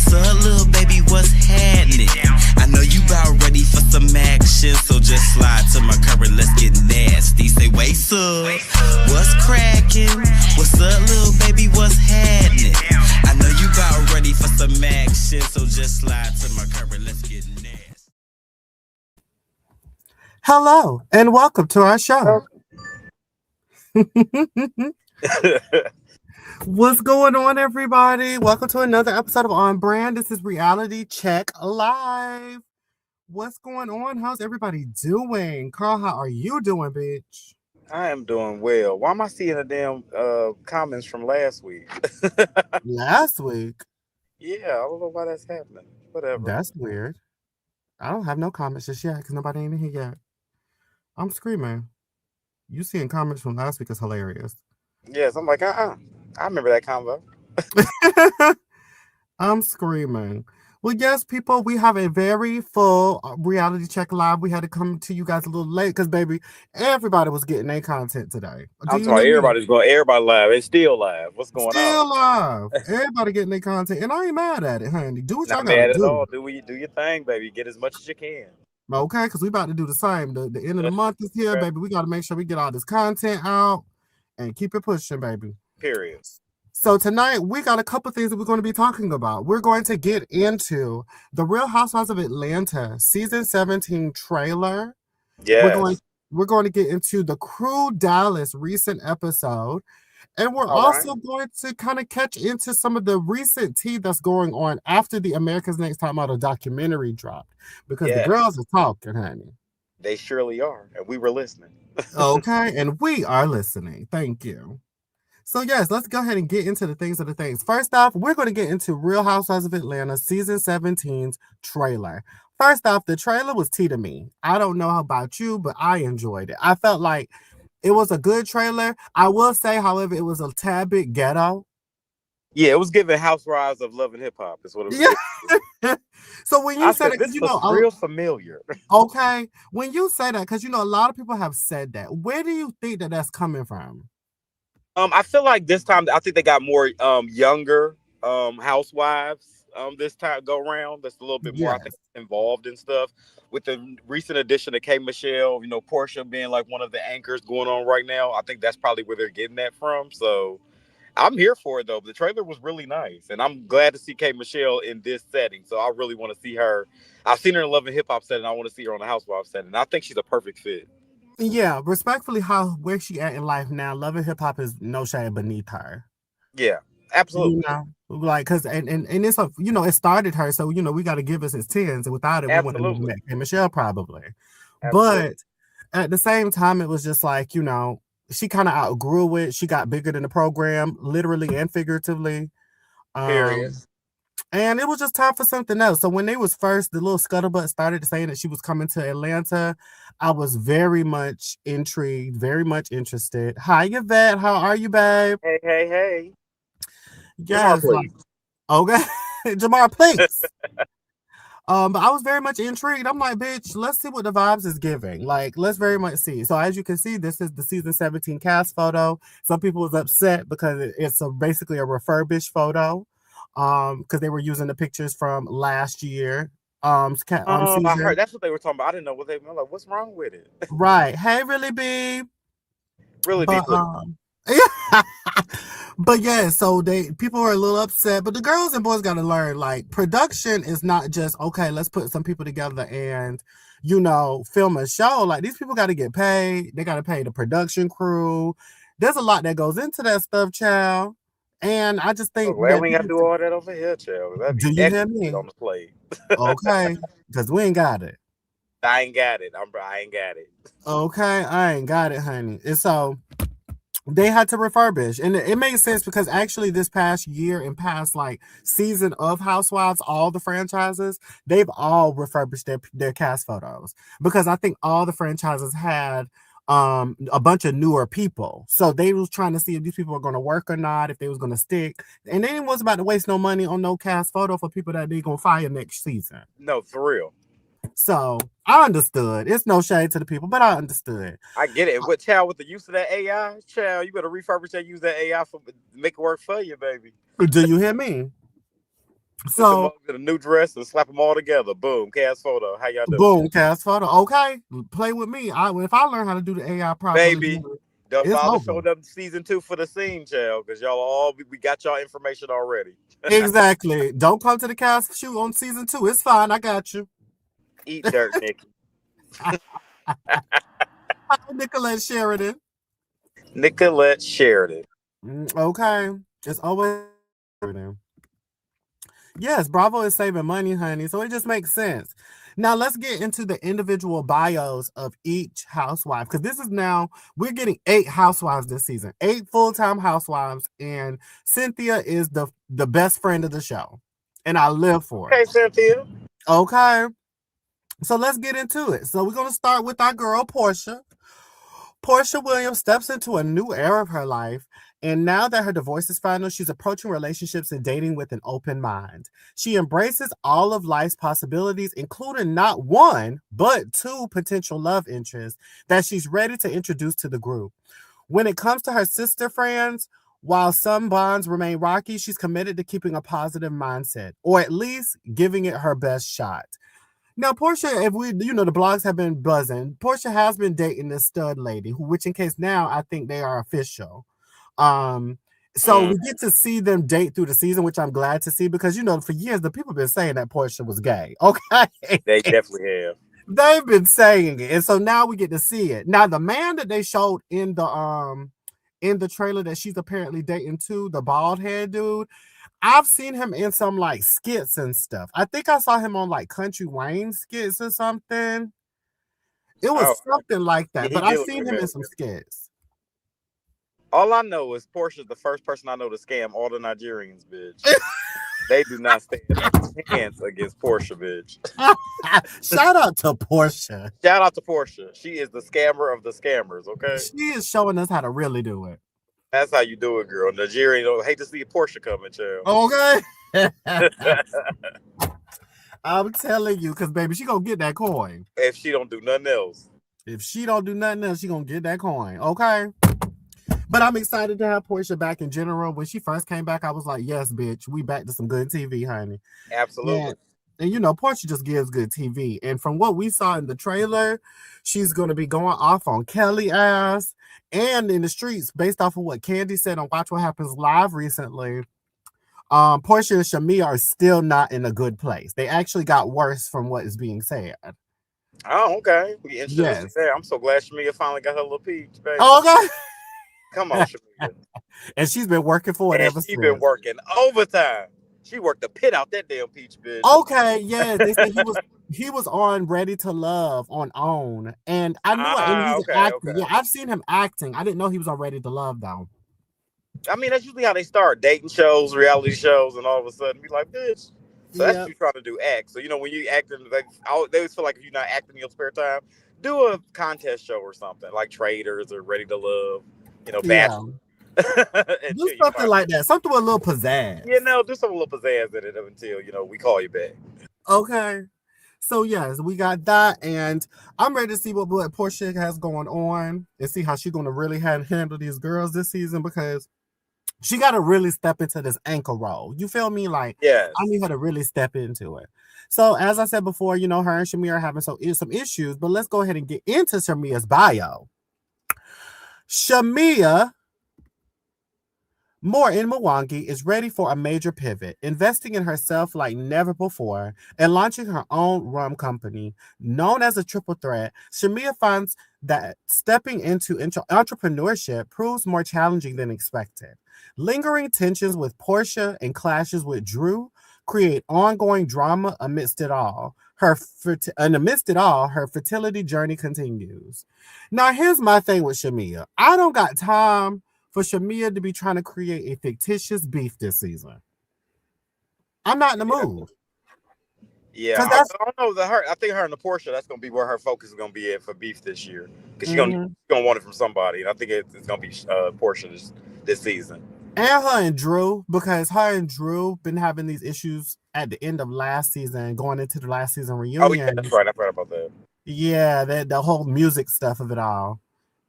What's up, little baby? What's happening? I know you about ready for some action, so just slide to my current. Let's get nasty. Say, what's up? What's cracking? What's up, little baby? What's happening? I know you about ready for some action, so just slide to my current. Let's get nasty. Hello, and welcome to our show. What's going on, everybody? Welcome to another episode of On Brand. This is Reality Check Live. What's going on? How's everybody doing? Carl, how are you doing, bitch? I am doing well. Why am I seeing the damn comments from last week? Last week? Yeah, I don't know why that's happening. Whatever. That's weird. I don't have no comments just yet because nobody ain't in here yet. I'm screaming. You seeing comments from last week is hilarious. Yes, I'm like, I remember that convo. I'm screaming. Well, yes, people, we have a very full Reality Check Live. We had to come to you guys a little late because, baby, everybody was getting their content today. I'm sorry, everybody live. It's still live. What's going on? Still live. Everybody getting their content, and I ain't mad at it, honey. Do what y'all gotta do. Not mad at all. Do your thing, baby. Get as much as you can. Okay, because we about to do the same. The end of the month is here, baby. We got to make sure we get all this content out and keep it pushing, baby. Period. So tonight, we got a couple things that we're going to be talking about. We're going to get into the Real Housewives of Atlanta Season 17 trailer. Yes. We're going to get into the Crew Dallas recent episode. And we're also going to kind of catch into some of the recent tea that's going on after the America's Next Top Model documentary dropped. Because the girls are talking, honey. They surely are. And we were listening. Okay, and we are listening. Thank you. So, yes, let's go ahead and get into the things. First off, we're going to get into Real Housewives of Atlanta Season 17's trailer. First off, the trailer was tea to me. I don't know about you, but I enjoyed it. I felt like it was a good trailer. I will say, however, it was a tad bit ghetto. Yeah, it was giving Housewives of Love and Hip Hop. Is what it was. Yeah. So when you said it, this was real familiar. Okay, when you say that, because a lot of people have said that. Where do you think that that's coming from? I feel like this time, I think they got more younger housewives this time go around. That's a little bit more, I think, involved in stuff. With the recent addition of K. Michelle, Porsha being like one of the anchors going on right now. I think that's probably where they're getting that from. So I'm here for it, though. The trailer was really nice. And I'm glad to see K. Michelle in this setting. So I really want to see her. I've seen her in Love and Hip Hop setting. I want to see her on the Housewives setting. I think she's a perfect fit. Yeah, respectfully, where she at in life now, Love and Hip Hop is no shade beneath her. Yeah, absolutely. Like, cause and it's it started her, so we got to give us his tens, and without it, we wouldn't have met Michelle probably. Absolutely. But at the same time, it was just like she kind of outgrew it. She got bigger than the program, literally and figuratively. Period. And it was just time for something else. So when they was first, the little scuttlebutt started saying that she was coming to Atlanta, I was very much intrigued, very much interested. Hi, Yvette. How are you, babe? Hey. Yes. Okay. Jamar, please. But I was very much intrigued. I'm like, bitch, let's see what the vibes is giving. Like, let's very much see. So as you can see, this is the season 17 cast photo. Some people was upset because it's basically a refurbished photo. Because they were using the pictures from last year. I heard that's what they were talking about. I didn't know what they were like. What's wrong with it? Right. Hey, really, B. Really, B. Yeah. But yeah, so people were a little upset. But the girls and boys got to learn, like, production is not just okay. Let's put some people together and film a show. Like, these people got to get paid. They got to pay the production crew. There's a lot that goes into that stuff, child. And I just think we ain't got to do all that over here, child. Do you hear me? On the plate. Okay, because we ain't got it. I ain't got it. I ain't got it. Okay, I ain't got it, honey. And so they had to refurbish, and it makes sense because actually this past year and past season of Housewives, all the franchises, they've all refurbished their cast photos because I think all the franchises had a bunch of newer people. So they was trying to see if these people were going to work or not, if they was going to stick. And they wasn't about to waste no money on no cast photo for people that they going to fire next season. No, for real. So I understood. It's no shade to the people, but I understood. I get it. What, child, with the use of that AI, child, you better refurbish that, use that AI make it work for you, baby. Do you hear me? Put them So, up in a new dress and slap them all together. Boom, cast photo. How y'all doing? boom, cast photo. Okay, play with me. If I learn how to do the AI properly, Baby, the it's father over. showed up season 2 for the scene, child, because y'all all we got y'all information already. Exactly. Don't come to the cast shoot on season 2. It's fine. I got you. Eat dirt, Nikki. Hi, Nicolette Sheridan. Nicolette Sheridan. Okay. It's always Sheridan. Yes, Bravo is saving money, honey. So it just makes sense. Now let's get into the individual bios of each housewife. Because this is now, we're getting 8 housewives this season. 8 full-time housewives. And Cynthia is the best friend of the show. And I live for it. Okay, Cynthia. Okay. So let's get into it. So we're going to start with our girl, Porsha. Porsha Williams steps into a new era of her life, and now that her divorce is final, she's approaching relationships and dating with an open mind. She embraces all of life's possibilities, including not 1, but 2 potential love interests that she's ready to introduce to the group. When it comes to her sister friends, while some bonds remain rocky, she's committed to keeping a positive mindset, or at least giving it her best shot. Now, Porsha, the blogs have been buzzing. Porsha has been dating this stud lady, which in case now I think they are official. So we get to see them date through the season, which I'm glad to see because, for years, the people have been saying that Porsha was gay. Okay. They definitely have. They've been saying it. And so now we get to see it. Now, the man that they showed in the trailer that she's apparently dating too, the bald head dude, I've seen him in some like skits and stuff. I think I saw him on like Country Wayne skits or something. It was something like that, but I've seen him in some skits. All I know is Portia's the first person I know to scam all the Nigerians, bitch. They do not stand a chance against Porsha, bitch. Shout out to Porsha. Shout out to Porsha. She is the scammer of the scammers, okay? She is showing us how to really do it. That's how you do it, girl. Nigerian don't hate to see a Porsche coming, child. Okay. I'm telling you, because baby, she gonna get that coin. If she don't do nothing else. If she don't do nothing else, she gonna get that coin. Okay. But I'm excited to have Porsha back in general. When she first came back, I was like, yes, bitch, we back to some good TV, honey. Absolutely. And Porsha just gives good TV. And from what we saw in the trailer, she's going to be going off on Kelly ass and in the streets based off of what Candy said on Watch What Happens Live recently. Porsha and Shamia are still not in a good place. They actually got worse from what is being said. Oh, okay. Yes. I'm so glad Shamia finally got her little peach, baby. Oh, okay. Come on, Shamia. And she's been working for it ever since. She's been working overtime. She worked the pit out that damn peach, bitch. Okay, yeah. They said he was on Ready to Love on OWN. And I knew it. And he's acting. Okay. Yeah, I've seen him acting. I didn't know he was on Ready to Love, though. I mean, that's usually how they start dating shows, reality shows, and all of a sudden be like, bitch. So that's what you're trying to do, act. So, when you acting, like, they always feel like if you're not acting in your spare time, do a contest show or something, like Traders or Ready to Love, Bachelor. Do something like that. Something with a little pizzazz. Do some little pizzazz in it until, we call you back. Okay. So, yes, we got that. And I'm ready to see what Porsha has going on and see how she's going to really handle these girls this season because she got to really step into this anchor role. You feel me? Like, yes. I need her to really step into it. So, as I said before, her and Shamia are having some issues, but let's go ahead and get into Shamia's bio. Shamia Morton Mwangi is ready for a major pivot, investing in herself like never before and launching her own rum company. Known as a triple threat, Shamia finds that stepping into entrepreneurship proves more challenging than expected. Lingering tensions with Porsha and clashes with Drew create ongoing drama amidst it all. Her fertility journey continues. Now, here's my thing with Shamia. I don't got time for Shamia to be trying to create a fictitious beef this season. I'm not in the mood. Yeah, I don't know. I think her and the Porsha, that's going to be where her focus is going to be at for beef this year. Because she's going to want it from somebody. And I think it's going to be Porsha this season. And her and Drew, because her and Drew been having these issues at the end of last season, going into the last season reunion. Oh, yeah, that's right. I forgot about that. Yeah, the whole music stuff of it all.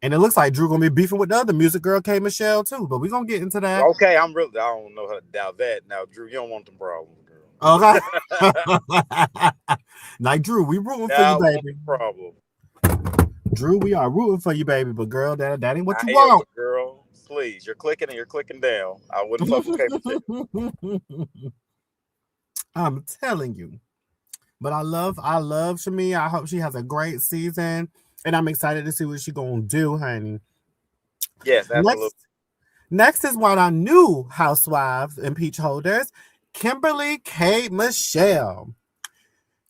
And it looks like Drew gonna be beefing with the other music girl, K. Michelle, too. But we're gonna get into that. Okay, I don't know how to doubt that. Now, Drew, you don't want them problems, girl. Okay. Like Drew, we rooting for you, baby. Problem. Drew, we are rooting for you, baby. But girl, that ain't what you I want. am, girl. Please, you're clicking and you're clicking down. I wouldn't fuck with K. I'm telling you. But I love Shamia. I hope she has a great season. And I'm excited to see what she's gonna do, honey. Yes, absolutely. Next is one of our new housewives and peach holders, Kimberly K. Michelle.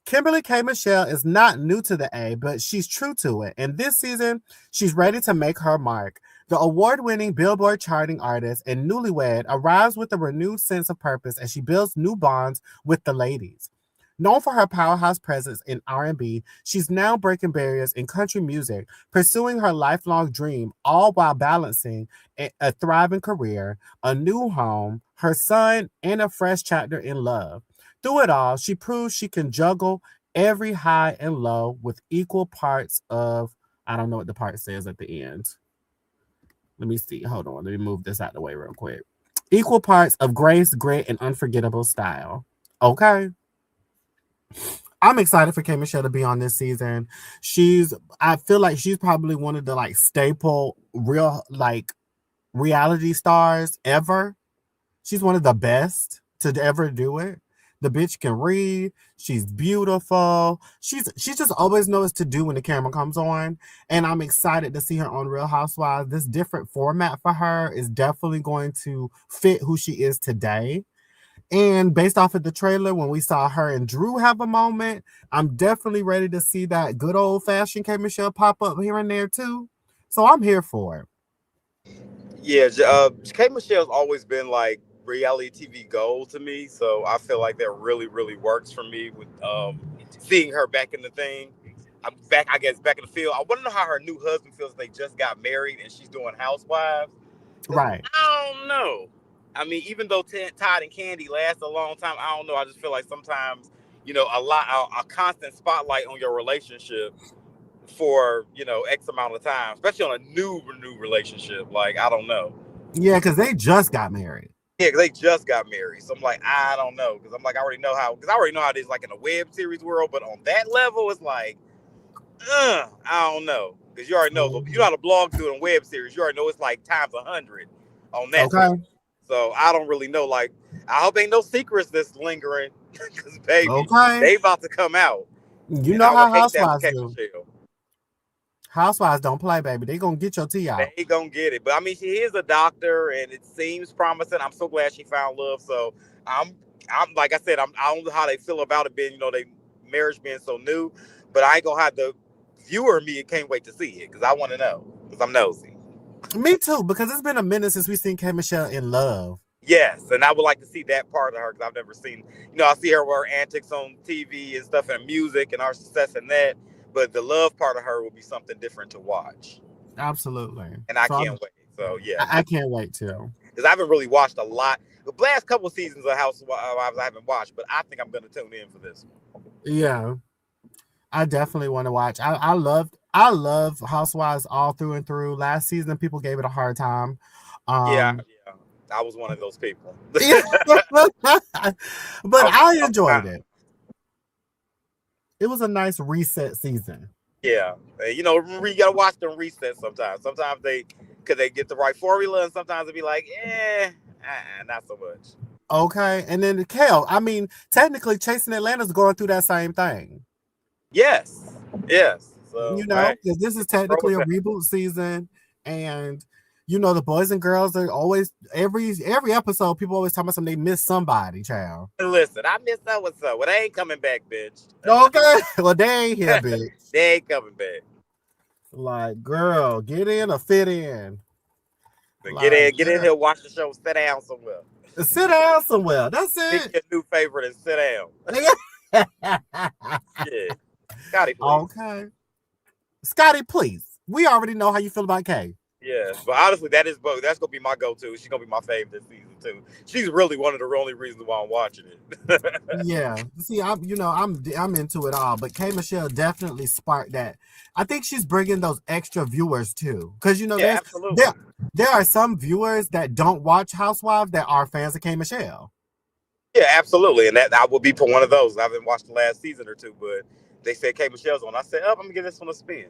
Kimberly K. Michelle is not new to the A, but she's true to it. And this season, she's ready to make her mark. The award-winning Billboard charting artist and newlywed arrives with a renewed sense of purpose as she builds new bonds with the ladies. Known for her powerhouse presence in R&B, she's now breaking barriers in country music, pursuing her lifelong dream, all while balancing a thriving career, a new home, her son, and a fresh chapter in love. Through it all, she proves she can juggle every high and low with equal parts of, I don't know what the part says at the end. Let me see. Hold on. Let me move this out of the way real quick. Equal parts of grace, grit, and unforgettable style. Okay. I'm excited for K. Michelle to be on this season. I feel like she's probably one of the like staple real like reality stars ever. She's one of the best to ever do it. The bitch can read. She's beautiful. She just always knows what to do when the camera comes on. And I'm excited to see her on Real Housewives. This different format for her is definitely going to fit who she is today. And based off of the trailer, when we saw her and Drew have a moment, I'm definitely ready to see that good old-fashioned K. Michelle pop up here and there, too. So I'm here for it. Yeah, K. Michelle's always been, like, reality TV gold to me. So I feel like that really, really works for me with seeing her back in the thing. I'm back, I guess, back in the field. I want to know how her new husband feels. They just got married and she's doing Housewives. Right. I don't know. I mean, even though Todd and Candy last a long time, I don't know. I just feel like sometimes, a constant spotlight on your relationship for, X amount of time, especially on a new relationship. Like, I don't know. Yeah, because they just got married. Yeah, because they just got married. So I'm like, I don't know. Because I'm like, I already know how it is like in a web series world. But on that level, it's like, I don't know. Because you already know, you know how to blog do it on web series. You already know it's like times 100 on that. Okay. So I don't really know. Like, I hope ain't no secrets that's lingering. Because, baby, they about to come out. You know how Housewives do. Housewives don't play, baby. They gonna get your tea out. They gonna get it. But I mean, she is a doctor, and it seems promising. I'm so glad she found love. So I'm like I said, I don't know how they feel about it being, they marriage being so new. But I ain't gonna have the viewer in me. Can't wait to see it because I want to know because I'm nosy. Me too, because it's been a minute since we've seen K. Michelle in love. Yes, and I would like to see that part of her because I've never seen. I see her with her antics on TV and stuff and music and our success in that. But the love part of her will be something different to watch. Absolutely. And I can't wait. So, yeah. I can't wait, too. Because I haven't really watched a lot. The last couple of seasons of Housewives I haven't watched, but I think I'm going to tune in for this one. Yeah. I definitely want to watch. I love Housewives all through and through. Last season, people gave it a hard time. Yeah. I was one of those people. But I enjoyed it. It was a nice reset season. Yeah. You got to watch them reset sometimes. Sometimes they get the right formula, and sometimes it'd be like, not so much. Okay. And then Kel, I mean, technically Chasing Atlanta's going through that same thing. Yes. So, because this is technically a reboot season, and the boys and girls are always every episode. People always talk about something they miss somebody, child. Listen, I miss that. What's up? Well, they ain't coming back, bitch. Okay, well they ain't here, bitch. They ain't coming back. Like, girl, get in or fit in. Get in here, watch the show, sit down somewhere. Sit down somewhere. That's it. Pick your new favorite and sit down. Yeah. Scotty, please. Okay. Scotty, please. We already know how you feel about Kay. Yeah, but honestly, that's gonna be my go-to. She's gonna be my favorite this season too. She's really one of the only reasons why I'm watching it. Yeah, see, I'm into it all, but K. Michelle definitely sparked that. I think she's bringing those extra viewers too, because there are some viewers that don't watch Housewives that are fans of K. Michelle. Yeah, absolutely. And that I will be for one of those. I haven't watched the last season or two, but they said K Michelle's on. I said, oh, I'm gonna give this one a spin.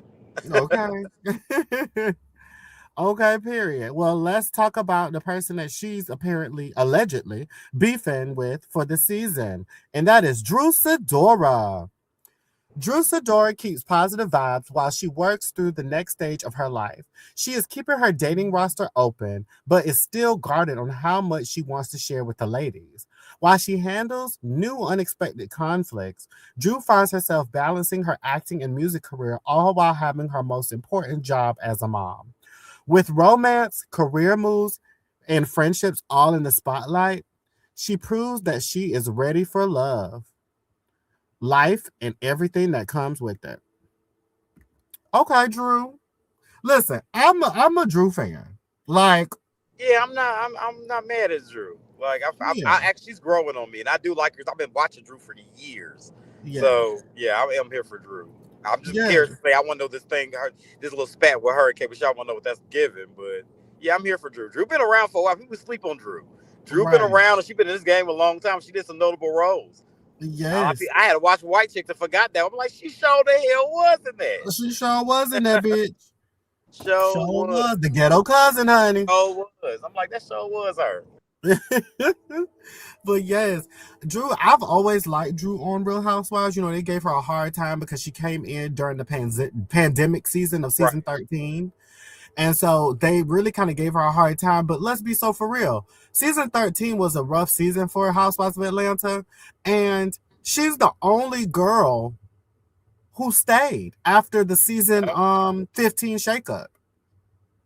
Okay. Okay, period. Well, let's talk about the person that she's apparently, allegedly, beefing with for the season, and that is Sidora. Sidora keeps positive vibes while she works through the next stage of her life. She is keeping her dating roster open, but is still guarded on how much she wants to share with the ladies. While she handles new unexpected conflicts, Drew finds herself balancing her acting and music career all while having her most important job as a mom. With romance, career moves, and friendships all in the spotlight, she proves that she is ready for love, life, and everything that comes with it. Okay, Drew. Listen, I'm a Drew fan. Like, Yeah, I'm not mad at Drew. Like yeah, I actually, she's growing on me, and I do like her. I've been watching Drew for years, yeah, so yeah, I am here for Drew. I'm just yeah, curious to say I want to know this little spat with her and K. Michelle. I want to know what that's giving, but yeah, I'm here for Drew. Drew been around for a while. People sleep on Drew. Drew been right. around, and she been in this game a long time. She did some notable roles. Yes. I had to watch White Chicks and forgot that. I'm like, she sure the hell wasn't that. She sure was in that bitch. Sure Sure was. was. The ghetto cousin, honey. Sure was. I'm like, that sure was her. But yes, Drew, I've always liked Drew on Real Housewives. You know, they gave her a hard time because she came in during the pandemic season of season 13. And so they really kind of gave her a hard time. But let's be so for real. Season 13 was a rough season for Housewives of Atlanta. And she's the only girl who stayed after the season 15 shakeup.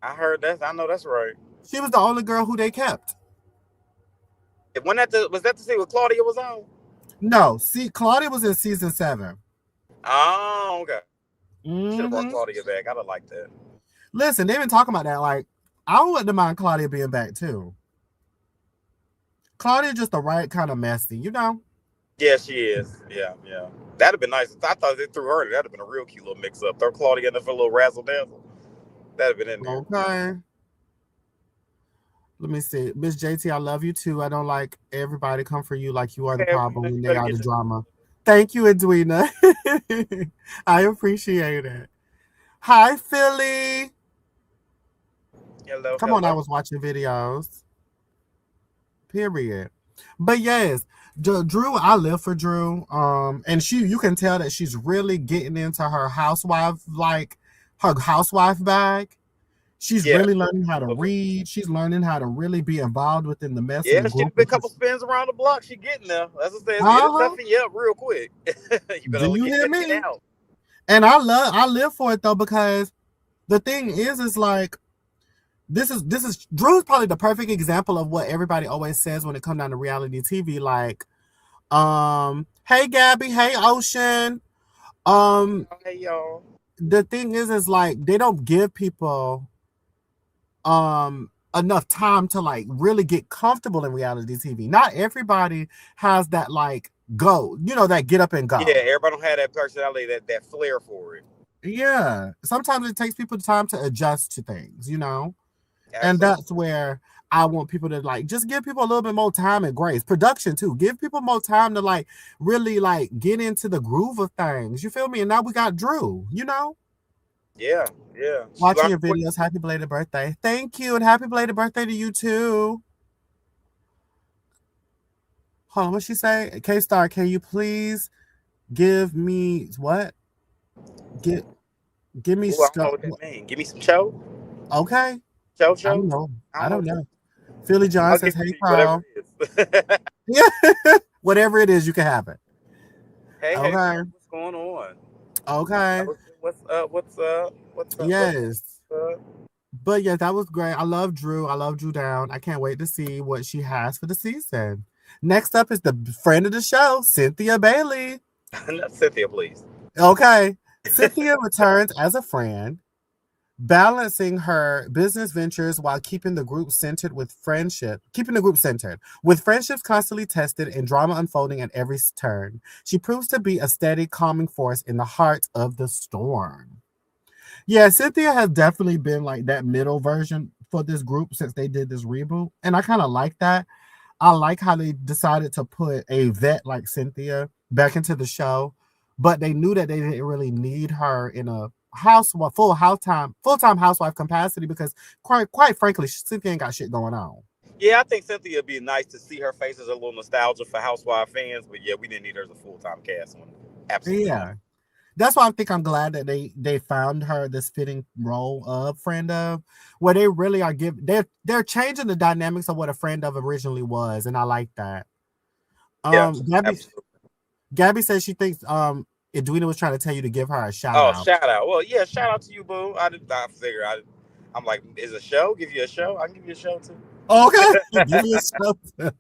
I heard that. I know that's right. She was the only girl who they kept. Was that the scene where Claudia was on? No, see, Claudia was in season 7. Oh, okay. Should have brought Mm-hmm. Claudia back. I'd have liked that. Listen, they've been talking about that. Like, I wouldn't mind Claudia being back too. Claudia just the right kind of messy, you know? Yeah, she is. Yeah. That'd have been nice. I thought they threw her. That'd have been a real cute little mix up. Throw Claudia in there for a little razzle dazzle. That'd have been in there. Okay. Let me see. Miss JT, I love you too. I don't like everybody come for you like you are the problem when they are the drama. Thank you, Edwina. I appreciate it. Hi, Philly. Hello. Come on, I was watching videos. Period. But yes, Drew, I live for Drew. And you can tell that she's really getting into her housewife bag. She's really learning how to read. She's learning how to really be involved within the mess of the group. She's been a couple spins around the block. She getting there. That's what I'm saying. Get it up real quick. Do you hear me? And I live for it though, because the thing is like, this is Drew's probably the perfect example of what everybody always says when it comes down to reality TV. Like, hey Gabby, hey Ocean. Hey y'all. The thing is like they don't give people enough time to like really get comfortable in reality TV. Not everybody has that like that get up and go. Yeah, everybody don't have that personality, that flair for it. Yeah. Sometimes it takes people time to adjust to things, Absolutely. And that's where I want people to like just give people a little bit more time and grace. Production too. Give people more time to like really like get into the groove of things. You feel me? And now we got Drew, Yeah. Watching your videos. Happy belated birthday. Thank you. And happy belated birthday to you too. Hold on, what'd she say? K-Star, can you please give me what? Give me I don't know what that means. Give me some show. Okay. Show. I don't know. Philly John says, hey, Carl. Yeah. Whatever it is, you can have it. Hey, what's going on? Okay. What's up? Yes. But yeah, that was great. I love Drew. I love Drew Down. I can't wait to see what she has for the season. Next up is the friend of the show, Cynthia Bailey. Not Cynthia, please. Okay. Cynthia returns as a friend, balancing her business ventures while keeping the group centered, with friendships constantly tested and drama unfolding at every turn. She proves to be a steady, calming force in the heart of the storm. Yeah, Cynthia has definitely been like that middle version for this group since they did this reboot, and I kind of like that. I like how they decided to put a vet like Cynthia back into the show, but they knew that they didn't really need her in a full-time housewife capacity because quite frankly, Cynthia ain't got shit going on. Yeah, I think Cynthia would be nice to see her face as a little nostalgia for Housewives fans, but yeah, we didn't need her as a full-time cast one. Absolutely. Yeah. Not. That's why I'm glad that they found her this fitting role of friend of, where they really are they're changing the dynamics of what a friend of originally was, and I like that. Yeah, Gabby says she thinks Edwina was trying to tell you to give her a shout out. Oh, shout out. Well, yeah, shout out to you, boo. I figure I'm like, is a show? Give you a show? I can give you a show too. Okay. Give you a show too.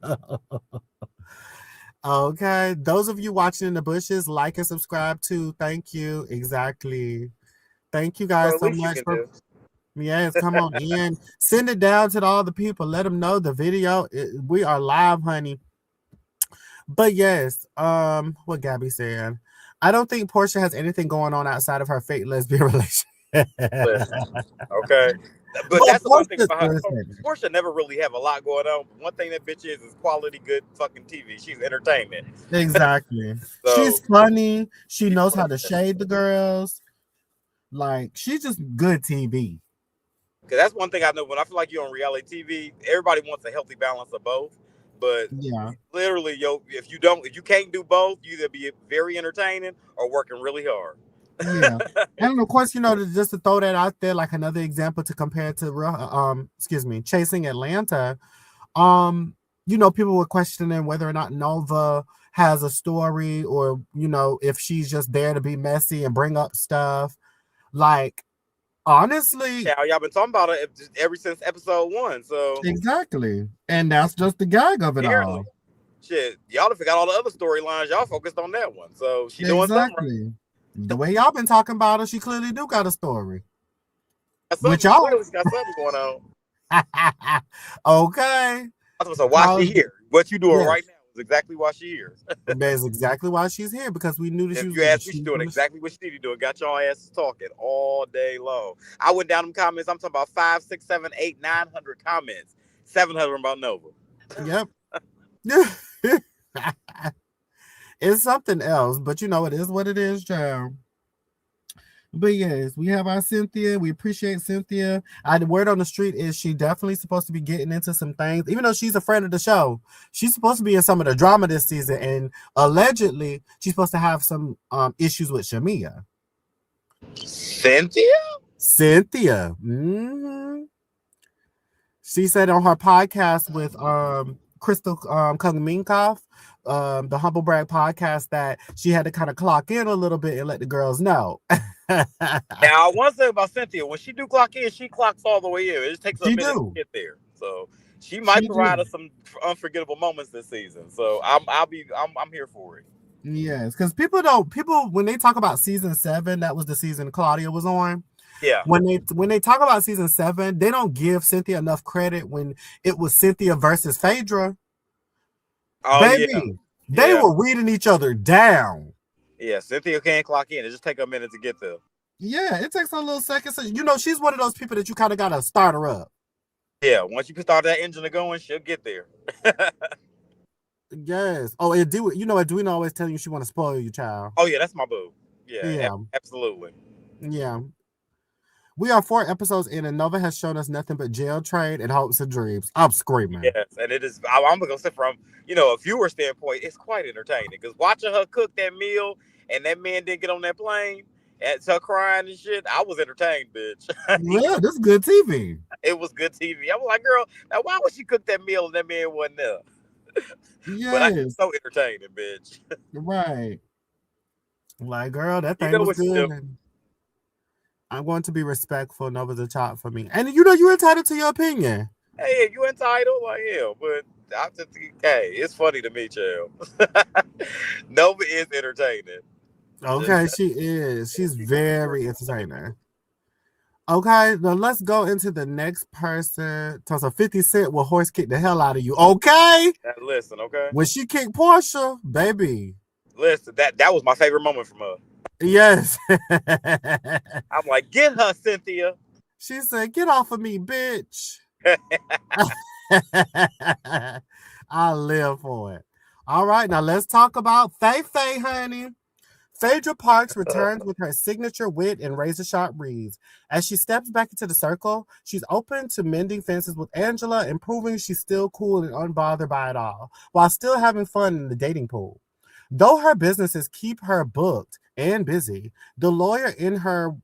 Okay. Those of you watching in the bushes, like and subscribe too. Thank you. Exactly. Thank you guys so much for. Yes, come on in. Send it down to all the people. Let them know the video. We are live, honey. But yes, what Gabby said. I don't think Porsha has anything going on outside of her fake lesbian relationship. Okay. But that's the one thing about her. Porsha never really have a lot going on. But one thing that bitch is quality, good fucking TV. She's entertainment. Exactly. So, she's funny. She knows how to shade the girls. Like, she's just good TV. Because that's one thing I know. When I feel like you're on reality TV, everybody wants a healthy balance of both. But yeah, literally, if you can't do both, you either be very entertaining or working really hard. Yeah, and of course, just to throw that out there, like another example to compare to Chasing Atlanta. People were questioning whether or not Nova has a story, or if she's just there to be messy and bring up stuff. Like, honestly, y'all been talking about it ever since episode 1. So exactly, and that's just the gag of it all. Shit, y'all have forgot all the other storylines. Y'all focused on that one, so she doing something right. The way y'all been talking about her, she clearly do got a story. Which y'all got something going on. Okay. So why she here? What you doing right now is exactly why she here. That's exactly why she's here, because we knew that she was. If you asked me, she's doing exactly what she needed to do. Got y'all asses talking all day long. I went down them comments. I'm talking about 5, 6, 7, 8, 900 comments. 700 about Nova. Yep. It's something else, but it is what it is, child. But yes, we have our Cynthia. We appreciate Cynthia. The word on the street is she definitely supposed to be getting into some things. Even though she's a friend of the show, she's supposed to be in some of the drama this season, and allegedly she's supposed to have some issues with Shamia. Cynthia? Mm-hmm. She said on her podcast with Crystal Kuzminkoff, the Humble Brag podcast, that she had to kind of clock in a little bit and let the girls know. Now, one thing about Cynthia, when she do clock in, she clocks all the way in. It just takes a minute to get there. So she might provide us some unforgettable moments this season. So I'm here for it. Yes, because people when they talk about season 7, that was the season Claudia was on. Yeah. When they talk about season 7, they don't give Cynthia enough credit when it was Cynthia versus Phaedra. Oh, baby, yeah. They were reading each other down. Yeah, Cynthia can't clock in. It just take a minute to get there. Yeah, it takes a little second. So, she's one of those people that you kind of got to start her up. Yeah, once you can start that engine going, she'll get there. Yes. Oh, Edwina always telling you she want to spoil your child. Oh, yeah, that's my boo. Yeah. Absolutely. Yeah. We are 4 episodes in, and Nova has shown us nothing but jail trade and hopes and dreams. I'm screaming. Yes, and it is. I'm gonna say from a viewer standpoint, it's quite entertaining because watching her cook that meal and that man didn't get on that plane and her crying and shit, I was entertained, bitch. Yeah, this is good TV. It was good TV. I was like, girl, now why would she cook that meal and that man wasn't there? Yeah, but I was so entertaining, bitch. Right. Like, girl, that thing was good. I'm going to be respectful. Nova's a top for me. And you're entitled to your opinion. Hey, you entitled? Like, hell, but I just think, hey, it's funny to me, child. Nova is entertaining. Okay, she is. She's very entertaining. Okay, now let's go into the next person. So 50 Cent will horse kick the hell out of you. Okay? Listen, okay? When she kicked Porsha, baby. Listen, that was my favorite moment from her. Yes. I'm like, get her, Cynthia. She said, get off of me, bitch. I live for it. All right, now let's talk about Faye, honey. Phaedra Parks returns with her signature wit and razor-sharp reads. As she steps back into the circle, she's open to mending fences with Angela and proving she's still cool and unbothered by it all, while still having fun in the dating pool. Though her businesses keep her booked and busy, the lawyer in her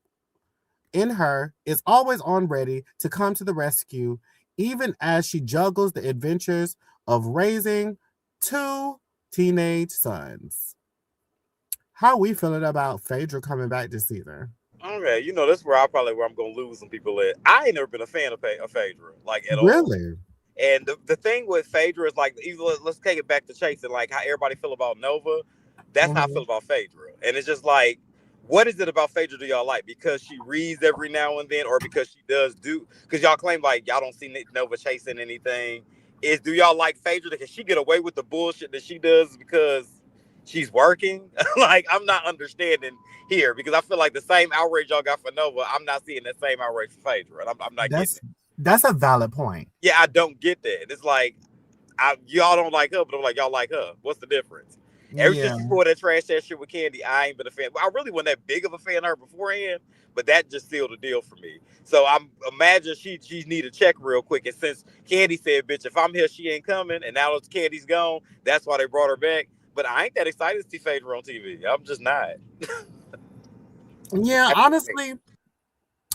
is always on ready to come to the rescue, even as she juggles the adventures of raising two teenage sons. How we feeling about Phaedra coming back this season? Okay, that's where I'm gonna lose some people at. I ain't never been a fan of Phaedra, like at all. Really? And the thing with Phaedra is like, let's take it back to Chase and like how everybody feel about Nova. That's how I feel about Phaedra. And it's just like, what is it about Phaedra do y'all like? Because she reads every now and then, or because she does do? Because y'all claim like y'all don't see Nova chasing anything. Do y'all like Phaedra? Can she get away with the bullshit that she does because she's working? Like, I'm not understanding here, because I feel like the same outrage y'all got for Nova, I'm not seeing that same outrage for Phaedra, and I'm not getting it. That's a valid point. Yeah, I don't get that. It's like, y'all don't like her, but I'm like, y'all like her. What's the difference? Ever since she pulled that trash that shit with Candy, I ain't been a fan. I really wasn't that big of a fan of her beforehand, but that just sealed the deal for me. So I'm imagine she need a check real quick. And since Candy said, "Bitch, if I'm here, she ain't coming," and now Candy's gone, that's why they brought her back. But I ain't that excited to see Phaedra on TV. I'm just not. Yeah, honestly,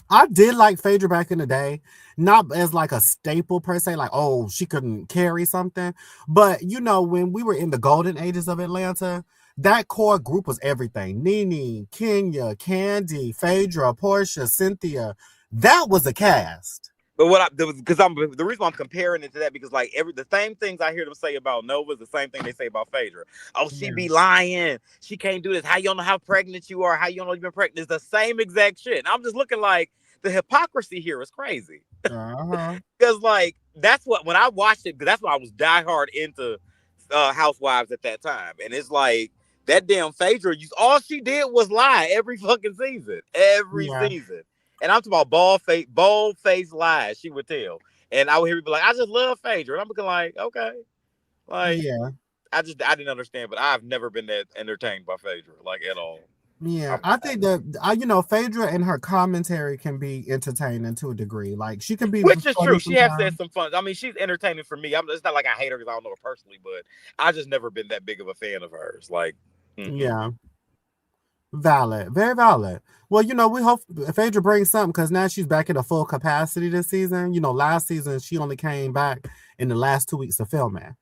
I did like Phaedra back in the day, not as like a staple per se, like, oh, she couldn't carry something. But, when we were in the golden ages of Atlanta, that core group was everything. Nene, Kenya, Candy, Phaedra, Porsha, Cynthia. That was a cast. But the reason why I'm comparing it to that, because like the same things I hear them say about Nova is the same thing they say about Phaedra. Oh, she be lying. She can't do this. How you don't know how pregnant you are? How you don't know you've been pregnant? It's the same exact shit. And I'm just looking like the hypocrisy here is crazy. Because like that's what when I watched it, because that's why I was diehard into Housewives at that time, and it's like that damn Phaedra. All she did was lie every fucking season, every season. And I'm talking about bold face lies she would tell. And I would hear people like, I just love Phaedra. And I'm looking like, okay. Like, I didn't understand, but I've never been that entertained by Phaedra, like at all. Yeah, I think that, Phaedra and her commentary can be entertaining to a degree. Like, she can be. Which is true. She has said some fun. I mean, she's entertaining for me. It's not like I hate her because I don't know her personally, but I just never been that big of a fan of hers. Like, yeah. Valid. Very valid. Well, we hope Phaedra brings something, because now she's back at a full capacity this season. Last season she only came back in the last 2 weeks of filming.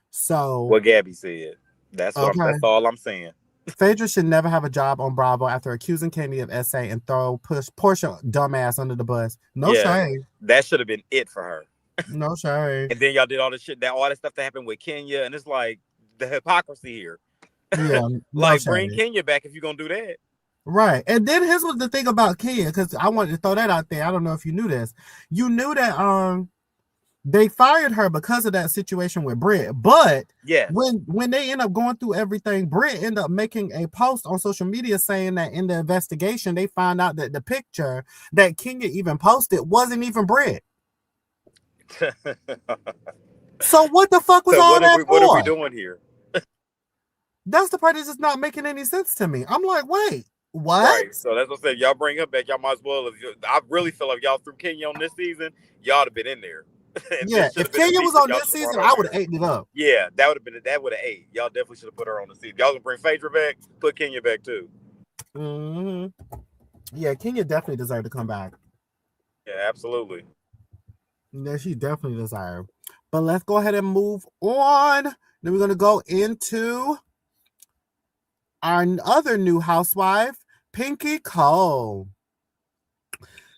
So what Gabby said. That's all I'm saying. Phaedra should never have a job on Bravo after accusing Candy of SA and push Porsha dumbass under the bus. No shame. That should have been it for her. No shame. And then y'all did all this shit, all that stuff that happened with Kenya, and it's like the hypocrisy here. Yeah, like bring Kenya back if you're gonna do that. Right. And then here's what the thing about Kenya, because I wanted to throw that out there. I don't know if you knew this. You knew that they fired her because of that situation with Britt. But when they end up going through everything, Britt ended up making a post on social media saying that in the investigation they found out that the picture that Kenya even posted wasn't even Britt. So what the fuck was all that for? What are we doing here? That's the part that's just not making any sense to me. I'm like, wait, what? Right. So that's what I said. Y'all bring her back. Y'all might as well. I really feel like y'all threw Kenya on this season. Y'all would have been in there. Yeah, if Kenya was on this season, I would have ate it up. Yeah, that would have ate. Y'all definitely should have put her on the season. Y'all gonna bring Phaedra back, put Kenya back too. Yeah, Kenya definitely deserved to come back. Yeah, absolutely. Yeah, she definitely deserved. But let's go ahead and move on. Then we're gonna go into our other new housewife, Pinky Cole.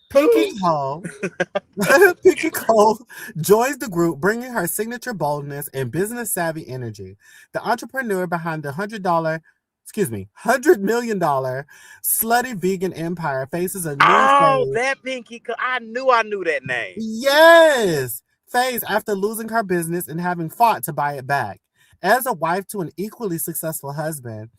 Pinky Cole joins the group, bringing her signature boldness and business-savvy energy. The entrepreneur behind the $100 million slutty vegan empire faces a new phase. That Pinky Cole. I knew that name. Yes. Phase after losing her business and having fought to buy it back. As a wife to an equally successful husband,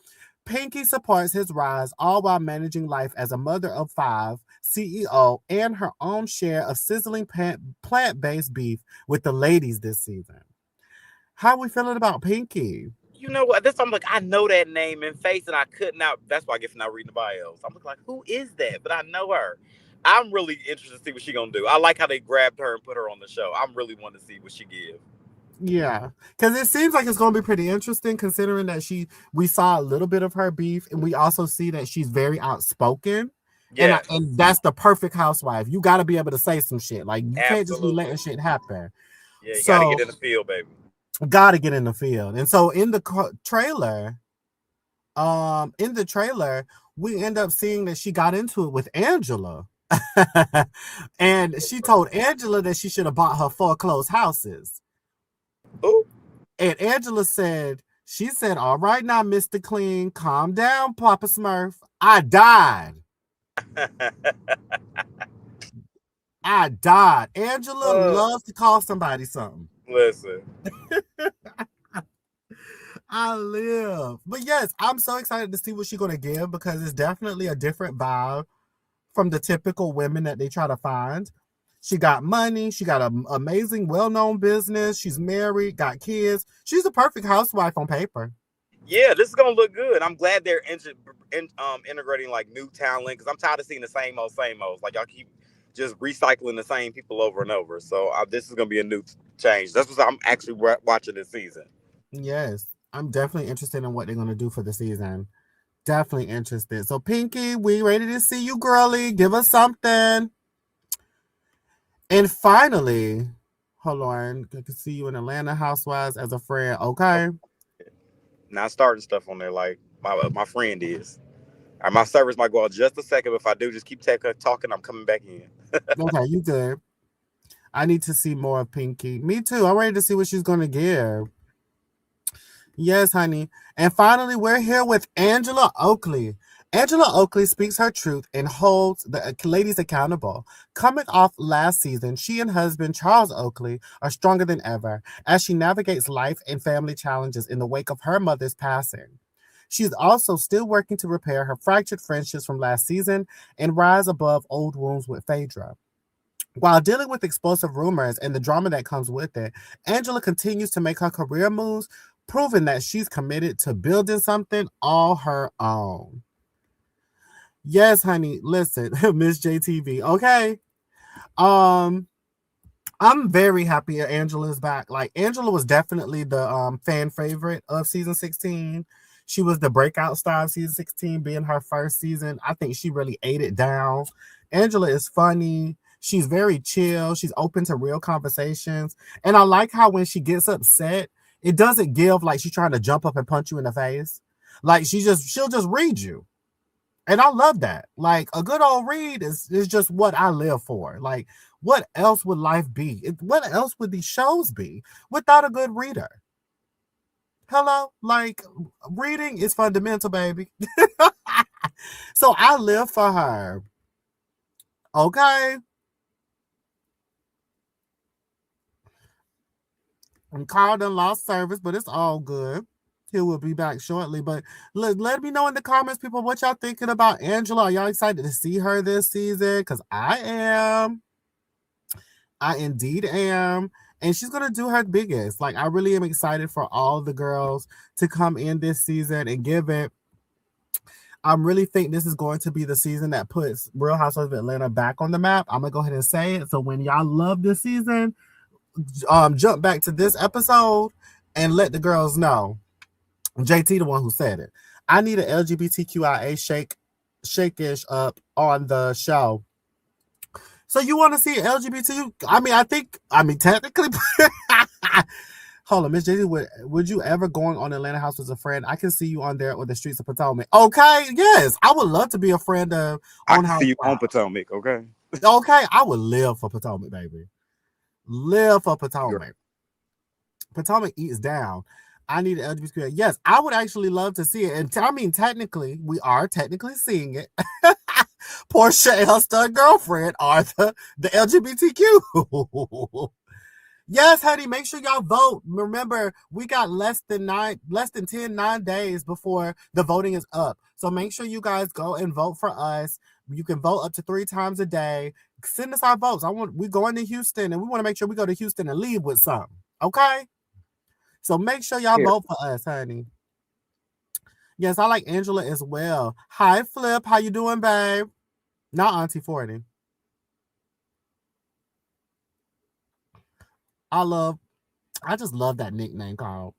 Pinky supports his rise, all while managing life as a mother of 5, CEO, and her own share of sizzling plant-based beef with the ladies this season. How we feeling about Pinky? You know what? This I'm like, I know that name and face, and I could not. That's why I guess not reading the bios. I'm like, who is that? But I know her. I'm really interested to see what she's gonna do. I like how they grabbed her and put her on the show. I'm really want to see what she gives. Yeah, because it seems like it's going to be pretty interesting, considering that we saw a little bit of her beef, and we also see that she's very outspoken. Yeah, and that's the perfect housewife. You got to be able to say some shit. Like, you can't just be letting shit happen. Yeah, you got to get in the field, baby. Got to get in the field. And so in the trailer, we end up seeing that she got into it with Angela. And she told Angela that she should have bought her foreclosed houses. Ooh. And Angela said, all right now, Mr. Clean, calm down, Papa Smurf. I died. I died. Angela loves to call somebody something. Listen. I live. But yes, I'm so excited to see what she's going to give, because it's definitely a different vibe from the typical women that they try to find. She got money. She got an amazing, well-known business. She's married, got kids. She's the perfect housewife on paper. Yeah, this is going to look good. I'm glad they're integrating like new talent, because I'm tired of seeing the same old. Like, y'all keep just recycling the same people over and over. So this is going to be a new change. That's what I'm actually watching this season. Yes, I'm definitely interested in what they're going to do for the season. Definitely interested. So, Pinky, we ready to see you, girly. Give us something. And finally, hold on, I can see you in Atlanta Housewives as a friend. Okay. Not starting stuff on there like my friend is. My service might go out just a second, but if I do, just keep talking. I'm coming back in. Okay, you good. I need to see more of Pinky. Me too. I'm ready to see what she's going to give. Yes, honey. And finally, we're here with Angela Oakley. Angela Oakley speaks her truth and holds the ladies accountable. Coming off last season, she and husband Charles Oakley are stronger than ever as she navigates life and family challenges in the wake of her mother's passing. She is also still working to repair her fractured friendships from last season and rise above old wounds with Phaedra. While dealing with explosive rumors and the drama that comes with it, Angela continues to make her career moves, proving that she's committed to building something all her own. Yes, honey. Listen, Miss JTV. Okay. I'm very happy Angela's back. Like, Angela was definitely the fan favorite of season 16. She was the breakout star of season 16, being her first season. I think she really ate it down. Angela is funny. She's very chill. She's open to real conversations. And I like how when she gets upset, it doesn't give like she's trying to jump up and punch you in the face. Like, she'll just read you. And I love that. Like, a good old read is just what I live for. Like, what else would life be? What else would these shows be without a good reader? Hello? Like, reading is fundamental, baby. So I live for her. Okay? I'm called and lost service, but it's all good. He will be back shortly. But let me know in the comments, people, what y'all thinking about Angela. Are y'all excited to see her this season? Because I am. I indeed am. And she's going to do her biggest. Like, I really am excited for all the girls to come in this season and give it. I really think this is going to be the season that puts Real Housewives of Atlanta back on the map. I'm going to go ahead and say it. So when y'all love this season, jump back to this episode and let the girls know. JT, the one who said it. I need an LGBTQIA shake-ish up on the show. So you want to see LGBT? I mean, technically. Hold on, Miss JT, would you ever going on Atlanta House as a friend? I can see you on there or the streets of Potomac. Okay, yes, I would love to be a friend of. I can see you on Potomac. Okay. Okay, I would live for Potomac, baby. Live for Potomac. Sure. Potomac eats down. I need an LGBT. Yes, I would actually love to see it. And I mean, technically, we are technically seeing it. Porsha and her stud girlfriend are the LGBTQ. Yes, honey, make sure y'all vote. Remember, we got less than 9 days before the voting is up. So make sure you guys go and vote for us. You can vote up to 3 times a day. Send us our votes. We're going to Houston, and we want to make sure we go to Houston and leave with something. Okay? So make sure y'all vote for us, honey. Yes, I like Angela as well. Hi, Flip. How you doing, babe? Not Auntie 40. I just love that nickname, Carl.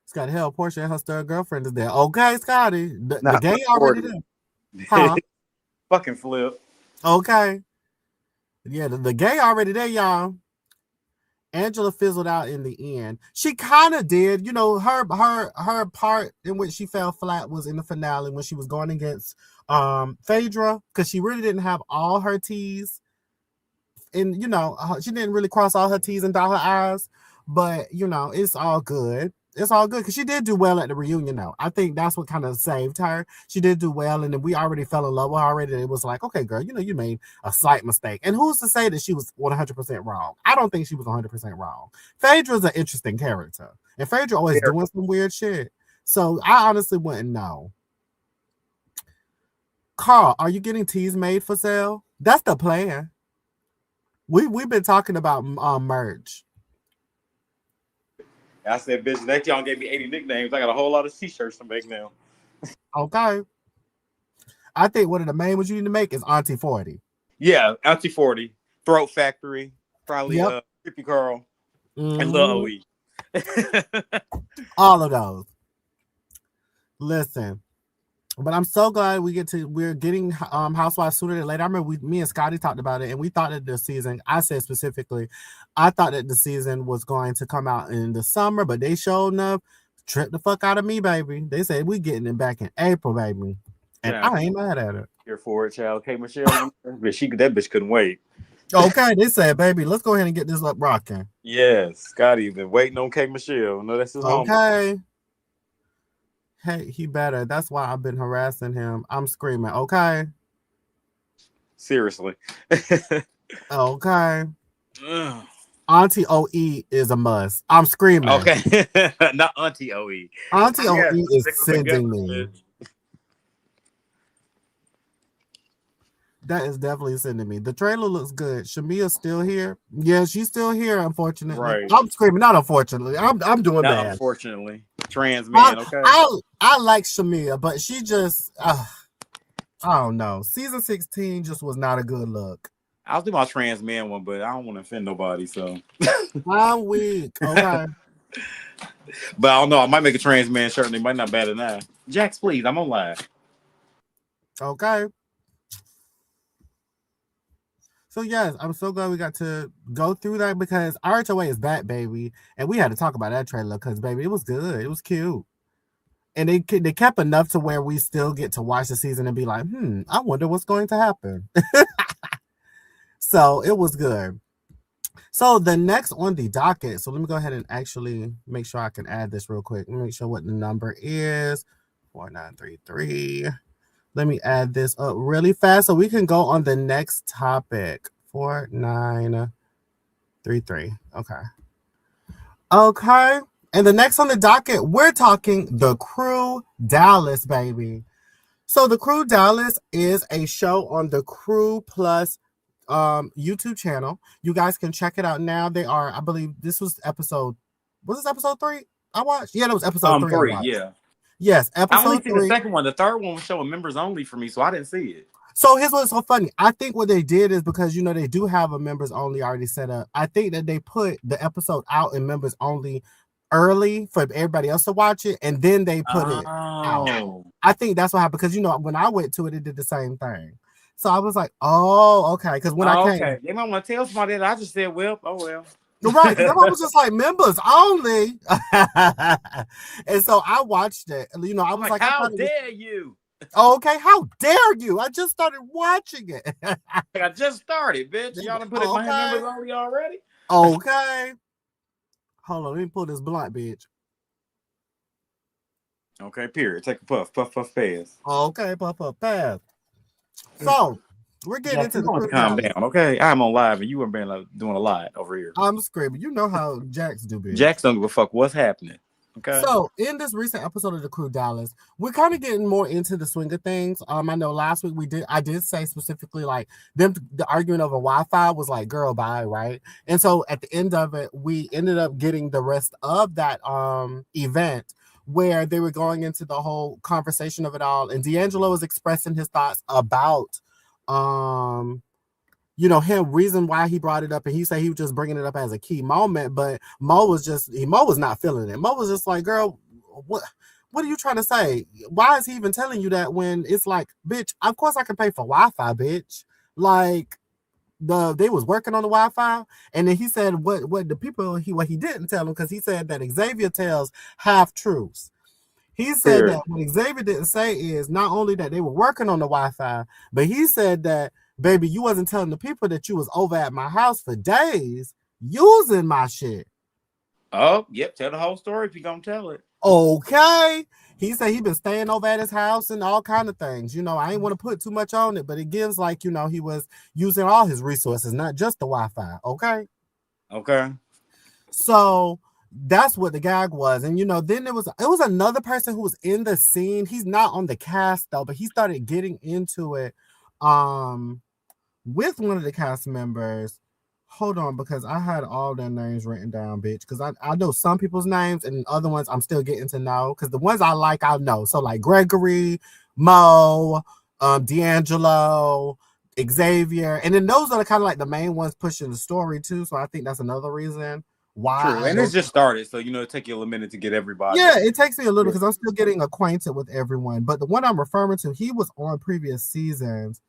Scotty, hell, Porsha and her stud girlfriend is there. Okay, Scotty. The gay already there. Huh? Fucking Flip. Okay. Yeah, the gay already there, y'all. Angela fizzled out in the end. She kind of did. You know, her part in which she fell flat was in the finale when she was going against Phaedra, because she really didn't have all her T's. And, you know, she didn't really cross all her T's and dot her I's. But, you know, it's all good. It's all good because she did do well at the reunion, though. I think that's what kind of saved her. She did do well, and then we already fell in love with her already. It was like, okay, girl, you know, you made a slight mistake. And who's to say that she was 100% wrong? I don't think she was 100% wrong. Phaedra's an interesting character, and Phaedra always doing some weird shit. So I honestly wouldn't know. Carl, are you getting teas made for sale? That's the plan. We've been talking about merch. I said, bitch, next y'all gave me 80 nicknames. I got a whole lot of t-shirts to make now. Okay. I think one of the main ones you need to make is Auntie 40. Yeah, Auntie 40. Throat Factory. Probably Creepy Carl. And Lil OE. All of those. Listen. But I'm so glad we're getting Housewives sooner than later. I remember me and Scotty talked about it, and we thought that the season, I said specifically, I thought that the season was going to come out in the summer, but they showed enough, tripped the fuck out of me, baby. They said we getting it back in April, baby. And I ain't mad at it. Here for it, child. Okay, Michelle, that bitch couldn't wait. Okay, they said, baby, let's go ahead and get this up rocking. Yes, Scotty been waiting on K Michelle. No, that's his home. Okay. Hey, he better. That's why I've been harassing him. I'm screaming, okay? Seriously. Okay. Auntie OE is a must. I'm screaming. Okay. Not Auntie OE. Auntie OE is sending me. That is definitely sending me. The trailer looks good. Shamia's still here. Yeah, she's still here, unfortunately. Right. I'm screaming, not unfortunately. I'm doing not bad. Unfortunately. Trans man, okay. I like Shamia, but she just I don't know. Season 16 just was not a good look. I was doing my trans man one, but I don't want to offend nobody, so I'm weak. Okay. But I don't know. I might make a trans man shirt and it might not bad enough. Jax, please, I'm on live. Okay. So yes, I'm so glad we got to go through that because RHOA is back, baby, and we had to talk about that trailer because, baby, it was good, it was cute, and they kept enough to where we still get to watch the season and be like, I wonder what's going to happen. So it was good. So the next on the docket. So let me go ahead and actually make sure I can add this real quick. Let me make sure what the number is. 4933. Let me add this up really fast so we can go on the next topic. 4933. Okay. Okay. And the next on the docket, we're talking The Crew Dallas, baby. So The Crew Dallas is a show on the Crew Plus YouTube channel. You guys can check it out now. They are, I believe this was episode 3 I watched? Yeah, that was episode 3. Yeah. Yes, episode 3. I only seen the second one. The third one was showing members only for me, so I didn't see it. So here's what's so funny. I think what they did is because, you know, they do have a members only already set up. I think that they put the episode out in members only early for everybody else to watch it, and then they put it out. I think that's what happened because, you know, when I went to it, it did the same thing. So I was like, oh, okay. Because when I came, they might want to tell somebody that. I just said, well, oh well. Right, because I was just like members only. And so I watched it. You know, I was like, how dare you? Okay, how dare you? I just started watching it. I just started, bitch. Y'all done put it in my members only already? Okay. Hold on, let me pull this blunt, bitch. Okay, period. Take a puff, pass. Okay, puff, pass. So we're getting into the calm down, okay? I'm on live and you were doing a lot over here. I'm screaming. You know how Jax do, bitch. Jax don't give a fuck what's happening. Okay. So in this recent episode of The Crew Dallas, we're kind of getting more into the swing of things. I know last week I did say specifically like the argument over Wi-Fi was like girl bye, right? And so at the end of it, we ended up getting the rest of that event where they were going into the whole conversation of it all, and D'Angelo was expressing his thoughts about him, reason why he brought it up, and he said he was just bringing it up as a key moment, but Mo was not feeling it. Mo was just like, girl, what are you trying to say? Why is he even telling you that when it's like, bitch, of course I can pay for Wi-Fi, bitch. Like they was working on the Wi-Fi, and then he said what he didn't tell him, because he said that Xavier tells half truths. He said that what Xavier didn't say is not only that they were working on the Wi-Fi, but he said that, baby, you wasn't telling the people that you was over at my house for days using my shit. Oh, yep. Tell the whole story if you're going to tell it. Okay. He said he been staying over at his house and all kind of things. I ain't want to put too much on it, but it gives like, he was using all his resources, not just the Wi-Fi. Okay. Okay. So that's what the gag was. And then it was another person who was in the scene. He's not on the cast though, but he started getting into it with one of the cast members. Hold on, because I had all their names written down, bitch. Because I know some people's names and other ones I'm still getting to know. Because the ones I like, I know. So like Gregory, Mo, D'Angelo, Xavier, and then those are kind of like the main ones pushing the story too. So I think that's another reason why. True, and it's just started, so it take you a little minute to get everybody. Yeah, it takes me a little because I'm still getting acquainted with everyone. But the one I'm referring to, he was on previous seasons.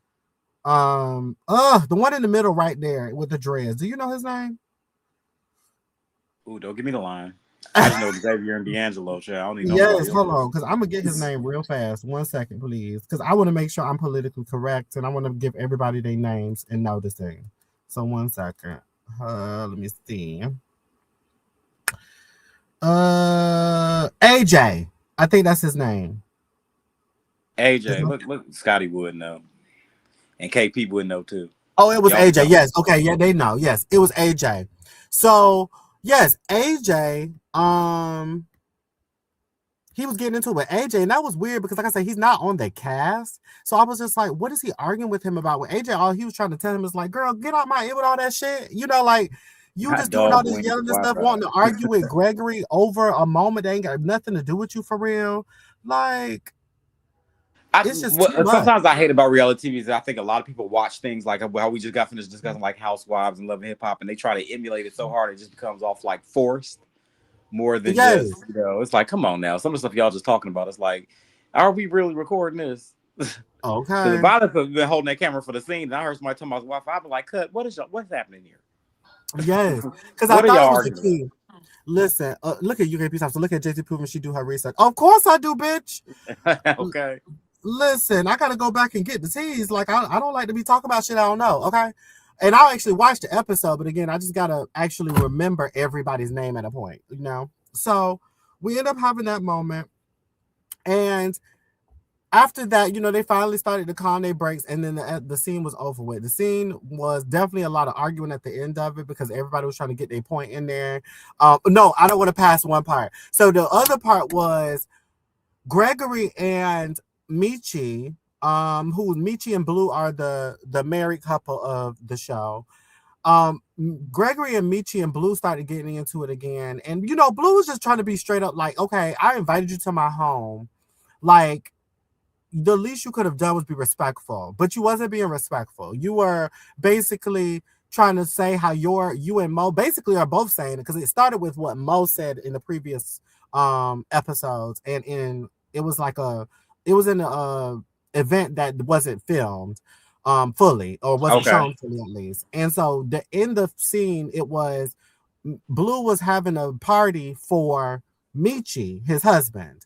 The one in the middle right there with the dreads. Do you know his name? Ooh, don't give me the line. I just know Xavier and D'Angelo. I don't even know. Yes, hold on, because I'm gonna get his name real fast. 1 second, please, because I want to make sure I'm politically correct and I want to give everybody their names and noticing. So 1 second. Let me see. AJ. I think that's his name. AJ. Look, Scotty would know. And KP would know too. Oh, it was AJ. Know. Yes. Okay. Yeah, they know. Yes, it was AJ. So yes, AJ. He was getting into it with AJ, and that was weird because, like I said, he's not on the cast. So I was just like, what is he arguing with him about? With AJ, all he was trying to tell him is like, girl, get out my ear with all that shit. Like you just doing all this yelling and stuff, wanting to argue with Gregory over a moment that ain't got nothing to do with you for real. Like. It's just sometimes I hate about reality TV is I think a lot of people watch things like how we just got finished discussing like Housewives and Love and Hip Hop, and they try to emulate it so hard it just becomes off like forced more than just it's like, come on now, some of the stuff y'all just talking about, it's like, are we really recording this? Okay. If I'd have been holding that camera for the scene and I heard somebody talking about Wi-Fi, I'd be like, cut, what's happening here? Yes, because I thought it was the key. Listen, look at UKP Top. So look at JT Proven she do her research. Of course I do, bitch. Okay. Listen, I gotta go back and get the teas. Like I don't like to be talking about shit I don't know. Okay, and I'll actually watch the episode, but again, I just gotta actually remember everybody's name at a point. So we end up having that moment, and after that, they finally started to calm their brakes, and then the scene was over with. The scene was definitely a lot of arguing at the end of it because everybody was trying to get their point in there. No, I don't want to pass one part. So the other part was Gregory and Michi, who Michi and Blue are the married couple of the show. Gregory and Michi and Blue started getting into it again, and Blue was just trying to be straight up like, okay, I invited you to my home, like the least you could have done was be respectful, but you wasn't being respectful. You were basically trying to say how you and Mo basically are both saying it, because it started with what Mo said in the previous episodes, and it was in an event that wasn't filmed fully, or wasn't shown fully at least. And so in the scene, it was Blue was having a party for Michi, his husband.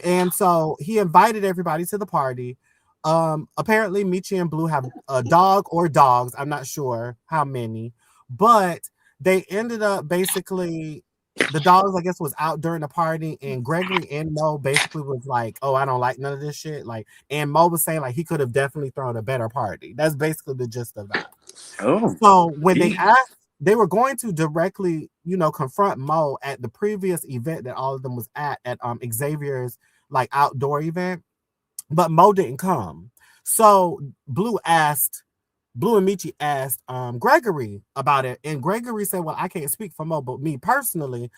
And so he invited everybody to the party. Apparently Michi and Blue have a dog or dogs. I'm not sure how many, but they ended up basically, the dogs, I guess, was out during the party, and Gregory and Mo basically was like, oh, I don't like none of this shit. Like, and Mo was saying like he could have definitely thrown a better party. That's basically the gist of that. Oh, so when they asked they were going to directly, confront Mo at the previous event that all of them was at Xavier's like outdoor event, but Mo didn't come. So Blue and Michi asked Gregory about it, and Gregory said, well, I can't speak for Mo, but me personally,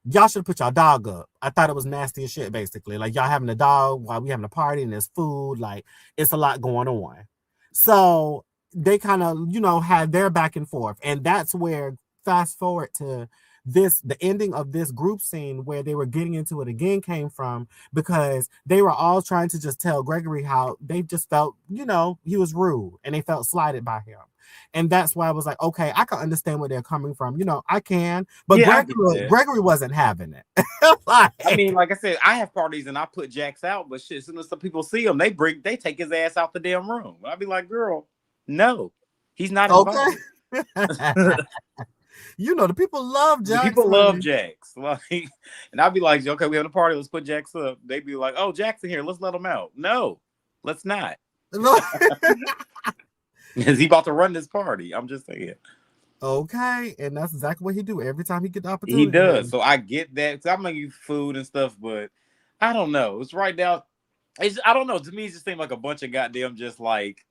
y'all should have put y'all dog up. I thought it was nasty as shit, basically. Like, y'all having a dog while we having a party and there's food. Like, it's a lot going on. So they kind of, had their back and forth. And that's where, fast forward to the ending of this group scene where they were getting into it again came from, because they were all trying to just tell Gregory how they just felt, he was rude and they felt slighted by him. And that's why I was like, okay, I can understand where they're coming from. I can. But yeah, Gregory wasn't having it. I mean, like I said, I have parties and I put Jax out, but shit, as soon as some people see him, they take his ass out the damn room. I'd be like, girl, no, he's not involved. Okay. The people love Jax. The people love Jax. Like, and I'd be like, okay, we having a party, let's put Jax up. They'd be like, oh, Jax in here, let's let him out. No, let's not. Because he about to run this party. I'm just saying. Okay, and that's exactly what he do every time he get the opportunity. He does. So I get that. Because I'm making you food and stuff, but I don't know. It's right now. I don't know. To me, it just seemed like a bunch of goddamn just like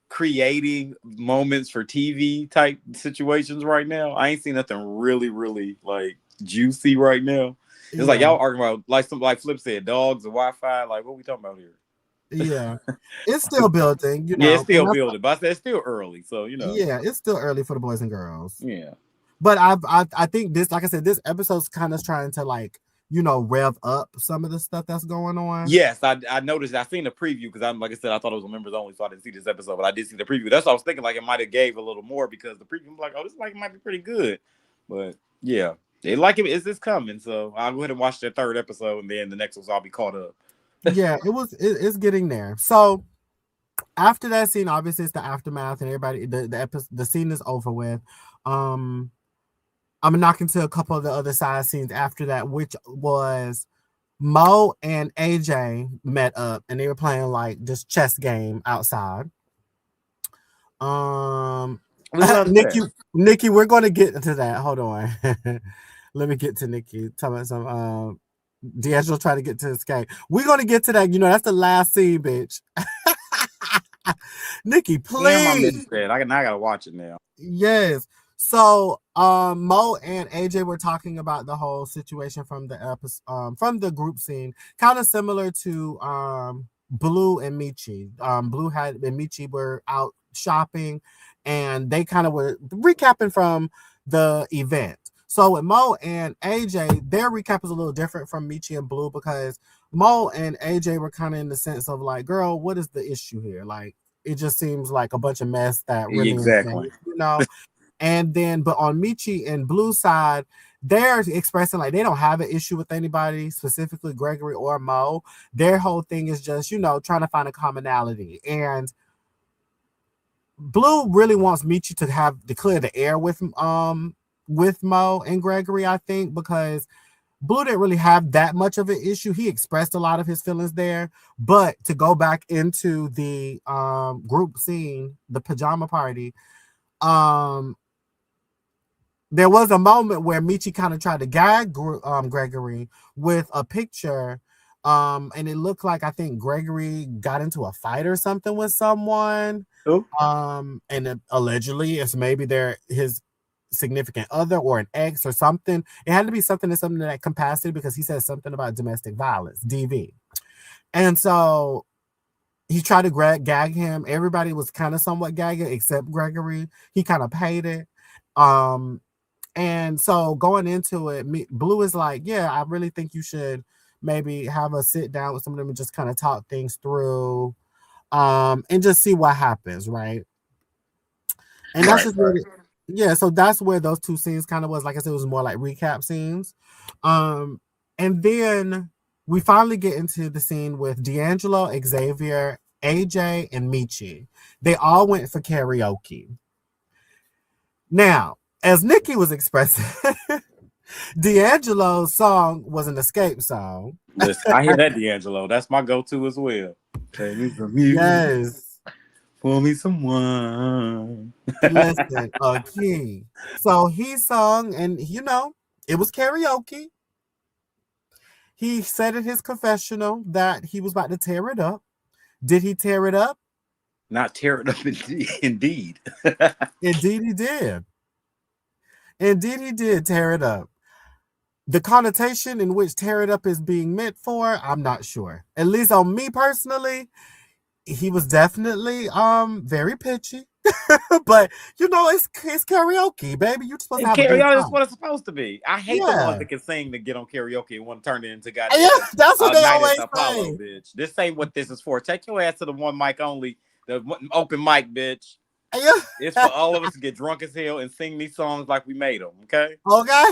creating moments for TV type situations right now. I ain't seen nothing really, really like juicy right now. It's like y'all arguing about like Flip said, dogs and Wi-Fi. Like, what we talking about here? Yeah, it's still building. Yeah, it's still building, but I said it's still early. So yeah, it's still early for the boys and girls. Yeah, but I think this, like I said, this episode's kind of trying to like rev up some of the stuff that's going on. Yes, I noticed. I seen the preview because like I said, I thought it was members only, so I didn't see this episode, but I did see the preview. That's what I was thinking. Like it might have gave a little more because the preview was like, oh, this like might be pretty good. But yeah, they like it. Is this coming? So I'll go ahead and watch the third episode, and then the next ones I'll be caught up. Yeah, it's getting there. So after that scene, obviously it's the aftermath, and everybody the scene is over with. I'm gonna knock into a couple of the other side scenes after that, which was Mo and AJ met up and they were playing like this chess game outside. Nikki, we're gonna get to that. Hold on. Let me get to Nikki. Tell me some D'Angelo trying to get to his game. We're gonna get to that. That's the last scene, bitch. Nikki, please. I gotta watch it now. Yes. So Mo and AJ were talking about the whole situation from the episode, from the group scene, kind of similar to Blue and Michi. Blue and Michi were out shopping, and they kind of were recapping from the event. So with Mo and AJ, their recap is a little different from Michi and Blue, because Mo and AJ were kind of in the sense of like, girl, what is the issue here? Like, it just seems like a bunch of mess that really exactly, And then, but on Michi and Blue side, they're expressing like they don't have an issue with anybody, specifically Gregory or Mo. Their whole thing is just, trying to find a commonality. And Blue really wants Michi to clear the air with Mo and Gregory, I think, because Blue didn't really have that much of an issue. He expressed a lot of his feelings there, but to go back into the group scene, the pajama party, there was a moment where Michi kind of tried to gag Gregory with a picture, and it looked like, I think Gregory got into a fight or something with someone. Ooh. And allegedly it's maybe his significant other or an ex or something. It had to be something in that capacity, because he said something about domestic violence, DV. And so he tried to gag him. Everybody was kind of somewhat gagging except Gregory. He kind of paid it. And so going into it, Blue is like, yeah, I really think you should maybe have a sit down with some of them and just kind of talk things through, and just see what happens, right? And that's just really, yeah. So that's where those two scenes kind of was. Like I said, it was more like recap scenes. And then we finally get into the scene with D'Angelo, Xavier, AJ, and Michi. They all went for karaoke. Now, as Nikki was expressing, D'Angelo's song was an escape song. Listen, I hear that, D'Angelo. That's my go-to as well. Yes. For me someone. Listen, a king. So he sung, and it was karaoke. He said in his confessional that he was about to tear it up. Did he tear it up? Not tear it up, indeed. Indeed, he did. Indeed, he did tear it up. The connotation in which tear it up is being meant for, I'm not sure. At least on me personally, he was definitely very pitchy. But it's karaoke, baby. You're supposed to have a good Karaoke is time. what it's supposed to be. I hate the ones that can sing to get on karaoke and want to turn it into goddamn. Yeah, that's what they always Apollo, say. bitch. This ain't what this is for. Take your ass to the one mic only, the open mic, bitch. Yeah. It's for all of us to get drunk as hell and sing these songs like we made them. Okay. Okay.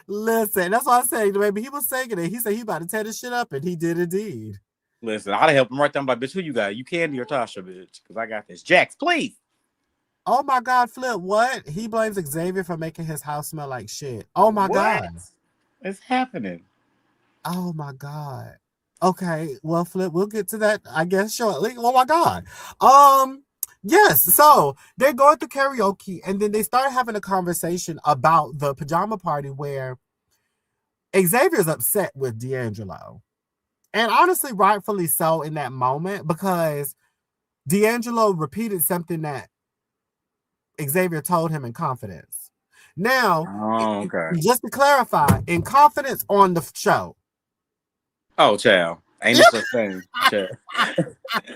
Listen, that's what I said, baby. He was singing it. He said he about to tear this shit up, and he did indeed. Listen, I'd have helped him right there. I'm like, bitch, who you got? You Candy or Tasha, bitch? Because I got this. Jax, please. Oh my God, Flip, what? He blames Xavier for making his house smell like shit. Oh my God. It's happening. Oh my God. Okay, well, Flip, we'll get to that, I guess, shortly. Oh my God. Yes, so they're going to karaoke, and then they start having a conversation about the pajama party where Xavier's upset with D'Angelo. And honestly, rightfully so in that moment, because D'Angelo repeated something that Xavier told him in confidence. Now, just to clarify, in confidence on the show. Oh, child. Ain't no such thing.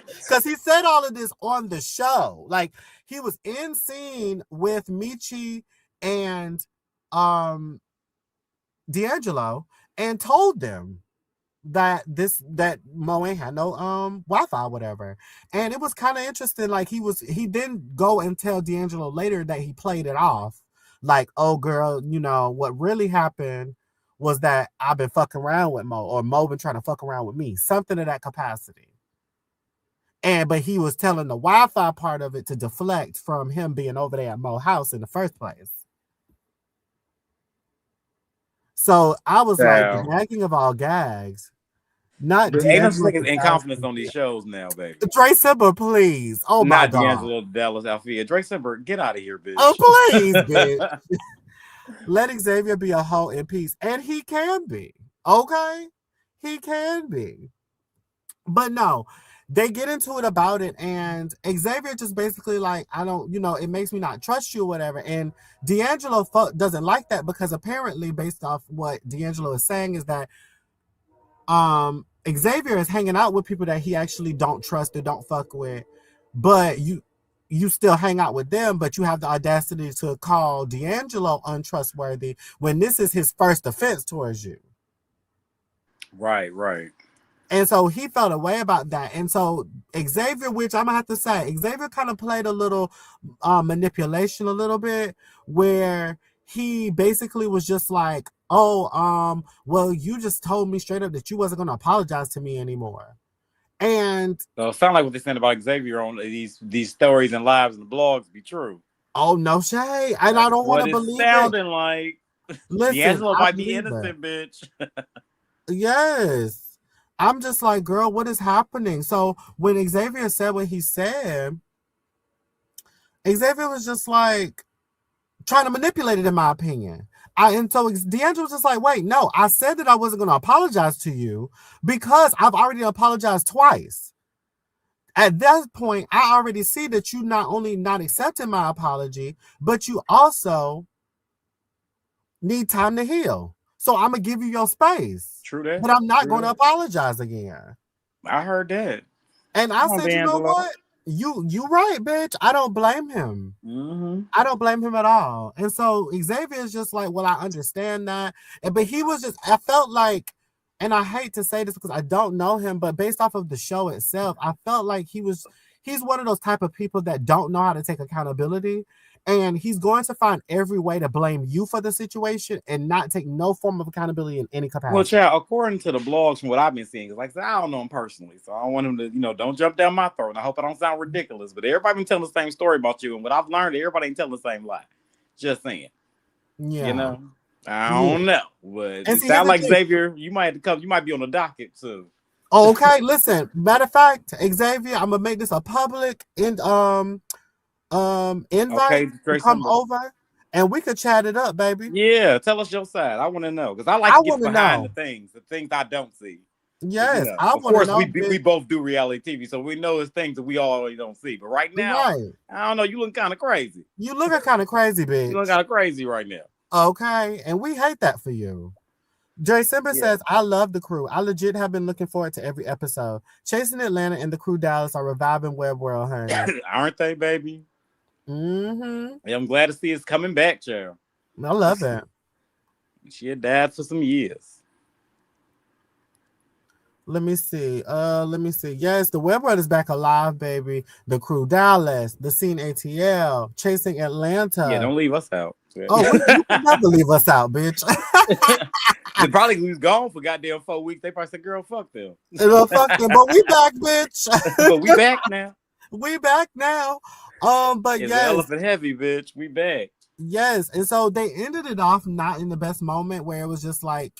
Because he said all of this on the show. Like, he was in scene with Michi and D'Angelo and told them that Mo ain't had no Wi-Fi or whatever. And it was kind of interesting. Like, he didn't go and tell D'Angelo later that he played it off. Like, oh girl, what really happened was that I've been fucking around with Mo, or Mo been trying to fuck around with me. Something of that capacity. But he was telling the Wi-Fi part of it to deflect from him being over there at Mo's house in the first place. So I was like, the gagging of all gags. Not ain't no in confidence on these shows now, baby. Dre Simber, please. Oh my God. Not D'Angelo, Dallas, Althea. Dre Simber, get out of here, bitch. Oh, please, bitch. Let Xavier be a hoe in peace. And he can be. Okay? He can be. But no, they get into it about it, and Xavier just basically like, I don't, it makes me not trust you or whatever. And D'Angelo doesn't like that, because apparently, based off what D'Angelo is saying, is that Xavier is hanging out with people that he actually don't trust or don't fuck with, but you still hang out with them, but you have the audacity to call D'Angelo untrustworthy when this is his first offense towards you. Right. And so he felt a way about that. And so Xavier, which I'm going to have to say, Xavier kind of played a little manipulation a little bit, where he basically was just like, oh, well, you just told me straight up that you wasn't going to apologize to me anymore. And so it sounds like what they said about Xavier on these stories and lives and blogs be true. Oh, no shade. And I don't want to believe it. Sounding like Listen, D'Angelo might be innocent, bitch. Yes. I'm just like, girl, what is happening? So when Xavier said what he said, Xavier was just like trying to manipulate it, in my opinion. And so D'Angelo was just like, wait, no, I said that I wasn't going to apologize to you because I've already apologized twice. At that point, I already see that you not only not accepting my apology, but you also need time to heal. So I'm going to give you your space. True that. But I'm not going to apologize again. I heard that. And I said, you know what? You right, bitch. I don't blame him. Mm-hmm. I don't blame him at all. And so Xavier is just like, well, I understand that. But he was just, I felt like, and I hate to say this because I don't know him, but based off of the show itself, I felt like he's one of those type of people that don't know how to take accountability. And he's going to find every way to blame you for the situation and not take no form of accountability in any capacity. Well, child, according to the blogs from what I've been seeing, like I said, I don't know him personally, so I don't want him to, don't jump down my throat. And I hope I don't sound ridiculous, but everybody been telling the same story about you. And what I've learned, everybody ain't telling the same lie. Just saying. Yeah. I don't know. But it sounds like Xavier, you might have to come. You might be on the docket soon. Okay, listen. Matter of fact, Xavier, I'm gonna make this a public invite Okay, to straight come number. over, and we could chat it up, baby. Yeah, tell us your side. I want to know because I like I to get want to behind know. the things I don't see. Yes, I Of want to course, know. we both do reality TV, so we know there's things that we already don't see. But right now, Right. I don't know. You look kind of crazy. You looking kind of crazy, You look bitch. kind of crazy right now. Okay, and we hate that for you. Jay Simba says, I love the crew. I legit have been looking forward to every episode. Chasing Atlanta and the crew Dallas are reviving Web World, honey. Aren't they, baby? Mm-hmm. Yeah, I'm glad to see it's coming back, child. I love it. She had died for some years. Let me see. Yes, the Web World is back alive, baby. The crew Dallas, the scene ATL, Chasing Atlanta. Yeah, don't leave us out. Oh, you can never leave us out, bitch. They probably was gone for goddamn 4 weeks. They probably said, "Girl, fuck them." Fuck them, but we back, bitch. But we back now. We back now. But it's yes, elephant heavy, bitch. We back. Yes, and so they ended it off not in the best moment where it was just like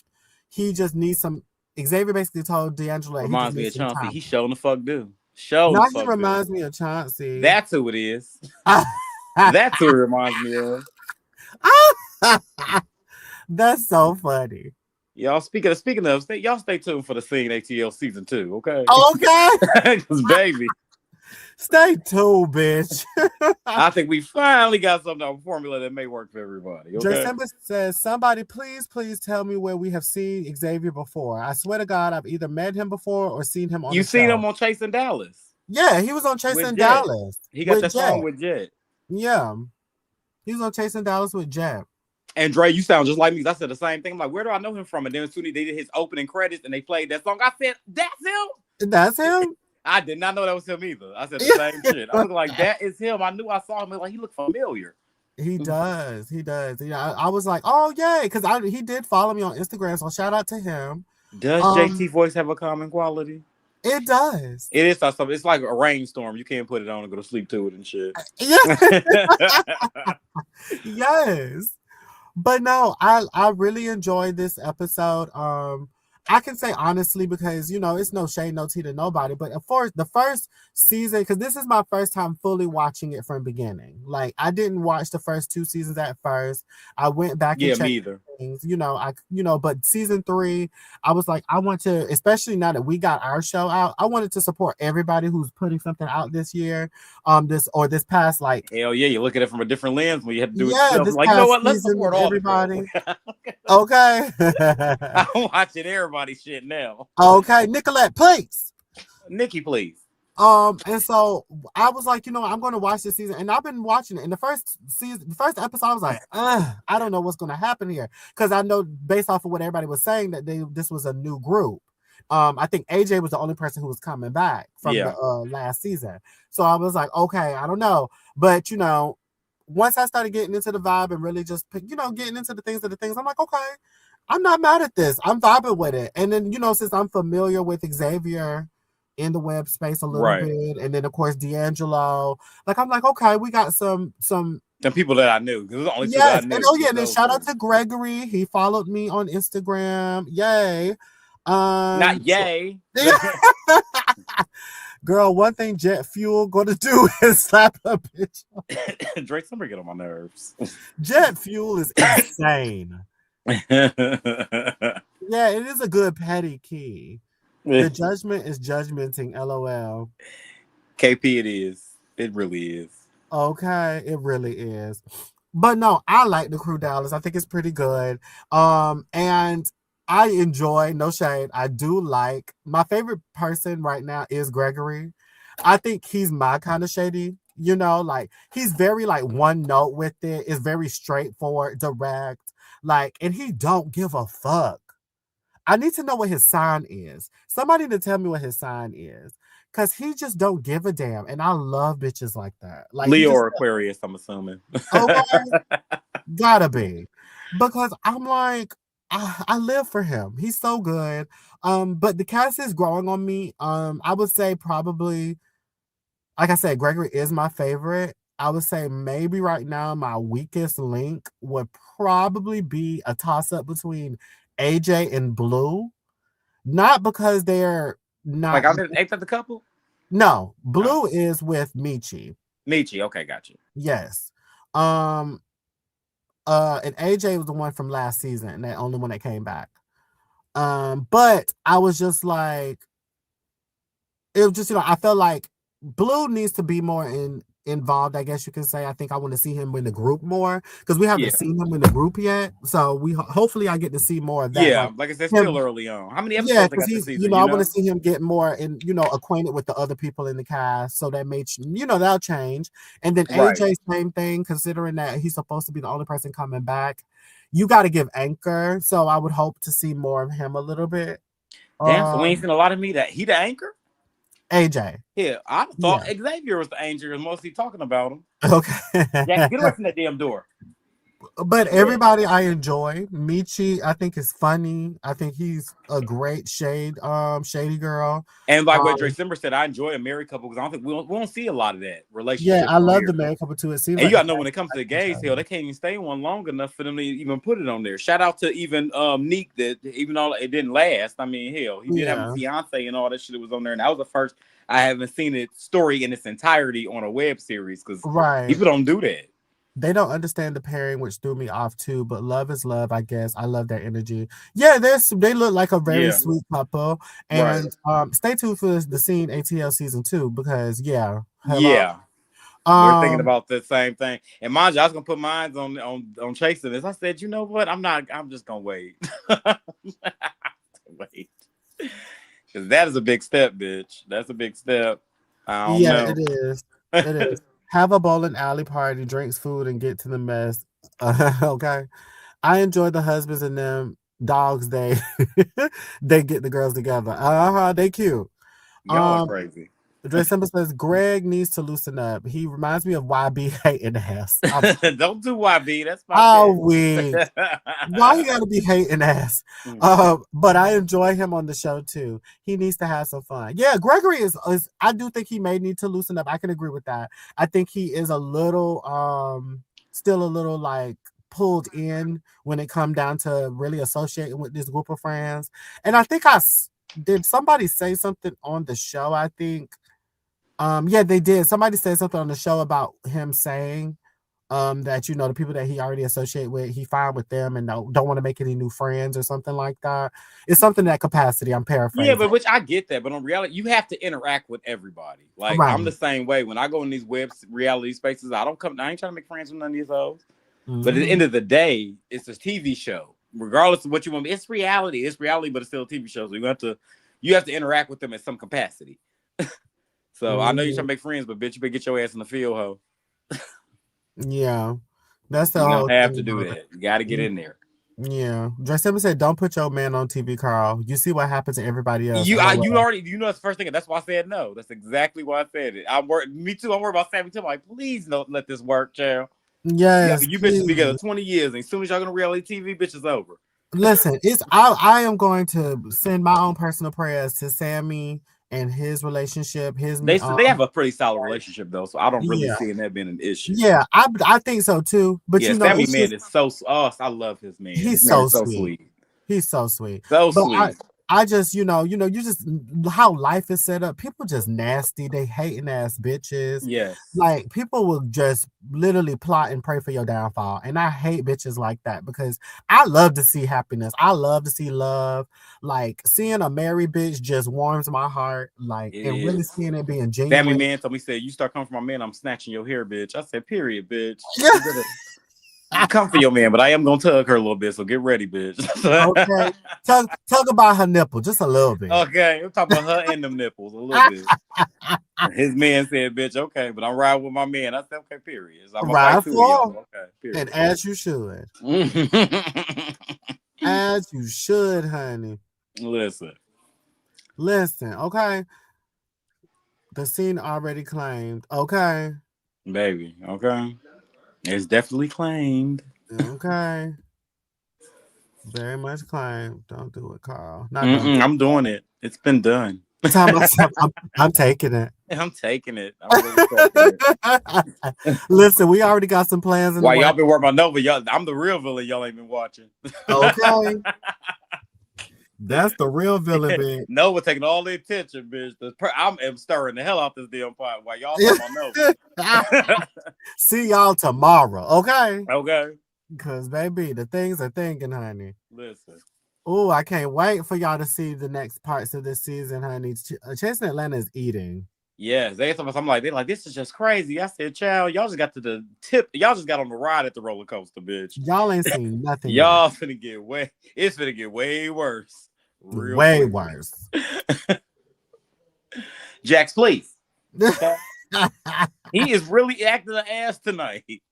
he just needs some. Xavier basically told D'Angelo Reminds me of Chauncey. Time. He showing the fuck do. Now he reminds me of Chauncey. That's who it is. That's who it reminds me of. That's so funny. Y'all speaking of, y'all stay tuned for the Scene ATL season 2, okay? Okay. Baby. Stay tuned, bitch. I think we finally got something on formula that may work for everybody. Okay? December says, somebody please tell me where we have seen Xavier before. I swear to God, I've either met him before or seen him on. You seen him on Chasing Dallas? Yeah, he was on Chasing Dallas. He got that song with Jet. Yeah, he was on Chasing Dallas with Jet. And Dre, you sound just like me. I said the same thing. I'm like, where do I know him from? And then as soon as they did his opening credits and they played that song, I said, that's him. That's him. I did not know that was him either. I said the same shit. I was like, that is him. I knew I saw him. Like, he looked familiar. He does. Yeah, I was like, oh yeah, because he did follow me on Instagram. So shout out to him. Does JT voice have a common quality? It does. It is something. It's like a rainstorm. You can't put it on and go to sleep to it and shit. Yes. But no, I really enjoyed this episode. I can say honestly because it's no shade, no tea to nobody. But of course, the first season, because this is my first time fully watching it from beginning. Like I didn't watch the first 2 seasons at first. I went back and checked me either. Things, but season 3, I was like, I want to, especially now that we got our show out, I wanted to support everybody who's putting something out this year, this past like. Hell yeah, you look at it from a different lens when you have to do it. This like, you know what? Let's support all everybody. Okay. I'm watching everybody's shit now. Okay, Nicolette, please. Nikki, please. And so I was like, I'm going to watch this season, and I've been watching it. In the first episode, I was like, I don't know what's going to happen here, because I know based off of what everybody was saying that this was a new group. I think AJ was the only person who was coming back from the last season. So I was like, okay, I don't know, but once I started getting into the vibe and really just getting into the things, I'm like, okay, I'm not mad at this. I'm vibing with it. And then since I'm familiar with Xavier in the web space a little bit, and then of course D'Angelo, like I'm like, okay, we got some people that I knew. It was the only two that I knew. And then shout out to Gregory. He followed me on Instagram. Yay. Not yay. Girl, one thing Jet Fuel gonna do is slap a bitch. Drake, somebody get on my nerves. Jet Fuel is insane. Yeah, it is a good petty key. The judgment is judgmenting, LOL. KP, it is. It really is. Okay, it really is. But no, I like the crew Dallas. I think it's pretty good. And I enjoy, no shade, I do like, my favorite person right now is Gregory. I think he's my kind of shady, like he's very like one note with it. It's very straightforward, direct, like, and he don't give a fuck. I need to know what his sign is. Somebody to tell me what his sign is. Cause he just don't give a damn. And I love bitches like that. Like Leo or Aquarius, I'm assuming. Okay. Gotta be. Because I'm like, I live for him. He's so good. But the cast is growing on me. I would say probably, like I said, Gregory is my favorite. I would say maybe right now my weakest link would probably be a toss-up between AJ and Blue. Not because they're Not ain't that the couple? No, Blue is with Michi. Okay, got you. Yes. And AJ was the one from last season, the only one that came back. But I was just like, it was just, I felt like Blue needs to be more involved, I guess you can say. I think I want to see him in the group more because we haven't seen him in the group yet. So hopefully I get to see more of that. Yeah, like I said, still early on. How many episodes they got this season? I want to see him get more and acquainted with the other people in the cast. So that may that'll change. And then AJ, same thing, considering that he's supposed to be the only person coming back. You got to give Anchor. So I would hope to see more of him a little bit. Damn, so we ain't seen a lot of me. That he the Anchor? AJ. Yeah, I thought Xavier was the Anchor, and mostly talking about him. Okay. Yeah, get away from that damn door. But everybody I enjoy. Michi, I think is funny. I think he's a great shady girl. And like what Dre Simber said, I enjoy a married couple because I don't think we don't see a lot of that relationship. Yeah, I love the married couple too. It seems. And you gotta know when it comes to the gays, hell, they can't even stay one long enough for them to even put it on there. Shout out to even Neek that even though it didn't last. I mean, hell, he did have a fiance and all that shit that was on there, and that was the first I haven't seen it story in its entirety on a web series because people don't do that. They don't understand the pairing, which threw me off too. But love is love, I guess. I love their energy. Yeah, they look like a very sweet couple. And stay tuned for the scene ATL season 2 because we're thinking about the same thing. And mind you, I was gonna put mine on chasing this. I said, you know what? I'm just gonna wait. Wait, because that is a big step, bitch. That's a big step. I don't know. It is. It is. Have a bowling alley party, drinks food, and get to the mess. Okay. I enjoy the husbands and them dogs. They get the girls together. They cute. Y'all are crazy. Dre Simba says Greg needs to loosen up. He reminds me of YB hating ass. Don't do YB. That's my weak. Why you gotta be hating ass? But I enjoy him on the show too. He needs to have some fun. Yeah, Gregory is I do think he may need to loosen up. I can agree with that. I think he is a little still a little like pulled in when it come down to really associating with this group of friends. And I think did somebody say something on the show, I think. Yeah, they did. Somebody said something on the show about him saying that the people that he already associate with, he fine with them and don't want to make any new friends or something like that. It's something that capacity. I'm paraphrasing. Yeah, but which I get that, but in reality, you have to interact with everybody. Like I'm the same way. When I go in these reality spaces, I ain't trying to make friends with none of these hoes. Mm-hmm. But at the end of the day, it's a TV show. Regardless of what you want, it's reality. It's reality, but it's still a TV show. So you have to interact with them in some capacity. So I know you're trying to make friends, but bitch, you better get your ass in the field, ho. Yeah, that's the you whole. You don't have to do that. You got to get in there. Yeah, Dressman said, "Don't put your man on TV, Carl. You see what happens to everybody else." You that's the first thing. That's why I said no. That's exactly why I said it. Me too. I'm worried about Sammy too. I'm like, please don't let this work, child. Yes, you bitches be together 20 years, and as soon as y'all go to reality TV, bitch is over. Listen, I am going to send my own personal prayers to Sammy and his relationship. They have a pretty solid relationship though, so I don't really see that being an issue. Yeah, I think so too. But Sammy man is so. Oh, I love his man. He's so sweet. He's so sweet. Sweet. I just, you just how life is set up. People just nasty. They hating ass bitches. Yes. Like people will just literally plot and pray for your downfall. And I hate bitches like that because I love to see happiness. I love to see love. Like seeing a married bitch just warms my heart. Like and really seeing it being genuine. Sammy man told me, said, you start coming for my man, I'm snatching your hair, bitch. I said, period, bitch. I come for your man, but I am gonna tug her a little bit, so get ready, bitch. Okay. Tug about her nipple, just a little bit. Okay, we're talking about her and them nipples a little bit. His man said, bitch, okay, but I'm riding with my man. I said, okay, period. So I'm ride for okay, period. And as you should. As you should, honey. Listen, okay. The scene already claimed. Okay. Baby, okay. It's definitely claimed. Okay. Very much claimed. Don't do it, Carl. I'm doing it. It's been done. I'm taking it. I'm taking it. I'm really taking it. Listen, we already got some plans. While y'all been working on Nova, I'm the real villain. Y'all ain't been watching. Okay. That's the real villain, bitch. Nova taking all the attention, bitch. I'm stirring the hell out this damn pot while y'all talking about Nova. See y'all tomorrow, okay? Okay. Because, baby, the things are thinking, honey. Listen. Oh, I can't wait for y'all to see the next parts of this season, honey. Chasing Atlanta is eating. Yes, they're like, this is just crazy. I said, child, y'all just got to the tip. Y'all just got on the ride at the roller coaster, bitch. Y'all ain't seen nothing. Y'all finna get it's finna get way worse. Way worse. Jax, please. He is really acting an ass tonight.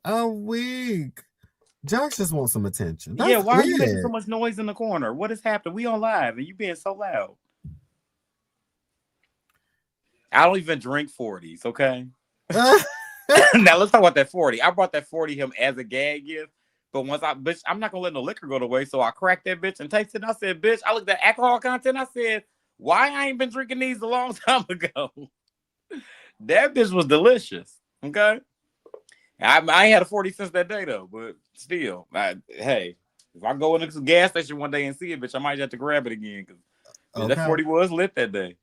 A week. Jax just wants some attention. Why are you making so much noise in the corner? What is happening? We on live and you being so loud. I don't even drink 40s, okay? Now let's talk about that 40. I brought that 40 him as a gag gift, but I'm not gonna let no liquor go to waste. So I cracked that bitch and tasted it. I said, bitch, I looked at alcohol content. I said, why I ain't been drinking these a long time ago? That bitch was delicious. Okay. I ain't had a 40 since that day though, but still, hey, if I go into the gas station one day and see it, bitch, I might have to grab it again because that 40 was lit that day.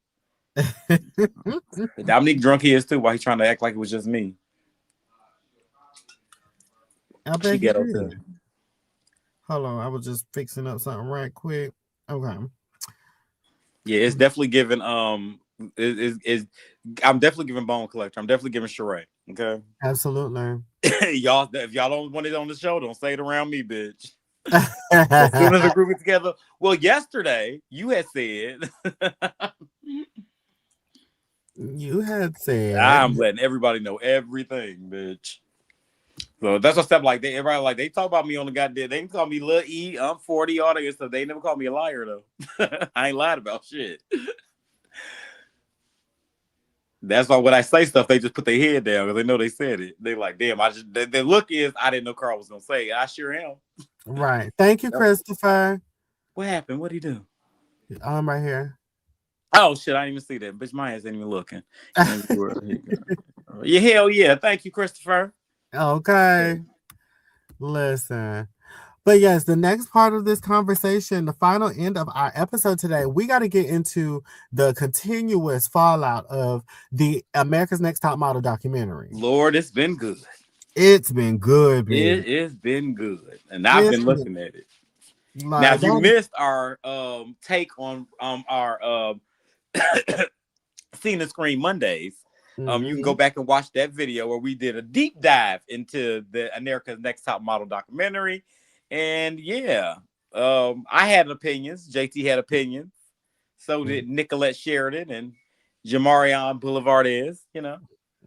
Dominique drunk he is too while he's trying to act like it was just me. I bet he did. Hold on, I was just fixing up something right quick. Okay. Yeah, it's definitely giving I'm definitely giving Bone Collector. I'm definitely giving Sheree. Okay. Absolutely. Y'all, if y'all don't want it on the show, don't say it around me, bitch. As soon as the group is together. Well, yesterday you had said I'm letting everybody know everything, bitch. So that's what stuff like they everybody like they talk about me on the goddamn. They can call me Lil E. I'm 40, all that stuff. They never call me a liar though. I ain't lied about shit. That's why when I say stuff, they just put their head down because they know they said it. They like, damn, the look is I didn't know Carl was gonna say it. I sure am. Right. Thank you, Christopher. What happened? What'd he do? I'm right here. Oh shit, I didn't even see that. Bitch, my ass ain't even looking. Yeah, hell yeah. Thank you, Christopher. Okay. Listen. But yes, the next part of this conversation, the final end of our episode today, we got to get into the continuous fallout of the America's Next Top Model documentary. Lord, it's been good. It's been good, man. It's been good. And I've been looking at it. Like, now, if you missed our take on our Seen the Screen Mondays, you can go back and watch that video where we did a deep dive into the America's Next Top Model documentary. And yeah, I had opinions. JT had opinions. So did Nicolette Sheridan and Jamarion Boulevard you know.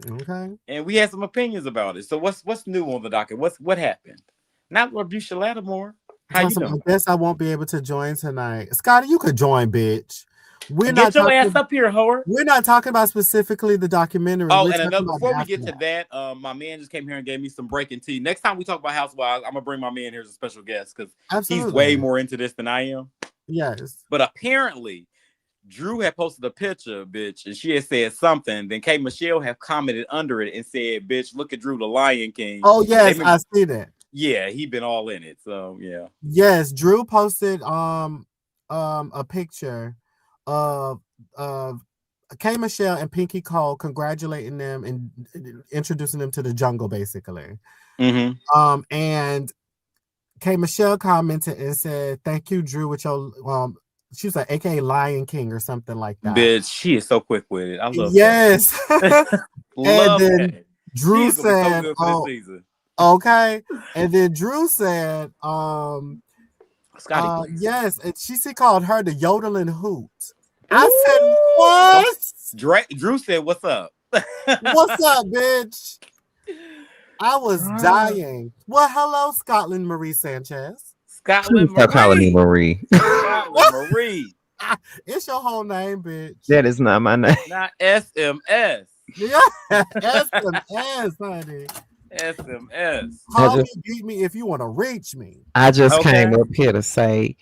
Okay. And we had some opinions about it. So what's new on the docket? What happened? Not Labusha Lattimore. How you doing? I guess I won't be able to join tonight. Scotty, you could join, bitch. Get your ass up here, whore. We're not talking about specifically the documentary. Oh, and before we get to that, my man just came here and gave me some breaking tea. Next time we talk about Housewives, I'm gonna bring my man here as a special guest because he's way more into this than I am. Yes. But apparently, Drew had posted a picture, bitch, and she had said something. Then K. Michelle have commented under it and said, "Bitch, look at Drew, the Lion King." Oh yes, I see that. Yeah, he been all in it. So yeah. Yes, Drew posted a picture of K. Michelle and Pinky Cole congratulating them and introducing them to the jungle, basically. Mm-hmm. And K. Michelle commented and said, "Thank you, Drew, with your she was like AKA Lion King or something like that." Bitch, she is so quick with it. I love yes. that. And then that. Drew said, so good for this season. Okay. And then Drew said, Scotty, yes, and she called her the yodeling hoot. I said, what? Drew said, "What's up?" What's up, bitch? I was dying. Well, hello, Scotland Marie Sanchez. Scotland Marie. Stop calling me Marie. Scotland Marie. It's your whole name, bitch. That is not my name. Not SMS. Yeah, SMS, honey. SMS. Call me, beat me if you want to reach me. I just came up here to say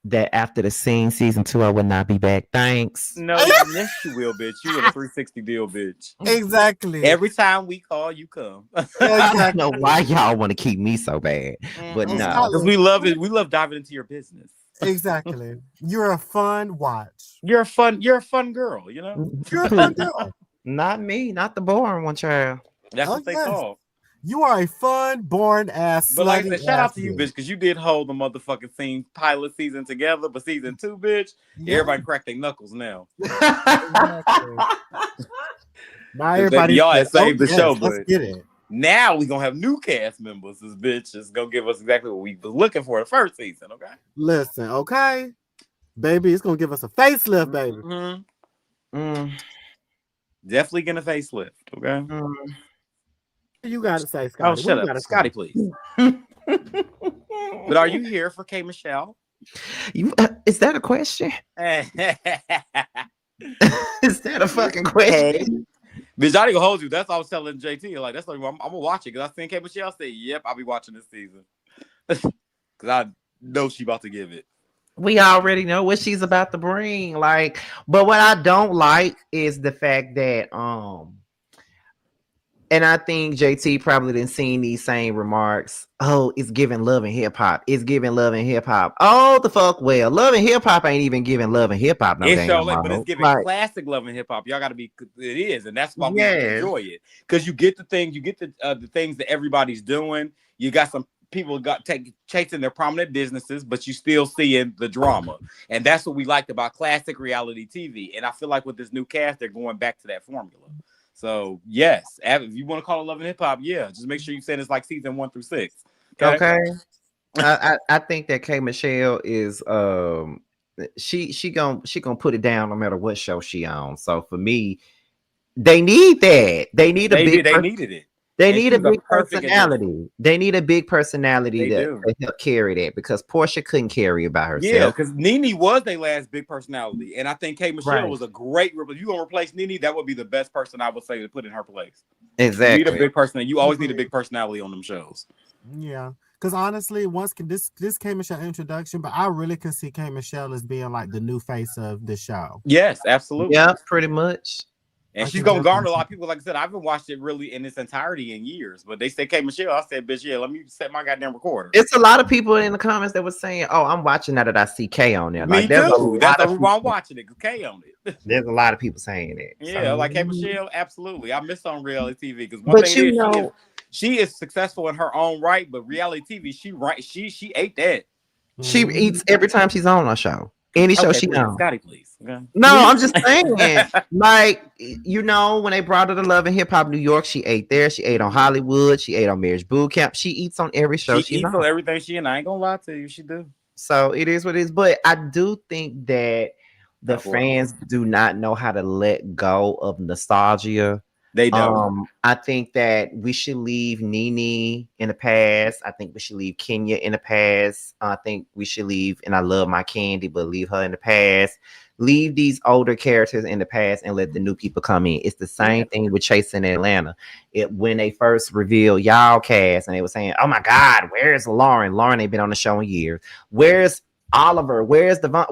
that after the scene season 2, I would not be back. Thanks. No, yes, you will, bitch. You with a 360 deal, bitch. Exactly. Every time we call, you come. I don't know why y'all want to keep me so bad, but no, because we love it. We love diving into your business. Exactly. You're a fun watch. You're a fun girl, you know? You're a fun girl. Not me, not the boring one, child. That's what they call. You are a fun, born ass. But like I said, shout out to you, bitch, because you did hold the motherfucking scene pilot season together, but season 2, bitch, everybody cracked their knuckles now. Exactly. Now everybody, y'all had saved the show, let's but get it. now we gonna have new cast members. This bitch is gonna give us exactly what we was looking for the first season. Okay, listen, okay, baby, it's gonna give us a facelift, baby. Definitely getting a facelift. Okay. You gotta say, Scotty. Oh, shut up, Scotty, please. But are you here for K. Michelle? Is that a question? Is that a fucking question? Bitch, I ain't gonna hold you. That's what I was telling JT. Like, that's like I'm gonna watch it because I seen K. Michelle say, "Yep, I'll be watching this season," because I know she about to give it. We already know what she's about to bring. Like, but what I don't like is the fact that and I think JT probably didn't see these same remarks. Oh, it's giving love and hip hop. It's giving love and hip hop. Oh, the fuck well. Love and hip hop ain't even giving love and hip hop no it's damn so like, but it's giving classic love and hip hop. Y'all gotta be. It is, and that's why we enjoy it because you get the thing. You get the things that everybody's doing. You got some people chasing their prominent businesses, but you still seeing the drama, and that's what we liked about classic reality TV. And I feel like with this new cast, they're going back to that formula. So yes, if you want to call it love and hip hop, yeah, just make sure you say it's like season 1 through 6. Okay. I think that K. Michelle is she gonna put it down no matter what show she on. So for me, they need that. They need they needed it. They need a big personality. They need a big personality to help carry that because Porsha couldn't carry it by herself. Yeah, because Nene was their last big personality. And I think K. Michelle was a great if you're gonna replace Nene, that would be the best person I would say to put in her place. Exactly. You need a big person. You always need a big personality on them shows. Yeah. Because honestly, once this K. Michelle introduction, but I really could see K. Michelle as being like the new face of the show. Yes, absolutely. Yeah, pretty much. And she's gonna garner a lot of people. Like I said, I haven't watched it really in its entirety in years. But they say K. Michelle. I said, bitch, yeah, let me set my goddamn recorder. It's a lot of people in the comments that were saying, "Oh, I'm watching now that I see K on there." Me too. That's the reason I'm watching it, because K on it. There's a lot of people saying it. Yeah, like K. Michelle, absolutely. I miss on reality TV because one thing is, she is successful in her own right, but reality TV, she ate that. She eats every time she's on a show. Any show she on. Scotty, please. Okay. No, I'm just saying. Like, you know, when they brought her to Love and Hip Hop New York, she ate there. She ate on Hollywood. She ate on Marriage Boot Camp. She eats on every show. She eats on everything she and I ain't gonna lie to you. She do. So it is what it is. But I do think that the fans do not know how to let go of nostalgia. They don't. I think that we should leave Nene in the past. I think we should leave Kenya in the past. I think we should leave, and I love my Candy, but leave her in the past. Leave these older characters in the past and let the new people come in. It's the same thing with Chasing Atlanta. When they first revealed y'all cast and they were saying, "Oh my God, where's Lauren? Lauren ain't been on the show in years. Where's Oliver? Where's Devon?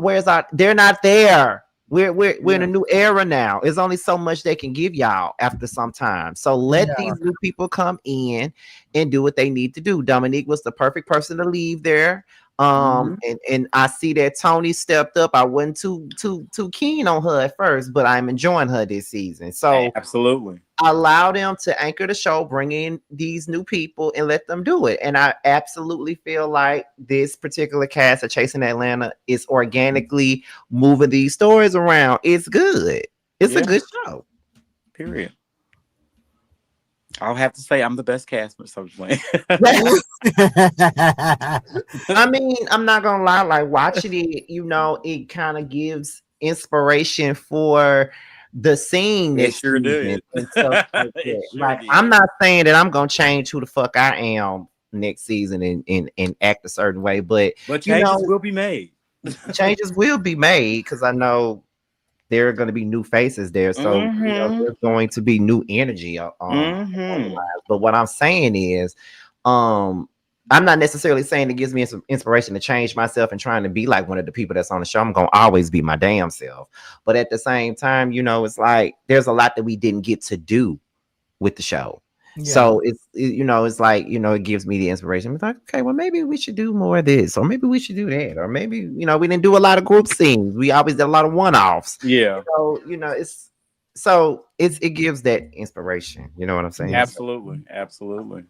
They're not there." We're in a new era now. There's only so much they can give y'all after some time. So let these new people come in and do what they need to do. Dominique was the perfect person to leave there. And I see that Tony stepped up. I wasn't too keen on her at first, but I'm enjoying her this season. So absolutely allow them to anchor the show, bring in these new people and let them do it. And I absolutely feel like this particular cast of Chasing Atlanta is organically moving these stories around. It's good. It's a good show. Period. I'll have to say I'm the best cast member. I mean, I'm not gonna lie, like watching it, you know, it kind of gives inspiration for the scene. It sure did. Like I'm not saying that I'm gonna change who the fuck I am next season and act a certain way, but changes will be made. Changes will be made because I know there are going to be new faces there, so you know, there's going to be new energy on but what I'm saying is I'm not necessarily saying it gives me some inspiration to change myself and trying to be like one of the people that's on the show. I'm going to always be my damn self, but at the same time, you know, it's like there's a lot that we didn't get to do with the show. So it's like, it gives me the inspiration. It's like, okay, well, maybe we should do more of this, or maybe we should do that, or maybe, we didn't do a lot of group scenes. We always did a lot of one-offs. Yeah. It gives that inspiration. You know what I'm saying? Absolutely. Absolutely.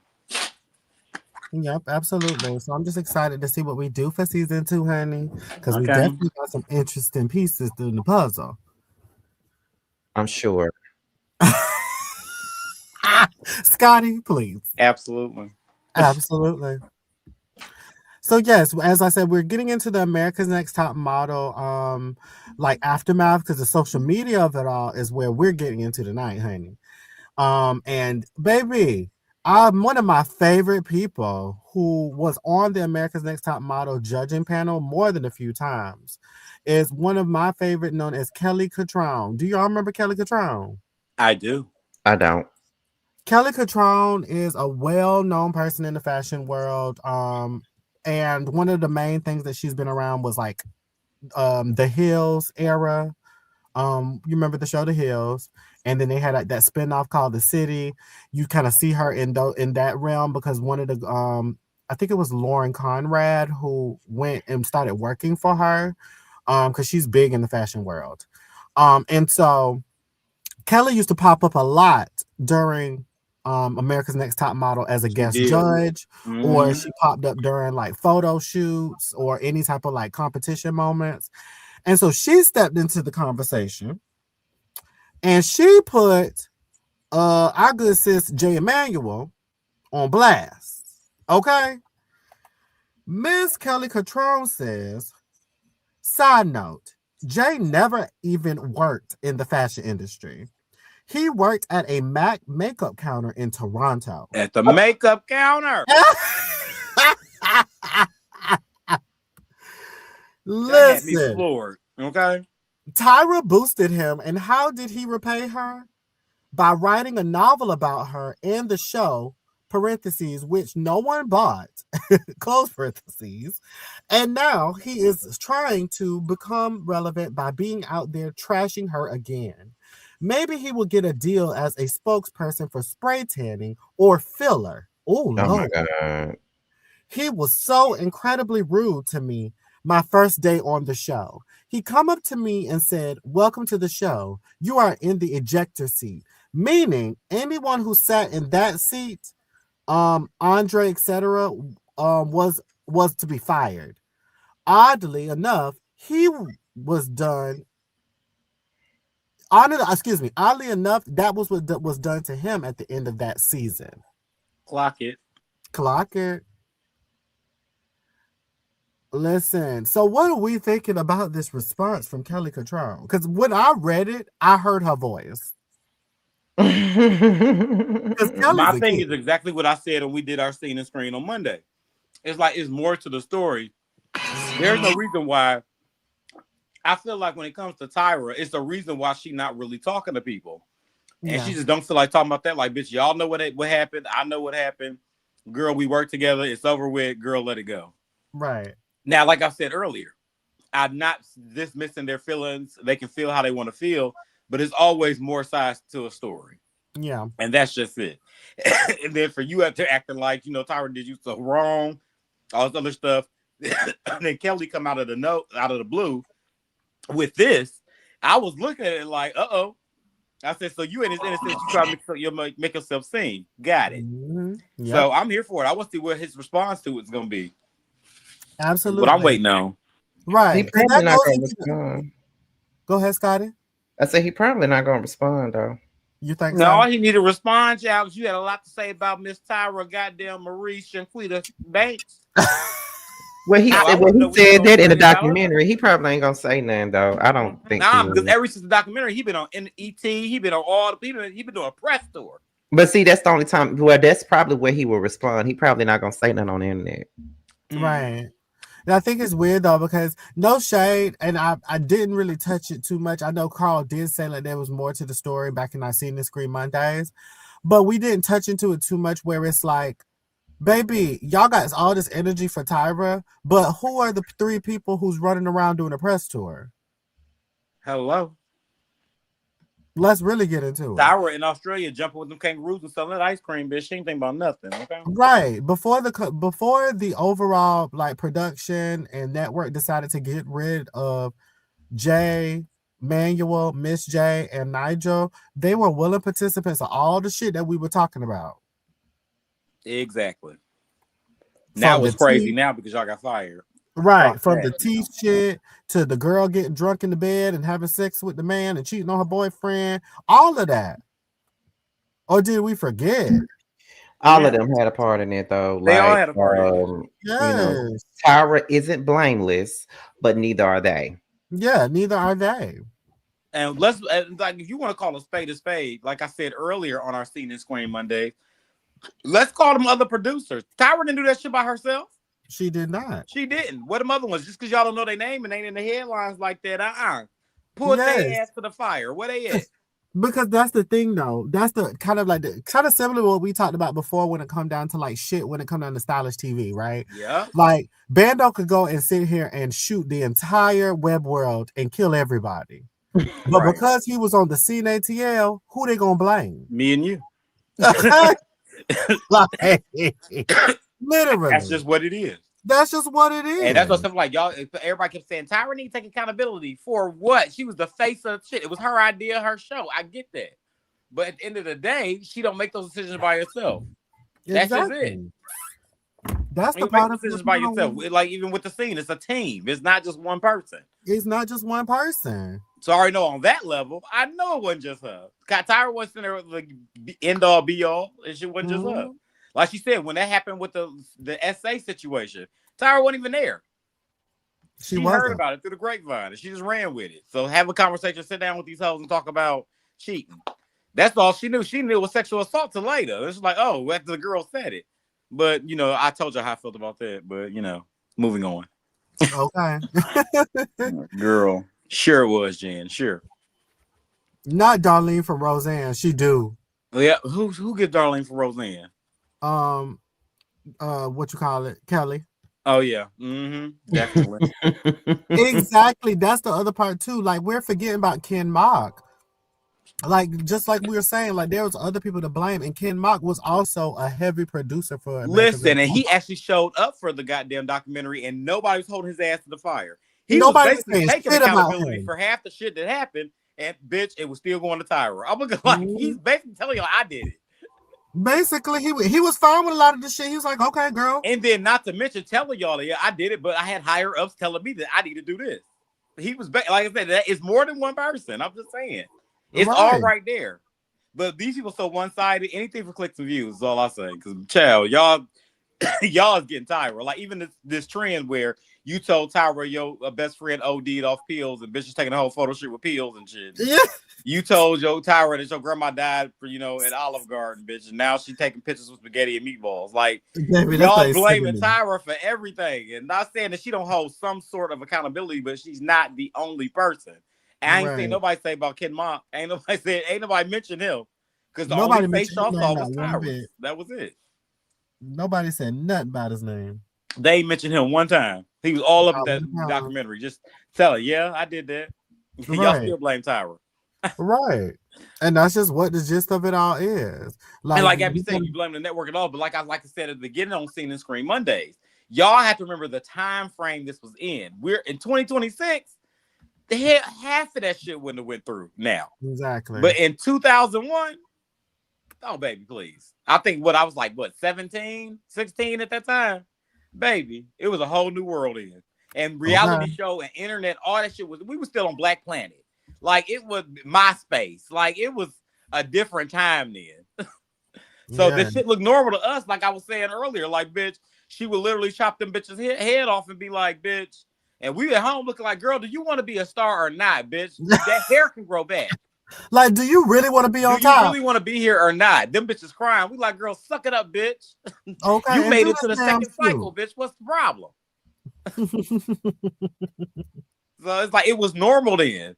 Yep, absolutely. So I'm just excited to see what we do for season 2, honey, because we definitely got some interesting pieces in the puzzle. I'm sure. Scotty, please. Absolutely. Absolutely. So yes, as I said, we're getting into the America's Next Top Model like aftermath, because the social media of it all is where we're getting into tonight, honey. And baby, one of my favorite people who was on the America's Next Top Model judging panel more than a few times is one of my favorite, known as Kelly Kutrone. Do y'all remember Kelly Kutrone? I do. I don't. Kelly Kutrone is a well-known person in the fashion world. And one of the main things that she's been around was like the Hills era. You remember the show The Hills, and then they had that spinoff called The City. You kind of see her in that realm, because one of the I think it was Lauren Conrad who went and started working for her, because she's big in the fashion world. And so Kelly used to pop up a lot during America's Next Top Model as a guest judge, or she popped up during like photo shoots or any type of like competition moments. And so she stepped into the conversation and she put our good sis Jay Manuel on blast. Okay. Miss Kelly Kutrone says, side note, Jay never even worked in the fashion industry. He worked at a MAC makeup counter in Toronto. At the makeup counter. Listen. That had me floored. Okay. Tyra boosted him, and how did he repay her? By writing a novel about her and the show, parentheses, which no one bought, close parentheses. And now he is trying to become relevant by being out there trashing her again. Maybe he will get a deal as a spokesperson for spray tanning or filler. Oh my God. He was so incredibly rude to me my first day on the show. He come up to me and said, welcome to the show. You are in the ejector seat. Meaning anyone who sat in that seat, Andre, etc., was to be fired. Oddly enough, he was done. Oddly enough, that was what was done to him at the end of that season. Clock it. Listen, so what are we thinking about this response from Kelly Kutrone? Because when I read it, I heard her voice. My thing is exactly what I said when we did our scene and screen on Monday. It's like, it's more to the story. There's no reason why. I feel like when it comes to Tyra, it's the reason why she's not really talking to people. And she just don't feel like talking about that. Like, bitch, y'all know what happened. I know what happened. Girl, we work together. It's over with. Girl, let it go. Right. Now, like I said earlier, I'm not dismissing their feelings. They can feel how they want to feel, but it's always more sides to a story. Yeah. And that's just it. And then for you out there acting like, Tyra did you so wrong, all this other stuff. And then Kelly come out of the blue with this. I was looking at it like, uh-oh. I said, so you in this innocence, you try to make yourself seen. Got it. Mm-hmm. Yep. So I'm here for it. I want to see what his response to it's going to be. Absolutely. But I'm waiting on. Right. He probably not going to respond. Go ahead, Scotty. I said he probably not going to respond, though. You think no, so? All he need to respond, y'all. You had a lot to say about Miss Tyra, goddamn Marie Shanquita Banks. Well, he said that in the documentary. He probably ain't gonna say nothing though. I don't think. Because ever since the documentary, he been on ET. He been on all the people. He been doing a press tour. But see, that's the only time. Well, that's probably where he will respond. He probably not gonna say nothing on the internet. Right. And I think it's weird though, because no shade, and I didn't really touch it too much. I know Carl did say like there was more to the story back in our Scene and Screen Mondays, but we didn't touch into it too much. Where it's like, baby, y'all got all this energy for Tyra, but who are the 3 people who's running around doing a press tour? Hello. Let's really get into it. Tyra in Australia jumping with them kangaroos and selling that ice cream, bitch. She ain't think about nothing. Okay. Right. Before the overall like production and network decided to get rid of Jay Manuel, Miss J, and Nigel, they were willing participants of all the shit that we were talking about. Exactly. Now it's crazy now because y'all got fired. Right. From the teeth shit to the girl getting drunk in the bed and having sex with the man and cheating on her boyfriend. All of that. Or did we forget? All of them had a part in it, though. They all had a part in it. Yes. You know, Tyra isn't blameless, but neither are they. Yeah, neither are they. And like, if you want to call a spade, like I said earlier on our Scene and Screen Monday, let's call them other producers. Tyra didn't do that shit by herself. She did not. She didn't. What them other ones? Just because y'all don't know their name and ain't in the headlines like that, pull their ass to the fire. Where they at? Because that's the thing, though. That's the kind of similar to what we talked about before when it come down to like shit when it come down to Stylish TV, right? Yeah. Like Bando could go and sit here and shoot the entire web world and kill everybody, but because he was on the CNATL, who they gonna blame? Me and you. Like, literally, that's just what it is. That's just what it is. And that's what stuff like y'all. Everybody kept saying Tyra need to take accountability for what? She was the face of shit. It was her idea, her show. I get that, but at the end of the day, she don't make those decisions by herself. That's just it. That's the part of decisions by yourself. Like even with the scene, it's a team. It's not just one person. It's not just one person. So I already know on that level, I know it wasn't just her. Tyra wasn't there like end all be all, and she wasn't just her. Like she said, when that happened with the SA situation, Tyra wasn't even there. She heard about it through the grapevine, and she just ran with it. So have a conversation, sit down with these hoes, and talk about cheating. That's all she knew. She knew it was sexual assault till later. It's like, oh, after the girl said it. But I told you how I felt about that. But moving on. Okay. Girl, sure it was, Jen. Sure. Not Darlene from Roseanne. She do. Yeah. Who gets Darlene from Roseanne? What you call it? Kelly. Oh yeah. Definitely. Exactly. That's the other part too. Like we're forgetting about Ken Mock. Like just like we were saying, like there was other people to blame, and Ken Mock was also a heavy producer for it. Listen, and he actually showed up for the goddamn documentary, and nobody was holding his ass to the fire. He was basically taking accountability for half the shit that happened, and bitch, it was still going to Tyra. I'm looking like he's basically telling you I did it. Basically, he was fine with a lot of the shit. He was like, okay, girl. And then not to mention telling y'all, yeah, I did it, but I had higher ups telling me that I need to do this. He was like I said, that is more than one person. I'm just saying. It's all right there. But these people so one-sided, anything for clicks and views is all I say. Because child, y'all is getting Tyra. Like even this trend where you told Tyra your best friend OD'd off pills and bitches taking a whole photo shoot with pills and shit. Yeah. You told Tyra that your grandma died for at Olive Garden, bitch, and now she's taking pictures with spaghetti and meatballs. Like y'all blaming Tyra for everything, and not saying that she don't hold some sort of accountability, but she's not the only person. And I ain't seen nobody say about Ken Mock. Ain't nobody mentioned him because the only face y'all saw was Tyra. That was it. Nobody said nothing about his name. They mentioned him one time. He was all up in that documentary. Just tell her, yeah, I did that. Y'all still blame Tyra. Right. And that's just what the gist of it all is. And like Abby said, you blame the network at all. But like I said at the beginning on Scene and Screen Mondays, y'all have to remember the time frame this was in. We're in 2026. Half of that shit wouldn't have went through now. Exactly. But in 2001, oh, baby, please. I think I was like, 17, 16 at that time? Baby, it was a whole new world in. And reality show and internet, all that shit we were still on Black Planet. Like, it was MySpace. Like, it was a different time then. So this shit looked normal to us, like I was saying earlier. Like, bitch, she would literally chop them bitches' head off and be like, bitch. And we at home looking like, girl, do you want to be a star or not, bitch? That hair can grow back. Like, do you really want to be on top? Do you really want to be here or not? Them bitches crying. We like, girl, suck it up, bitch. Okay. You made it to the second cycle, bitch. What's the problem? So it's like, it was normal then.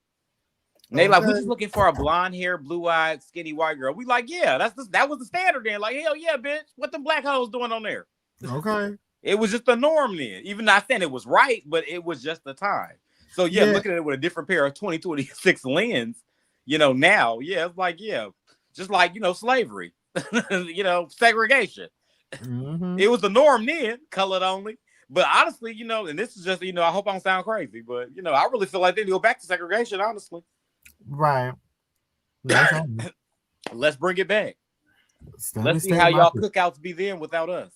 And they like, we're just looking for a blonde hair, blue-eyed, skinny white girl. We like, yeah, that was the standard then. Like, hell yeah, bitch. What them black hoes doing on there? Okay. It was just the norm then. Even not saying it was right, but it was just the time. So yeah, looking at it with a different pair of 2026 lens, now, it's like, just like, slavery, segregation. Mm-hmm. It was the norm then, colored only. But honestly, and this is just, I hope I don't sound crazy, but, I really feel like they need to go back to segregation, honestly. Right. Let's bring it back. Let's see State how y'all market. cookouts be then without us.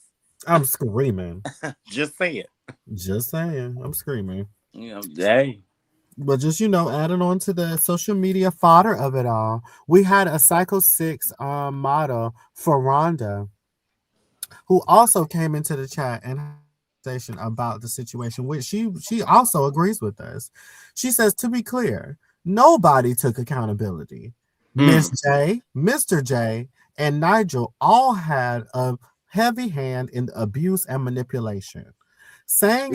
I'm screaming. Just saying. I'm screaming. Hey. But just, adding on to the social media fodder of it all, we had a Psycho 6 model for Rhonda, who also came into the chat and about the situation, which she also agrees with us. She says, to be clear, nobody took accountability. Miss J, Mr. J, and Nigel all had a heavy hand in abuse and manipulation. Saying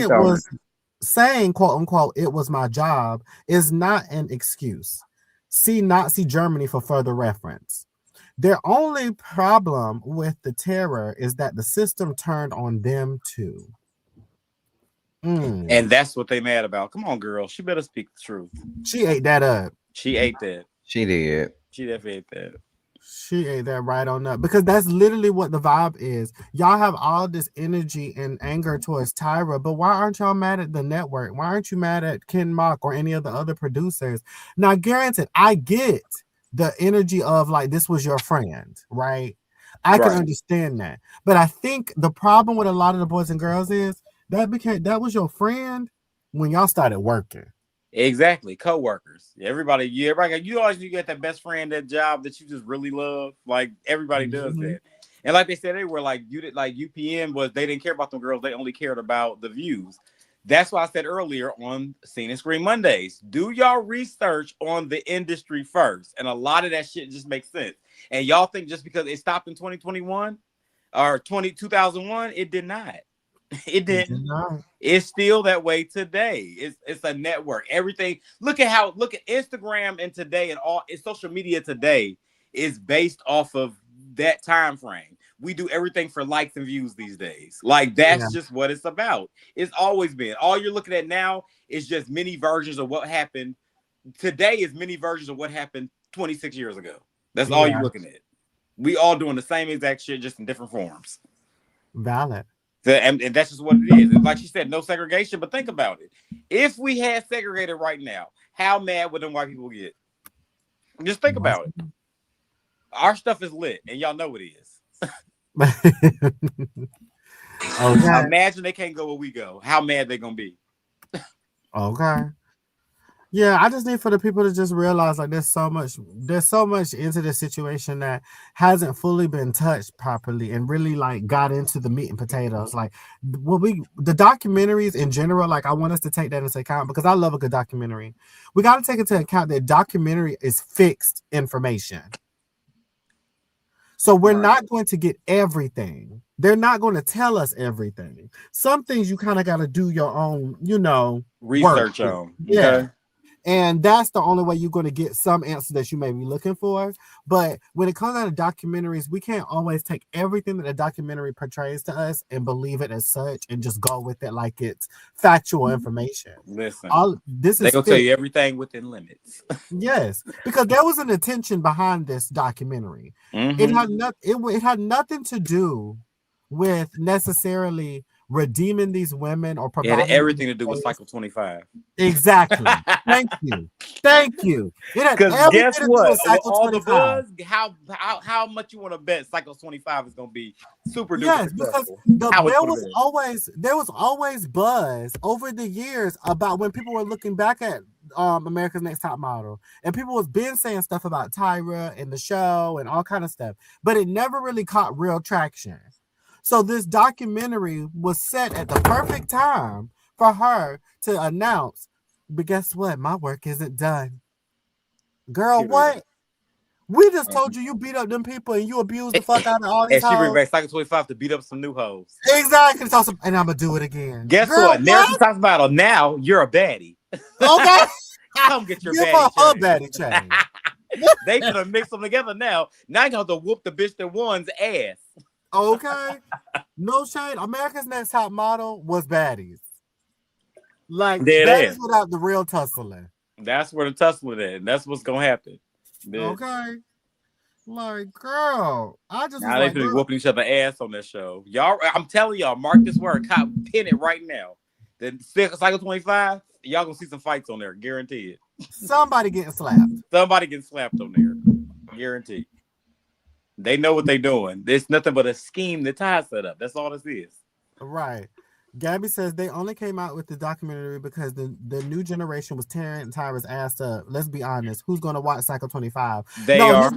quote unquote it was my job is not an excuse. See Nazi Germany for further reference. Their only problem with the terror is that the system turned on them too. And that's what they mad about. Come on, girl. She better speak the truth. She ate that up. She ate that. She did. She definitely ate that. She ate that right on up, because that's literally what the vibe is. Y'all have all this energy and anger towards Tyra, but why aren't y'all mad at the network? Why aren't you mad at Ken Mock or any of the other producers? Now, granted, I get the energy of like, this was your friend, right? I can understand that. But I think the problem with a lot of the boys and girls is that was your friend when y'all started working. Exactly, co-workers. Everybody, you always get that best friend, that job that you just really love. Like everybody does that. And like they said, they were like UPN was, they didn't care about them girls. They only cared about the views. That's why I said earlier on Scene and Screen Mondays, do y'all research on the industry first. And a lot of that shit just makes sense. And y'all think just because it stopped in 2021 or 2001, it did not. It didn't. It's still that way today. It's a network. Everything. Look at Instagram and today and all social media today is based off of that time frame. We do everything for likes and views these days. Like that's just what it's about. It's always been. All you're looking at now is just mini versions of what happened. Today is mini versions of what happened 26 years ago. That's all you're looking at. We all doing the same exact shit, just in different forms. Valid. And that's just what it is. Like she said, no segregation. But think about it. If we had segregated right now, how mad would them white people get? Just think about it. Our stuff is lit, and y'all know it is. Okay. Imagine they can't go where we go. How mad they gonna be? Okay. Yeah, I just need for the people to just realize like there's so much into this situation that hasn't fully been touched properly and really like got into the meat and potatoes. Like the documentaries in general, like I want us to take that into account because I love a good documentary. We got to take into account that documentary is fixed information. So we're not going to get everything. They're not going to tell us everything. Some things you kind of got to do your own, research on. Yeah. Okay. And that's the only way you're going to get some answer that you may be looking for. But when it comes down to documentaries, we can't always take everything that a documentary portrays to us and believe it as such and just go with it like it's factual information. Listen, they gonna tell you everything within limits. Yes, because there was an intention behind this documentary. It had nothing to do with necessarily redeeming these women or providing. It had everything to do with Cycle 25. Exactly. Thank you. It had because guess what? All the buzz, how much you want to bet Cycle 25 is going to be super duper? Yes, because there was always buzz over the years about when people were looking back at America's Next Top Model, and people was been saying stuff about Tyra and the show and all kind of stuff, but it never really caught real traction. So this documentary was set at the perfect time for her to announce, but guess what? My work isn't done. Girl, what? We just told you beat up them people and you abused the fuck out of all these hoes. And she bring back Cycle 25 to beat up some new hoes. Exactly. And I'm going to do it again. Guess what? American Top Model, now you're a baddie. Okay. Come get your baddie chain. They gonna mix them together now. Now you have to whoop the bitch that won's ass. Okay. No shade. America's Next Top Model was baddies. Like, that is without the real tussling. That's where the tussling is. That's what's gonna happen. Bitch. Okay. Like, girl, I just now they be whooping each other ass on that show. Y'all, I'm telling y'all, mark this word, pin it right now. The Cycle 25, y'all gonna see some fights on there, guaranteed. Somebody getting slapped. Somebody getting slapped on there, guaranteed. They know what they're doing. There's nothing but a scheme that Ty set up. That's all this is. Right. Gabby says they only came out with the documentary because the new generation was tearing Tyra's ass up. Let's be honest. Who's going to watch Cycle 25? They are.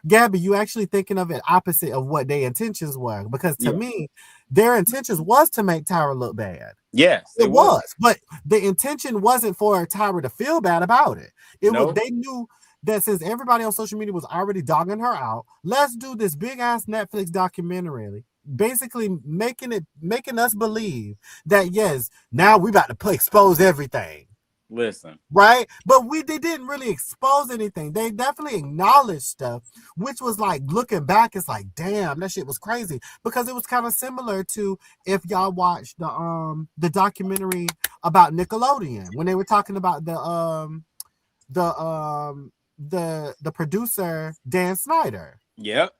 Gabby, you actually thinking of it opposite of what their intentions were. Because to me, their intentions was to make Tyra look bad. Yes, it was. But the intention wasn't for Tyra to feel bad about it. Was they knew that since everybody on social media was already dogging her out, let's do this big ass Netflix documentary. Basically making us believe that yes, now we about to expose everything. Listen, right? But they didn't really expose anything. They definitely acknowledged stuff, which was like looking back, it's like, damn, that shit was crazy. Because it was kind of similar to if y'all watched the documentary about Nickelodeon when they were talking about the producer Dan Snyder. Yep.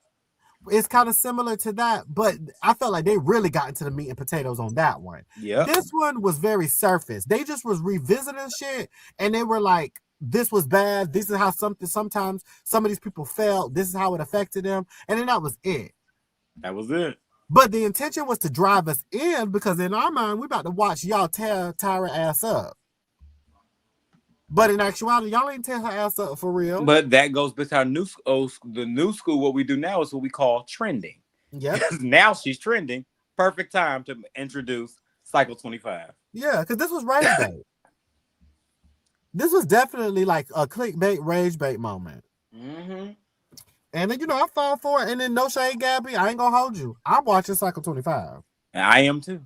It's kind of similar to that, but I felt like they really got into the meat and potatoes on that one. Yeah. This one was very surface. They just was revisiting shit, and they were like, this was bad. This is how sometimes some of these people felt. This is how it affected them. And then that was it. That was it. But the intention was to drive us in because in our mind, we're about to watch y'all tear Tyra ass up. But in actuality, y'all ain't tear her ass up for real. But that goes with our the new school. What we do now is what we call trending. Yeah. Now she's trending. Perfect time to introduce Cycle 25. Yeah, because this was rage bait. This was definitely like a clickbait, rage bait moment. Mm-hmm. And then, I fall for it. And then no shade, Gabby, I ain't gonna hold you. I'm watching Cycle 25. And I am too.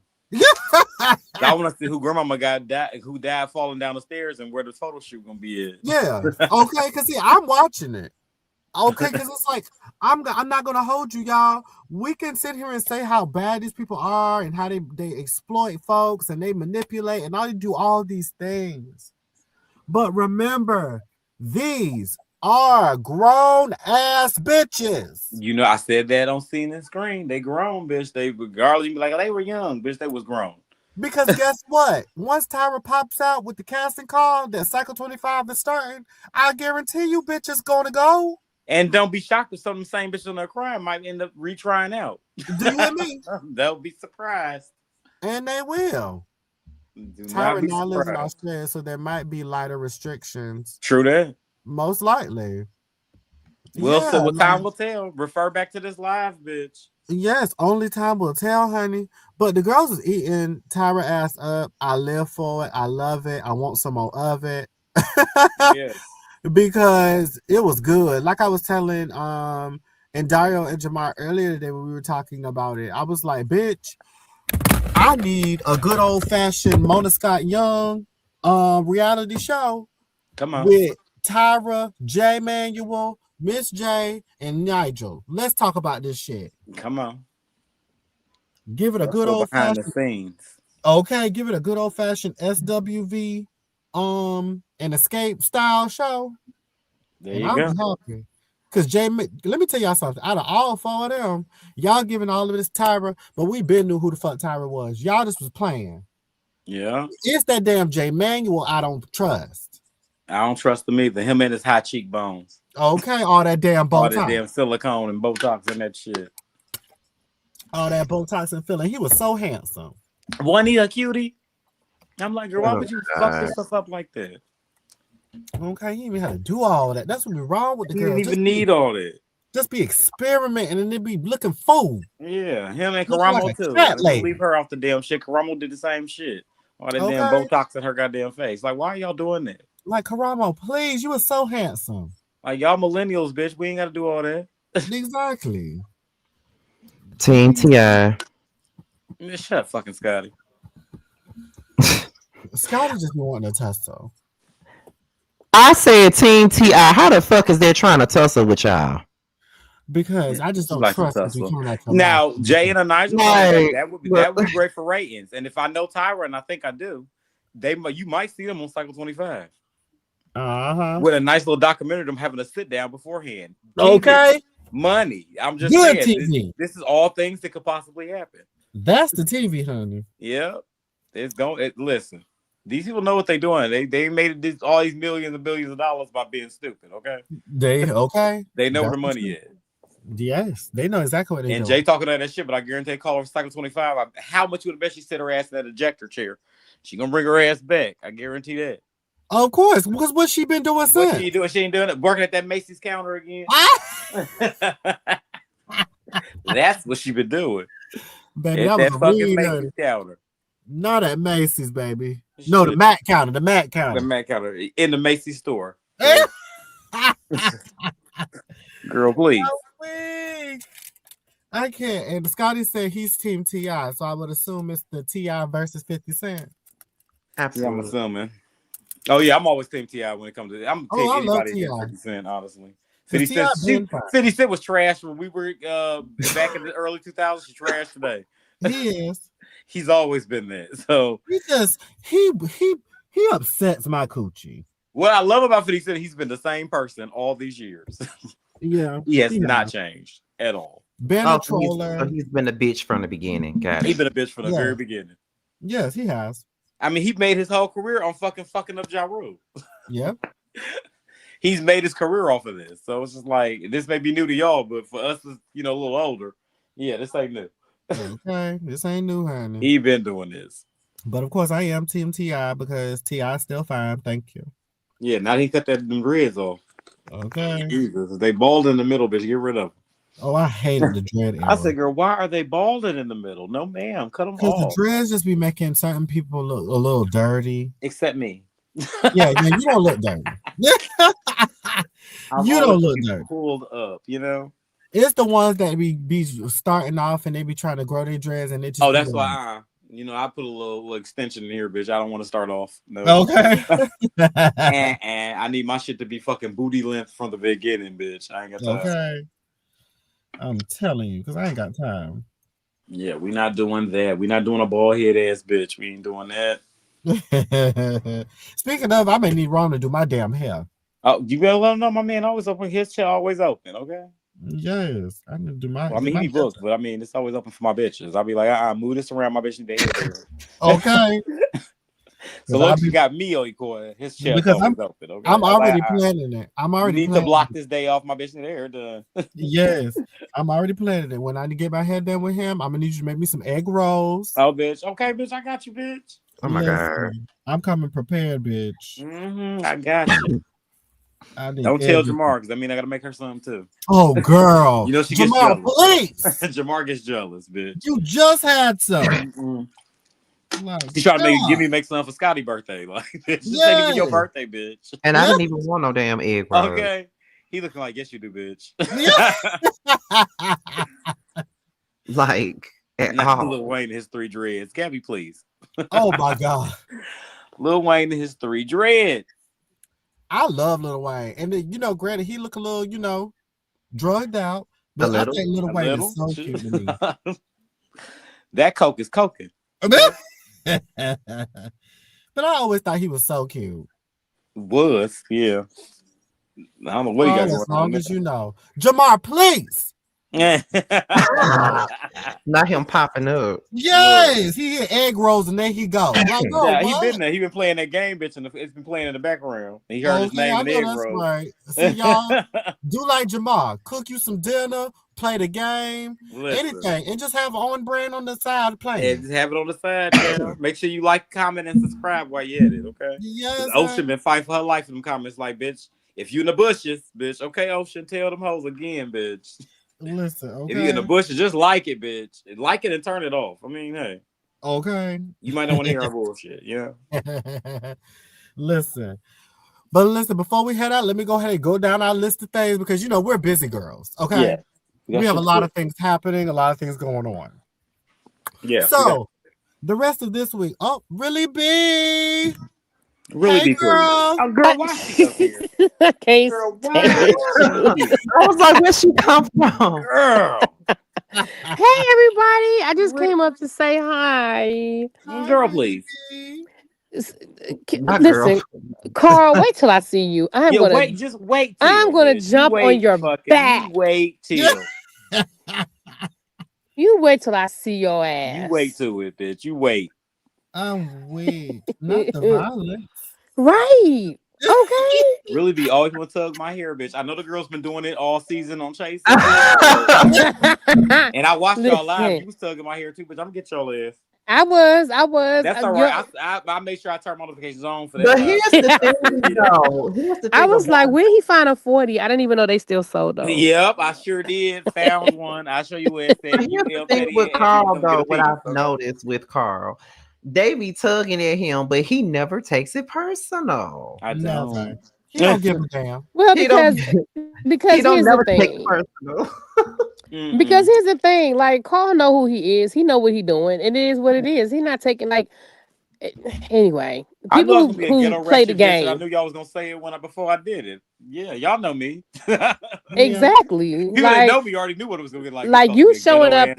I want to see who grandmama who died falling down the stairs and where the photo shoot gonna be at. Yeah. Okay, because see, I'm watching it. Okay, because it's like I'm not gonna hold you, y'all. We can sit here and say how bad these people are and how they exploit folks and they manipulate and they do all these things. But remember, these are grown ass bitches. I said that on scene and screen. They grown, bitch. They regardless like they were young, bitch. They was grown. Because guess what? Once Tyra pops out with the casting call that Cycle 25 is starting, I guarantee you bitches gonna go. And don't be shocked if some of the same bitches on their crime might end up retrying out. Do you hear me? They'll be surprised. And they will. Tyra now lives in Australia, so there might be lighter restrictions. True that. Most likely. We'll see what time will tell. Refer back to this live, bitch. Yes, only time will tell, honey. But the girls is eating Tyra ass up. I live for it. I love it. I want some more of it. Yes. Because it was good. Like I was telling and Dario and Jamar earlier today when we were talking about it, I was like, bitch, I need a good old fashioned Mona Scott Young reality show. Come on. With Tyra, Jay Manuel, Miss J, and Nigel. Let's talk about this shit. Come on. Give it a good old behind fashioned the scenes. Okay, give it a good old fashioned SWV and escape style show. There you go. Happy. Because Jay, let me tell y'all something. Out of all four of them, y'all giving all of this Tyra, but we been knew who the fuck Tyra was. Y'all just was playing. Yeah. It's that damn Jay Manuel I don't trust. I don't trust him either. Him and his high cheekbones. Okay, all that damn Botox. All that damn silicone and Botox and that shit. All that Botox and filling. He was so handsome. Wasn't he a cutie? I'm like, girl, why would you fuck this stuff up like that? Okay, he even had to do all that. That's what be wrong with the girl. He didn't even need all that. Just be experimenting and then be looking fool. Yeah, him and Karamo like too. Leave her off the damn shit. Karamo did the same shit. All that damn Botox in her goddamn face. Like, why are y'all doing that? Like, Karamo, please, you were so handsome. Like, y'all millennials, bitch. We ain't got to do all that. Exactly. Team T.I. Shut up, fucking Scotty. Scotty just be wanting to tussle. I said Team T.I. How the fuck is they trying to tussle with y'all? Because I just don't like trust now, Jay and Nigel, that would be great for ratings. And if I know Tyra, and I think I do, you might see them on Cycle 25. With a nice little documentary of them having a sit down beforehand. Okay. Money. I'm just Good saying. TV. This is all things that could possibly happen. That's the TV, honey. Yeah. Listen. These people know what they're doing. They made all these millions and billions of dollars by being stupid. Okay. They know where the money is. Yes, they know exactly what they're doing. And Jay talking about that shit, but I guarantee call her Cycle 25. How much would have bet she sit her ass in that ejector chair? She gonna bring her ass back. I guarantee that. Of course, because what she been doing since? What she doing? She ain't doing it. Working at that Macy's counter again. That's what she been doing. Baby, that was a fucking Macy's counter. Not at Macy's, baby. No, the Mac counter. The Mac counter. The Mac counter in the Macy's store. Girl, please. I can't. And Scotty said he's Team T.I., so I would assume it's the T.I. versus 50 Cent. Absolutely. Yeah, I'm assuming. Oh, yeah, I'm always Team T.I. when it comes to I'm Team anybody against 50 Cent, honestly. 50 Cent was trash when we were back in the early 2000s. He's trash today. He is. He's always been that. So he upsets my coochie. What I love about 50 Cent, he's been the same person all these years. Yeah. He has not changed at all. Been a troller. He's been a bitch from the beginning. He's been a bitch from the very beginning. Yes, he has. I mean, he made his whole career on fucking up Ja Rule. Yep. He's made his career off of this. So it's just like, this may be new to y'all, but for us, a little older, this ain't new. Okay, this ain't new, honey. He been doing this. But of course, I am Team T.I. because T.I. still fine. Thank you. Yeah, now he cut them dreads off. Okay. Jesus, they bald in the middle, bitch. Get rid of them. Oh, I hated the dread era. I said, girl, why are they balding in the middle? No, ma'am, cut them off. Because the dreads just be making certain people look a little dirty. Except me. Yeah, you don't look dirty. You don't look dirty. Pulled up, It's the ones that be starting off and they be trying to grow their dreads and they just. Oh, that's why. I put a little extension in here, bitch. I don't want to start off. No. Okay. and I need my shit to be fucking booty length from the beginning, bitch. I ain't got time. Okay. I'm telling you, because I ain't got time. Yeah, we're not doing that. We're not doing a bald head ass bitch. We ain't doing that. Speaking of, I may need Ron to do my damn hair. Oh, you better let him know my man always open. His chair always open, okay? Yes, I need to do my. Well, I mean, he be booked, but I mean, it's always open for my bitches. I'll be like, move this around, my bitch. Okay. So long as you got me on your corner, his chair always open. Okay? I'm already planning it. I'm already need to block this day off. My bitch in the hair done. Yes, I'm already planning it. When I get my hair done with him, I'm gonna need you to make me some egg rolls. Oh, bitch. Okay, bitch. I got you, bitch. Oh my God. I'm coming prepared, bitch. I got you. Don't tell Jamar, because I mean I gotta make her something too. Oh, girl. She gets jealous. Please. Jamar gets jealous, bitch. You just had some. She's trying to make something for Scotty's birthday. Like, just take it for your birthday, bitch. And I didn't even want no damn egg roll. Okay. He looking like, yes, you do, bitch. Like, Lil Wayne and his 3 dreads. Gabby, please. Oh my God. Lil Wayne and his 3 dreads. I love Lil Wayne. And then, granted, he look a little, drugged out. But I think Lil Wayne is so cute to me. That coke is coking. But I always thought he was so cute. Was, yeah. I don't know what he got going on. As long as you know. Jamar, please. Not him popping up. Yes, he hit egg rolls and there he go. Like, he been there. He been playing that game, bitch, and it's been playing in the background. And he heard his name in egg rolls. Right. See, y'all, do like Jamar. Cook you some dinner, play the game, anything, and just have on brand on the side playing. Yeah, just have it on the side. Yeah. Make sure you like, comment, and subscribe while you at it. Okay. Yes. Ocean been fighting for her life in them comments, like, bitch. If you in the bushes, bitch. Okay, Ocean, tell them hoes again, bitch. Listen, okay. If you in the bushes, just like it, bitch. Like it and turn it off. I mean, hey. Okay. You might not want to hear our bullshit, yeah. Listen. But listen, before we head out, let me go ahead and go down our list of things because, we're busy girls, okay? Yeah. We have a lot of things happening, a lot of things going on. Yeah. So, the rest of this week, really big. Really be cool. Oh, girl, why she up here? Girl, why? I was like, where she come from? Girl. Hey, everybody. I just came up to say hi. Girl, please. My Listen, Carl, wait till I see you. I'm gonna wait. Just wait. Till, I'm gonna bitch. jump on your back. You wait till. You wait till I see your ass. You wait to it, bitch. You wait. I'm weak. Not the violence. Right. Okay. Really be always want to tug my hair, bitch. I know the girl's been doing it all season on Chase. And I watched y'all live. You was tugging my hair too, bitch. I'm gonna get y'all ass. I was. That's all right. I make sure I turn my notifications on for that. But here's the thing, though. I was like, where he find a 40? I didn't even know they still sold those. Yep, I sure did. Found one. I'll show you where it said. Here's the thing with Carl, though. What I've noticed with Carl, they be tugging at him, but he never takes it personal. I don't. He don't give a damn. Well, because he don't here's never the take thing. it personal. Because here's the thing, like Carl know who he is. He know what he doing. It is what it is. He not taking like anyway. People who play the game. I knew y'all was gonna say it before I did it. Yeah, y'all know me. Exactly. People that know me already knew what it was gonna be like. Like you showing up,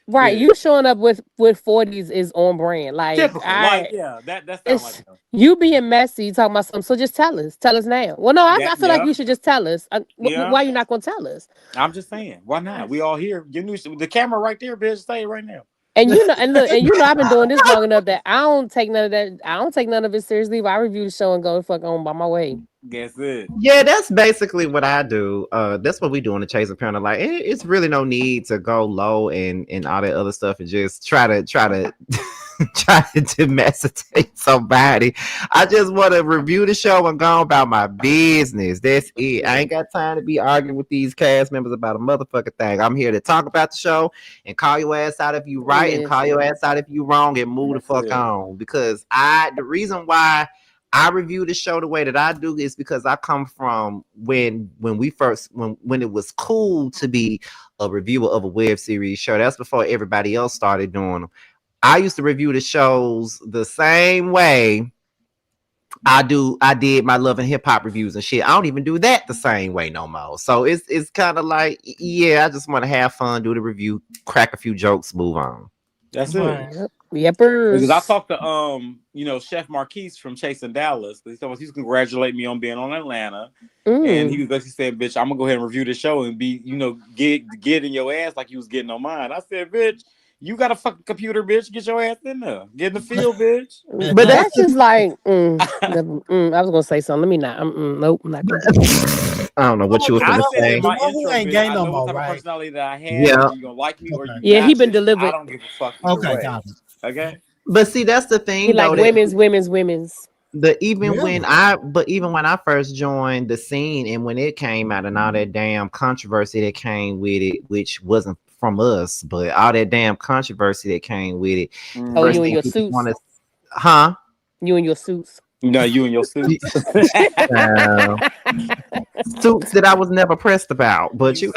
right? You showing up with 40s is on brand. Like, typical. That sounds like them. You being messy talking about something. So just tell us. Tell us now. Well, no, I feel like you should just tell us. Why you not gonna tell us? I'm just saying. Why not? We all here. You knew the camera right there, bitch. Say it right now. And you know, I've been doing this long enough that I don't take none of that. I don't take none of it seriously. But I review the show and go fuck on by my way. Guess it. Yeah, that's basically what I do. That's what we do in the Chase Apparently. Like, it's really no need to go low and all that other stuff and just try to try to domesticate somebody. I just want to review the show and go about my business. That's it. I ain't got time to be arguing with these cast members about a motherfucking thing. I'm here to talk about the show and call your ass out if you right and call your ass out if you wrong and move the fuck on. Because the reason why I review the show the way that I do is because I come from when it was cool to be a reviewer of a web series show. That's before everybody else started doing them. I used to review the shows the same way I did my Love and Hip Hop reviews and shit. I don't even do that the same way no more. So it's kind of like, yeah, I just want to have fun, do the review, crack a few jokes, move on. That's it. Yepers. Because I talked to Chef Marquise from Chasing Dallas. He's congratulating me on being on Atlanta. And he was basically saying, bitch, I'm gonna go ahead and review the show and be, get in your ass like you was getting on mine. I said, bitch, you got a fucking computer, bitch. Get your ass in there. Get in the field, bitch. But that's just like, I was gonna say something. Let me not. Nope, I'm not gonna. I don't know what you were gonna say. My intro, ain't gay no more, right? Personality that I have. Yeah. You gonna like me or you? Yeah, he been delivered. I don't give a fuck. Okay, got it. Okay. But see, that's the thing. He like women's. Even when I first joined the scene and when it came out and all that damn controversy that came with it, which wasn't from us, but all that damn controversy that came with it. Oh, you and your suits? You and your suits? No, you and your suits. Suits that I was never pressed about, but they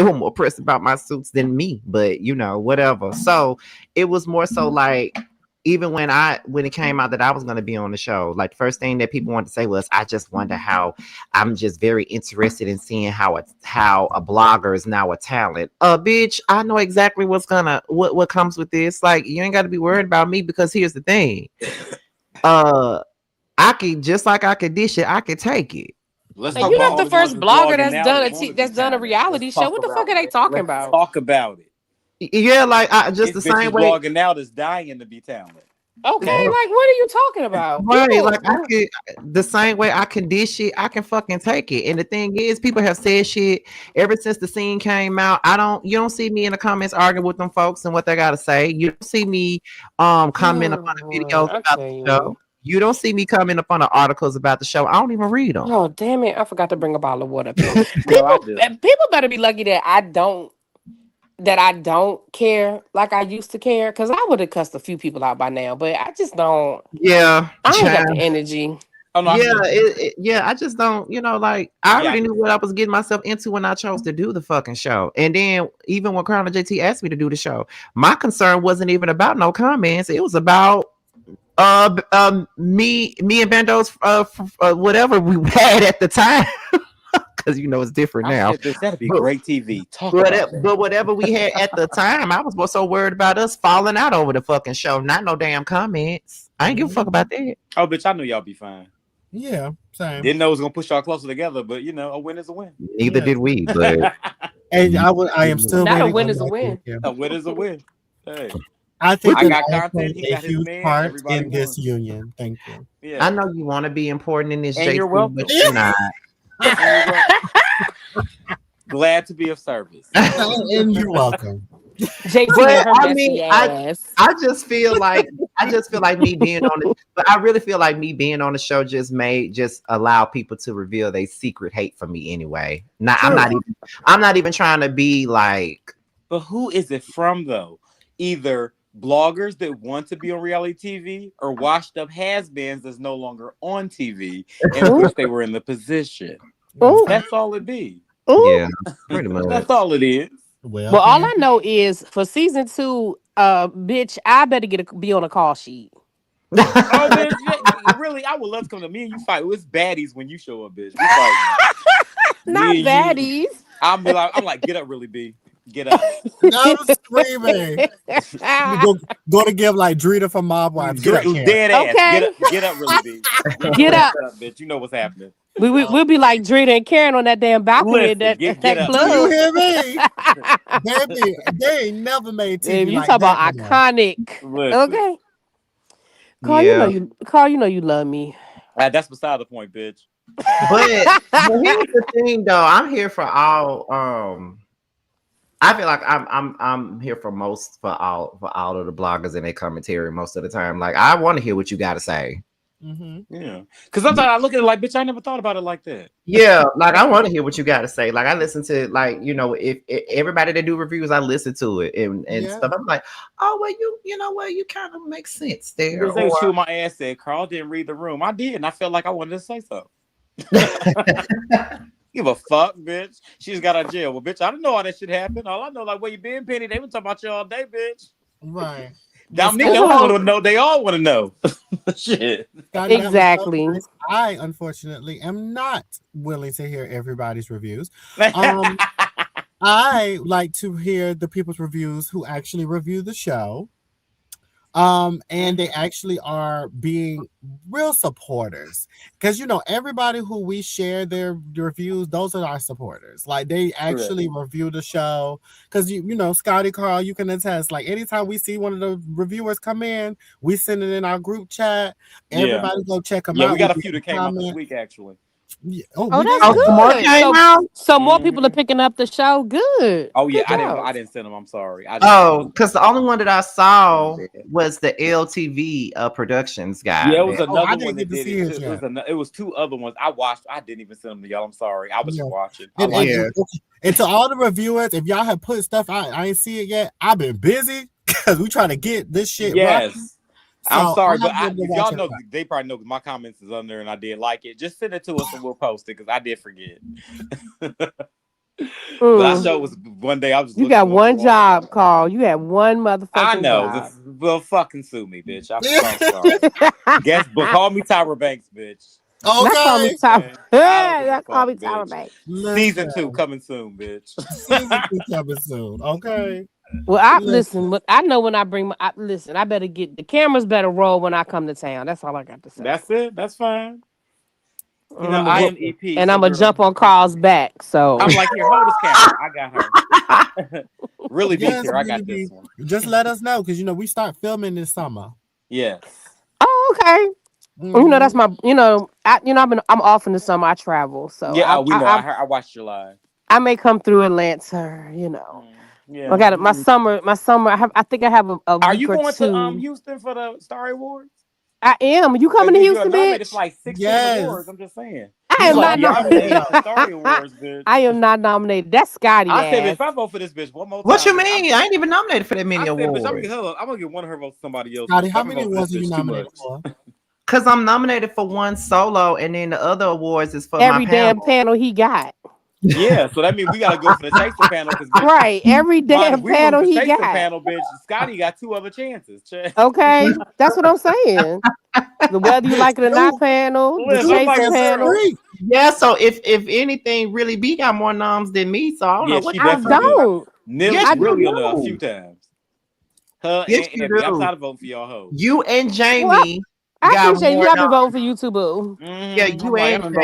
were more pressed about my suits than me, but whatever. So it was more so like, even when it came out that I was going to be on the show, like the first thing that people wanted to say was, I just wonder how I'm just very interested in seeing how a blogger is now a talent. Bitch, I know exactly what comes with this. Like, you ain't got to be worried about me, because here's the thing. I could dish it, I could take it. And you're not the first blogger that's done a reality show. What the fuck are they talking about? Talk about it. Yeah, like just the same way. Blogging out is dying to be talented. Okay, like what are you talking about? Right, like I could, the same way I can dish it, I can fucking take it. And the thing is, people have said shit ever since the scene came out. You don't see me in the comments arguing with them folks and what they gotta say. You don't see me comment upon the videos about the show. You don't see me comment upon the articles about the show. I don't even read them. Oh damn it! I forgot to bring a bottle of water. People better be lucky that I don't care like I used to care, because I would have cussed a few people out by now, but I just don't. Yeah, I ain't got the energy. Oh, no, I just don't. I already knew what I was getting myself into when I chose to do the fucking show. And then even when Crown and JT asked me to do the show, my concern wasn't even about no comments. It was about me and Bando's whatever we had at the time. because you know it's different now. Bitch, that'd be great TV. But whatever we had at the time, I was so worried about us falling out over the fucking show. Not no damn comments. I ain't give a fuck about that. Oh, bitch, I knew y'all be fine. Yeah, same. Didn't know it was gonna push y'all closer together, but you know, a win is a win. Neither did we, but and I am still not a win is a win. A win is a win. Hey. I think I got content. He a got his huge man. part Everybody in this union. Thank you. Yeah. I know you want to be important in this, and you're welcome. but you're not. Glad to be of service. And you're welcome. I just feel like me being on it, but I really feel like me being on the show just allow people to reveal their secret hate for me anyway. I'm not even trying to be like. But who is it from though? Either bloggers that want to be on reality TV or washed up has-beens that's no longer on TV and wish they were in the position. Ooh. That's all it be. Ooh. Yeah, pretty much. That's all it is. Well, all I know is for season 2, bitch, I better be on a call sheet. Oh, bitch, really? I would love to come to me and you fight. It's baddies when you show up, bitch. We fight. Not baddies. I'm like, get up, really, B. Get up. I'm screaming. Go to give like Drita from Mob Wives. Dead ass. Okay. Get up, really, B. Get up, bitch. You know what's happening. We'll be like Drita and Karen on that damn balcony at that club. You hear me? Baby, they ain't never made TV. Baby, you like talk about that iconic. Okay. Carl, you know you love me. That's beside the point, bitch. But here's the thing, though. I'm here for all. I feel like I'm here for all of the bloggers and their commentary most of the time. Like I want to hear what you got to say. Mm-hmm. Yeah, because sometimes I look at it like, bitch, I never thought about it like that. Yeah, like I want to hear what you got to say. Like I listen to, like, you know, if everybody that do reviews, I listen to it and stuff. I'm like, oh well, you know what, you kind of make sense there. They was my ass said Carl didn't read the room. I did, and I felt like I wanted to say something. Give a fuck, bitch. She just got out of jail. Well, bitch, I didn't know all that shit happened. All I know, like, where you been, Penny? They been talking about you all day, bitch. Right. Dominique, they all want to know. They all want to know. Shit. Exactly. I unfortunately am not willing to hear everybody's reviews. I like to hear the people's reviews who actually review the show. And they actually are being real supporters, because you know everybody who we share their reviews, those are our supporters. Like they actually review the show, because you know Scotty, Carl, you can attest. Like anytime we see one of the reviewers come in, we send it in our group chat. Everybody go check them out. Yeah, we got a few that came out this week actually. Yeah. That's good. So more people are picking up the show. Good. Oh yeah, I didn't send them. I'm sorry. Because the only one that I saw was the LTV Productions guy. Yeah, it was another one that did it. It was 2 other ones I watched. I didn't even send them to y'all. I'm sorry. I was just watching. And to all the reviewers, if y'all have put stuff out, I ain't see it yet. I've been busy because we trying to get this shit right. So I'm sorry, but if y'all know, they probably know my comments is under and I did like it. Just send it to us and we'll post it because I did forget. But I sure was one day I was. You got one job, Carl. You had one motherfucking I know. job. Well, fucking sue me, bitch. I'm so sorry. Guess, but call me Tyra Banks, bitch. Okay. Call me Tyra. Call me Tyra Banks. Season 2 coming soon, bitch. Season 2 coming soon. Okay. Well, I know when I bring I better get the cameras better roll when I come to town. That's all I got to say. That's it. That's fine. You know, I am EP, and I'm gonna jump on Carl's back. So I'm like, here, hold this camera. I got her. Really, be here. I got this one. Just let us know, because you know we start filming this summer. Yes. Oh, okay. Mm-hmm. You know that's my. I'm off in the summer. I travel. So yeah, we know. I watched your live. I may come through Atlanta. You know. Yeah. I got it. My summer. I think I have a Are you going to Houston for the Star Awards? I am. You coming to Houston, bitch? It's like 16 awards. I'm just saying. I am not nominated. Star Awards, bitch. I am not nominated. That's Scotty. I said, if I vote for this bitch one more time. What you mean? I ain't even nominated for that many awards. I'm gonna get one of her votes to somebody else. Scotty, how many awards are you nominated for? Because I'm nominated for one solo, and then the other awards is for every my damn panel he got. Yeah, so that means we gotta go for the chaser panel. Right, every damn panel he got. Panel, bitch. Scotty got 2 other chances. Okay, that's what I'm saying. The whether you like it or not panel, the chaser panel. Yeah, so if anything, really, B got more noms than me, so I don't know what I don't. Nil's really on a few times. Her yes, and Abby. I'm tired of voting for y'all hoes. You and Jamie. I appreciate you. I've been voting for you too, boo. Yeah, you and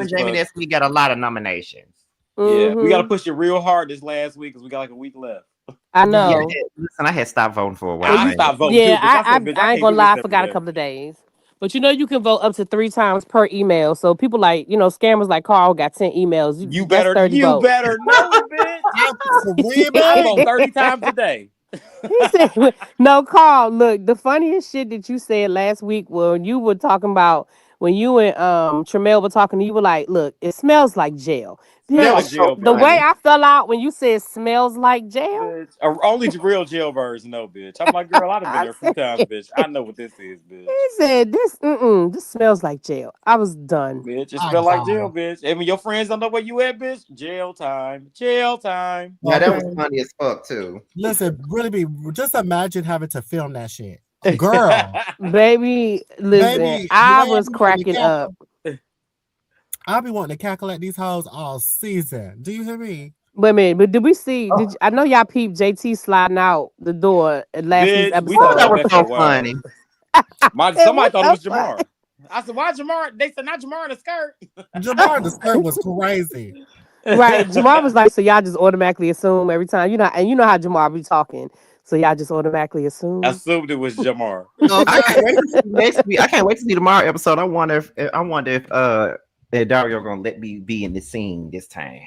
Jamie Nestle got a lot of nominations. Yeah, we got to push it real hard this last week because we got like a week left. I know. Yeah, listen, I had stopped voting for a while. I stopped voting. Yeah, too, I ain't gonna lie. I forgot a couple of days. But you know, you can vote up to 3 times per email. So people like, scammers like Carl got 10 emails. You better know, bitch. I vote 30 times a day. He said, no, Carl, look, the funniest shit that you said last week when you were talking about, when you and Tremel were talking, you were like, look, it smells like jail. Jail, the way I fell out when you said smells like jail. Bitch, only real jailbirds know, bitch. I'm like, girl, I've been there a few times, bitch. I know what this is, bitch. He said, this smells like jail. I was done. Bitch, it smells like jail, bitch. And when your friends don't know where you at, bitch, jail time. Jail time. Yeah, that was funny as fuck, too. Listen, really, just imagine having to film that shit. Girl. Baby, listen, I was cracking up. I'll be wanting to cackle at these hoes all season. Do you hear me? Wait a minute, but did we see? I know y'all peeped JT sliding out the door at last week's episode. That was so funny. Somebody thought it was Jamar. I said, why Jamar? They said, not Jamar in the skirt. Jamar in the skirt was crazy. Right. Jamar was like, so y'all just automatically assume every time. And you know how Jamar be talking. So y'all just automatically assume. Assumed it was Jamar. I can't wait to see tomorrow episode. I wonder if Dario gonna let me be in the scene this time.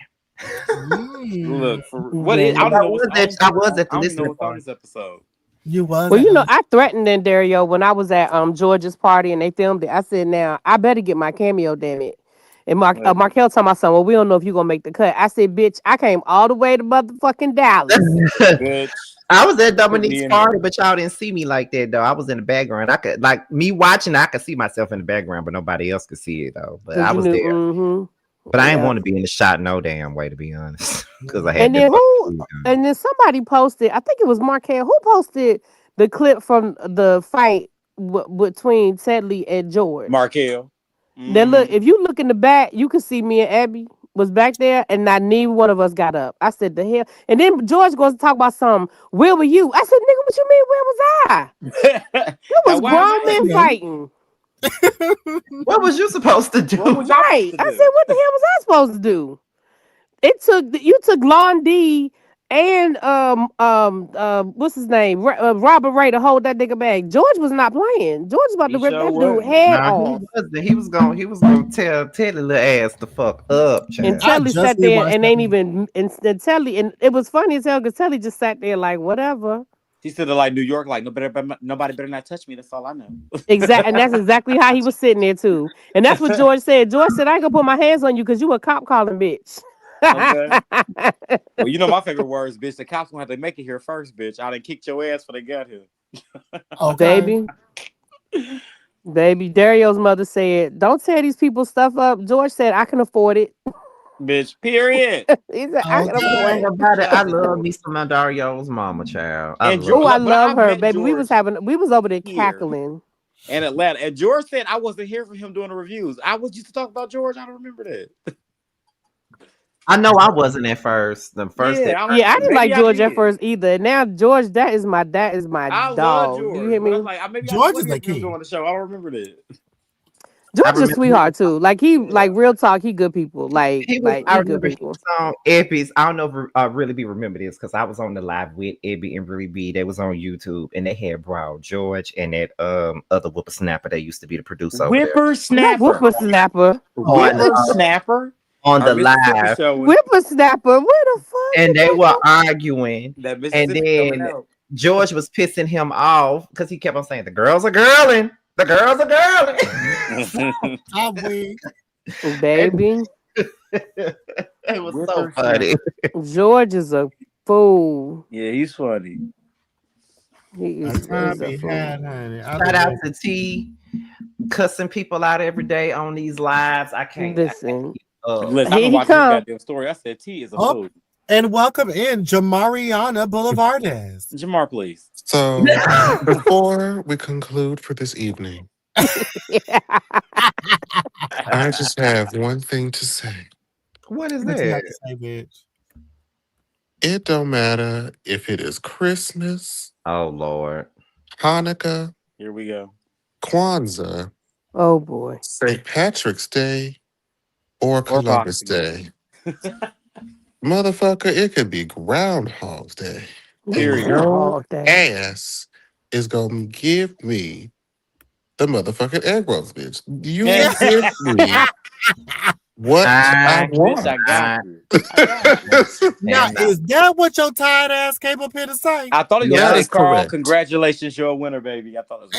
Look, what is? I was at the listening party this episode. You was. Well, I threatened in Dario when I was at George's party and they filmed it. I said, now I better get my cameo, damn it. And Markel told my son, well, we don't know if you're gonna make the cut. I said, bitch, I came all the way to motherfucking Dallas. Bitch. I was at Dominique's party, but y'all didn't see me like that though. I was in the background. I could me watching. I could see myself in the background, but nobody else could see it though. But I was there. Mm-hmm. But I didn't want to be in the shot no damn way, to be honest, because I had. And then somebody posted. I think it was Markel who posted the clip from the fight between Tedley and George. Markel. Then look, if you look in the back, you can see me and Abby was back there, and not neither one of us got up. I said, the hell? And then George goes to talk about something. Where were you? I said, nigga, what you mean? Where was I? It was grown men fighting. What was you supposed to do? Right. I said, what the hell was I supposed to do? You took Lon D and what's his name? Robert Ray to hold that nigga back. George was not playing. George was about to rip that dude head off. He was gonna tell Teddy little ass the fuck up. Child. And Telly sat there and ain't even and Telly, and it was funny as hell because Telly just sat there like whatever. He said like New York, like nobody better not touch me. That's all I know. Exactly, and that's exactly how he was sitting there too. And that's what George said. George said, "I ain't gonna put my hands on you because you a cop calling bitch." Okay. Well, you know my favorite words, bitch. The cops gonna have to make it here first, bitch. I done kicked your ass for they got here. Okay. Baby, Dario's mother said, "Don't tear these people's stuff up." George said, "I can afford it." Bitch, period. He said, "I can afford it." I love me some of Dario's mama, child. I love her, baby. George we was over there cackling. In Atlanta, and George said I wasn't here for him doing the reviews. I was used to talk about George. I don't remember that. I know I wasn't at first. I didn't like George at first either. Now George, that is my dog. Do you hear me? George is the king on the show. I don't remember that. George is a sweetheart too. Like real talk. He good people. He good people. Ebby's. I don't know if Really B remember this because I was on the live with Ebby and Really B. They was on YouTube and they had Brown George and that other whippersnapper that used to be the producer. Whippersnapper. Whippersnapper. On the live whippersnapper, where the fuck? And they were arguing, and then George was pissing him off because he kept on saying, "The girls are girling, the girls are girling." I'm weak, baby. It was so funny. George is a fool. Yeah, he's funny. He is a fool. Shout out to T, cussing people out every day on these lives. I can't listen. Listen, I'm watching this goddamn story. I said T is a fool. And welcome in Jamariana Boulevardes. Jamar, please. So before we conclude for this evening, I just have one thing to say. What is What you have that? to say, bitch? It don't matter if it is Christmas, Oh Lord. Hanukkah, Here we go. Kwanzaa, Oh boy. St. Patrick's Day, or Or Columbus Boxing Day. Day. Motherfucker, it could be Groundhog's Day. And Period. your Groundhog Day. ass is gonna give me the motherfucking egg rolls, bitch. You Yeah. give me what I Bitch, I want. got you. I got you. Now, And is that what your tired ass came up here to say? I thought he was That gonna say, is Carl, correct. congratulations, you're a winner, baby. I thought it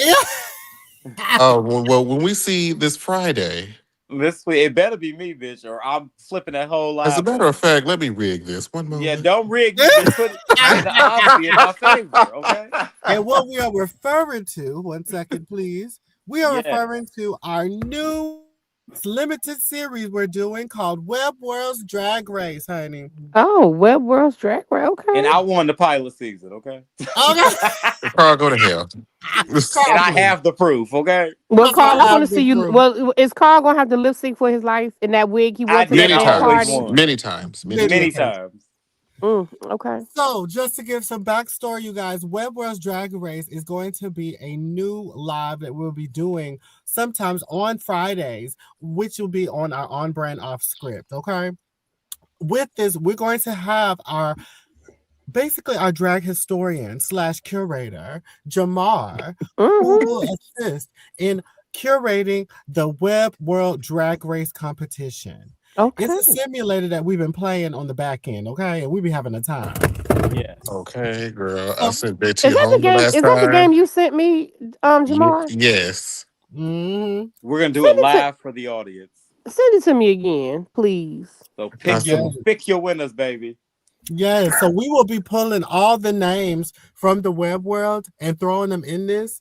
was Well, when we see this Friday, this week. It better be me, bitch, or I'm flipping that whole live. as a matter of fact, let me rig this. One moment. Yeah, don't rig me, bitch. Put the odds be in my favor, okay? And what we are referring to, one second, please. We are Yes. referring to our new limited series we're doing called Web World's Drag Race, honey. Oh, Web World's Drag Race. Okay. And I won the pilot season, okay? Okay. Carl, go to hell. And I have the proof, okay? Well, Carl, I want to have see you. the Well, is Carl gonna have to lip sync for his life in that wig he wore I to that did Many damn always times. party? won. Many times. Many times. Okay. So, just to give some backstory, you guys, Web World's Drag Race is going to be a new live that we'll be doing sometimes on Fridays, which will be on our on brand off script. Okay. With this, we're going to have our drag historian / curator, Jamar, who will assist in curating the Web World Drag Race competition. Okay. It's a simulator that we've been playing on the back end, okay? And we be having a time. Yes. Okay, girl. I sent that Is to you that the home the game? last Is that the time. game you sent me, Jamar? Yes. Mm-hmm. We're gonna do Send it it to- live for the audience. Send it to me again, please. So Awesome. pick your winners, baby. Yes, so we will be pulling all the names from the web world and throwing them in this.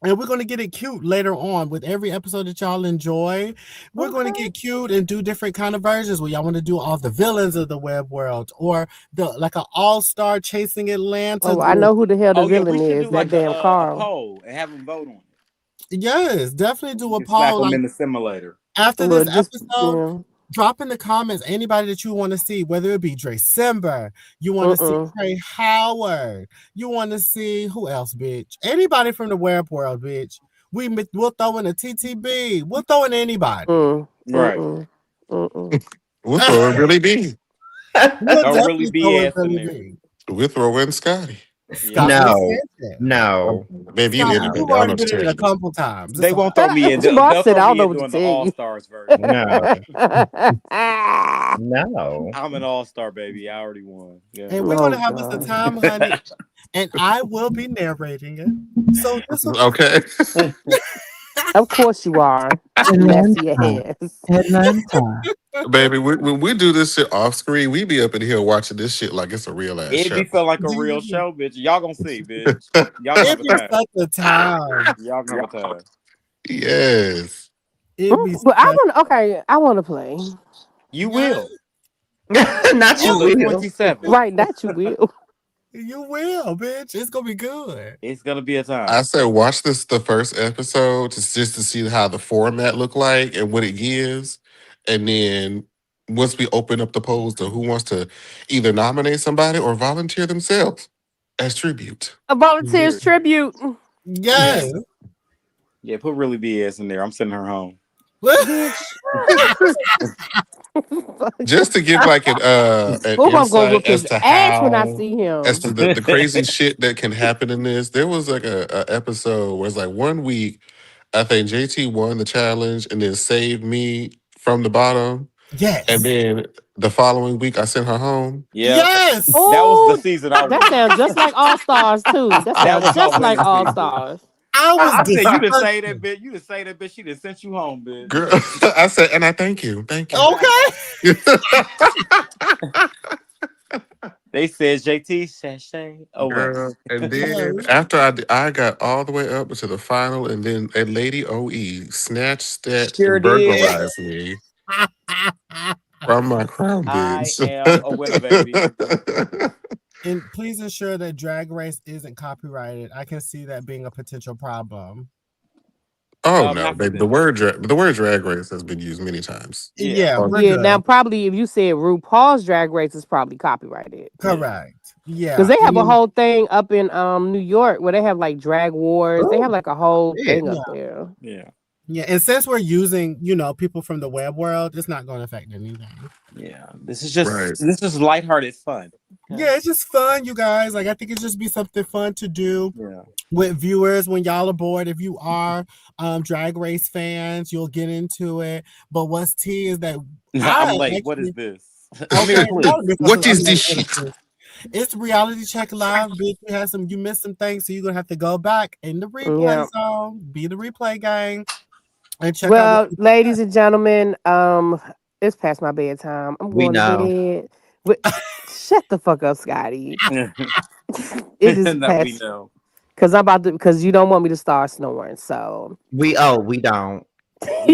And we're going to get it cute later on with every episode that y'all enjoy. We're going to get cute and do different kind of versions where y'all want to do all the villains of the web world or the like an all-star chasing Atlanta. Oh, I know who the hell the We villain should is. do That like damn a Carl. poll and have them vote on it. Yes, definitely do a You can slap poll. them Like, in the simulator. after Look, this just, episode, drop in the comments anybody that you want to see, whether it be December, you want to see Trey Howard, you want to see who else, bitch? Anybody from the web world, bitch. We'll throw in a TTB. We'll throw in anybody. Right. We'll throw in Billy B. We'll Don't really definitely throw in BS in Billy there. B. We'll throw in Scotty. No. Baby, you Scotty, need to you've be down already on been in it a stage. couple times. They won't throw me in. Jamar They'll said, throw I don't me know in what doing to the tell All you. Stars version. No. I'm an All Star, baby. I already won. Yeah. And we're going to have us a time, honey. And I will be narrating it. So this will Okay. Of course you are. Messy ass. Atlanta. Baby, when we do this shit off screen, we be up in here watching this shit like it's a real ass It show. be feel like a real show, bitch. Y'all gonna see, bitch. Y'all gonna have It be such a time. Y'all gonna have a time. Yes. It be But I want to play. You will. Not you On the will. 27th. Right, that you will. You will, bitch. It's gonna be good. It's gonna be a time. I said watch the first episode just to see how the format look like and what it gives. And then once we open up the polls to who wants to either nominate somebody or volunteer themselves as tribute. A volunteer's tribute. Yes. Yeah, put really BS in there. I'm sending her home. Just to give like an I'm gonna insight whoop as his to ass when I how see him. as to the crazy shit that can happen in this. There was like a episode where it's like 1 week, I think JT won the challenge and then saved me from the bottom. Yes. And then the following week I sent her home. Yeah. Yes. That was the season I won. That sounds just like All Stars too. That sounds was just my like winning All season. Stars. I said you done say that bitch. You done say that bitch. She done sent you home, bitch. Girl, I said, and I thank you. Thank you. Okay. They said JT sashay. Oh, Girl, and then after I got all the way up to the final, and then a lady OE snatched that Sure and did. burglarized me from my crown, I bitch. am a winner, baby. And please ensure that Drag Race isn't copyrighted. I can see that being a potential problem. Oh no, Not for the them. word drag race has been used many times. Yeah, Oh, we're Yeah, good. now probably if you said RuPaul's Drag Race is probably copyrighted. Correct. Yeah. Because they have a And whole thing up in New York where they have like drag wars. They Oh, have like a whole shit. thing Yeah. up there. Yeah. yeah, and since we're using, people from the web world, it's not going to affect anything. Yeah. This is just Right. this is lighthearted fun. Okay? Yeah, it's just fun, you guys. Like, I think it's just be something fun to do Yeah. with viewers when y'all are bored. If you are Drag Race fans, you'll get into it. But what's tea is that I'm late. What is this? Okay, What is this shit? It's Reality Check Live, bitch. You missed some things, so you're gonna have to go back in the replay zone, be the replay gang, and check Well, out. ladies and gentlemen, it's past my bedtime. I'm We going to know. bed. Shut the fuck up, Scotty. It is That we past know. because you don't want me to start snoring. So We don't. We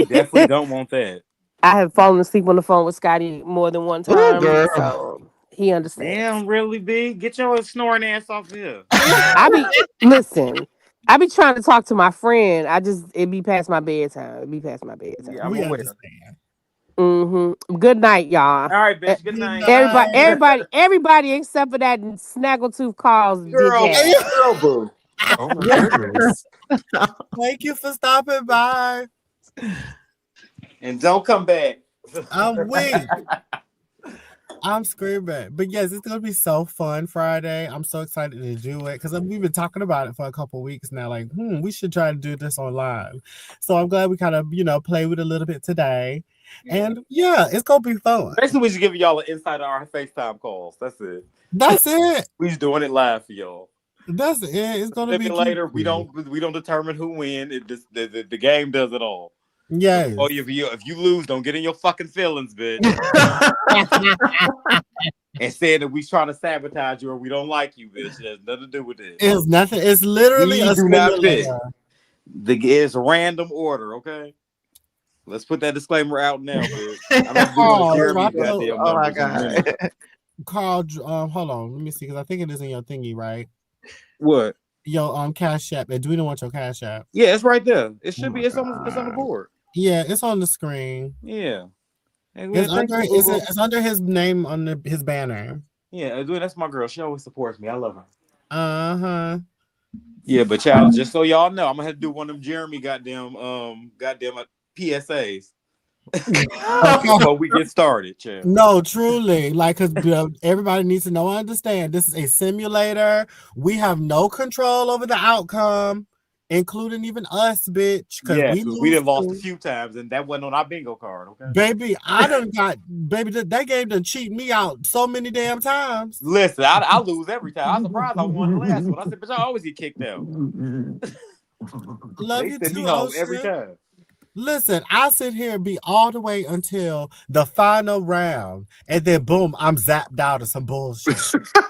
definitely don't want that. I have fallen asleep on the phone with Scotty more than one Ooh, time. girl. So he understands. Damn, really big. Get your snoring ass off here. Listen. I be trying to talk to my friend. It be past my bedtime. Yeah, I'm We aware. understand. Good night, y'all. All right, bitch. Good night. Everybody except for that snaggletooth Carl's Girl, bitch ass. girl, boo. Oh my goodness. Thank you for stopping by. And don't come back. I'm weak. I'm screaming. But yes, it's gonna be so fun Friday. I'm so excited to do it because we've been talking about it for a couple weeks now. Like, we should try to do this online. So I'm glad we kind of, play with it a little bit today. And yeah, it's gonna be fun. Basically, we should give y'all an insight on our FaceTime calls. That's it. That's it. We just doing it live for y'all. That's it. It's gonna be later. We don't determine who wins. It just the game does it all. Yes. Oh, if you lose, don't get in your fucking feelings, bitch. And saying that we trying to sabotage you or we don't like you, bitch. It has nothing to do with it. It's nothing. It's literally We a do not pick. simulator. It's a random order, okay? Let's put that disclaimer out now, bitch. I'm not doing Oh my god. Carl, hold on. Let me see, because I think it is in your thingy, right? What? Your Cash App. Do we don't want your Cash App? Yeah, it's right there. It should be. It's on the board. Yeah, it's on the screen. Yeah. It's under his name on his banner. Yeah, that's my girl. She always supports me. I love her. Uh-huh. Yeah, but y'all, just so y'all know, I'm gonna have to do one of them Jeremy goddamn PSAs before we get started, child. No, truly, like, because everybody needs to know and understand this is a simulator. We have no control over the outcome, including even us, bitch. Because we done lost a few times, and that wasn't on our bingo card. Okay, baby, that game done cheat me out so many damn times. Listen, I lose every time. I'm surprised I won the last one. I said, but I always get kicked out. Love they you send too, me home every time. Listen, I sit here and be all the way until the final round, and then boom, I'm zapped out of some bullshit.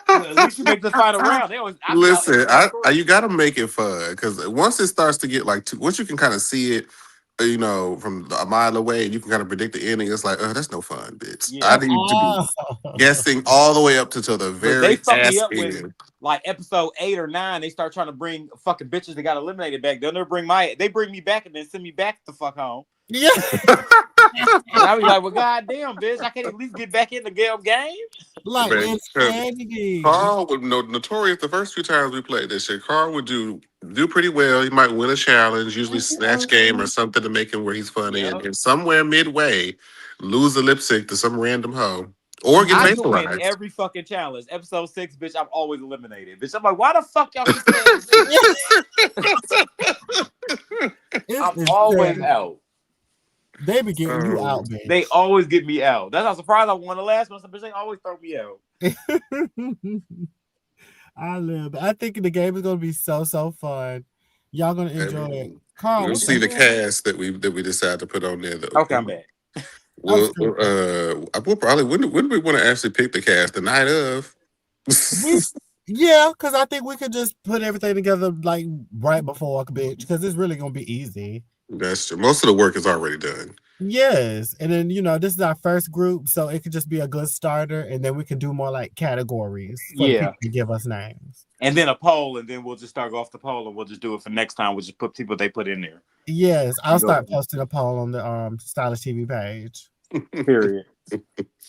At least you make the final round. They always Listen, you got to make it fun because once it starts to get like once you can kind of see it, from a mile away, and you can kind of predict the ending. It's like, that's no fun, bitch. Yeah. I need to be guessing all the way up to the very they fuck me up end. when, like, episode 8 or 9, they start trying to bring fucking bitches that got eliminated back. They bring me back and then send me back the fuck home. Yeah. And I be like, well, goddamn, bitch, I can't at least get back in the game. Like, insanity. Carl would notorious the first few times we played this shit. Carl would do pretty well. He might win a challenge, usually Snatch Game or something to make him where he's funny, and somewhere midway lose a lip sync to some random hoe or get vaporized. Win every fucking challenge. Episode 6, bitch, I'm always eliminated. Bitch, I'm like, why the fuck y'all keep saying I'm always out. They be getting you out, man. They always get me out. That's how surprised I won the last one. Bitch, they always throw me out. I think the game is gonna be so fun. Y'all gonna enjoy it. Carl, we'll see the cast that we decide to put on there. Though. Okay, I'm back. Well, we'll probably when do we want to actually pick the cast the night of? Yeah, because I think we could just put everything together like right before, bitch. Because it's really gonna be easy. That's true. Most of the work is already done. Yes, and then this is our first group, so it could just be a good starter, and then we can do more like categories. For people to give us names. And then a poll, and then we'll just start off the poll, and we'll just do it for next time. We'll just put people they put in there. Yes, I'll start posting a poll on the Stylish TV page. Period.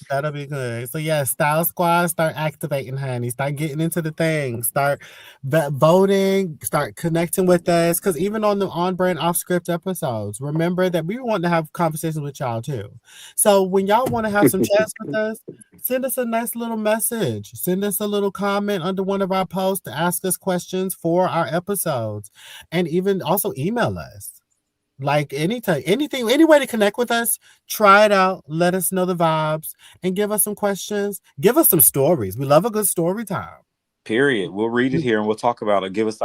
That'll be good. So yeah, Style Squad, start activating, honey. Start getting into the thing. Start voting. Start connecting with us. Because even on the on-brand, off-script episodes, remember that we want to have conversations with y'all too. So when y'all want to have some chats with us, send us a nice little message. Send us a little comment under one of our posts to ask us questions for our episodes, and even also email us. Like anytime, anything, any way to connect with us, try it out. Let us know the vibes and give us some questions. Give us some stories. We love a good story time. Period. We'll read it here and we'll talk about it. Give us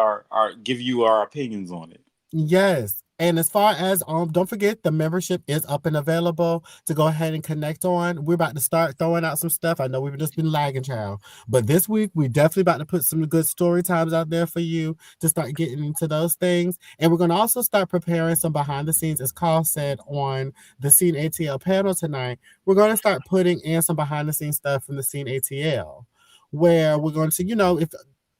give you our opinions on it. Yes. And as far as don't forget, the membership is up and available to go ahead and connect on. We're about to start throwing out some stuff. I know we've just been lagging, child, but this week we definitely about to put some good story times out there for you to start getting into those things. And we're going to also start preparing some behind the scenes, as Carl said on the Scene ATL panel tonight. We're going to start putting in some behind the scenes stuff from the Scene ATL, where we're going to, if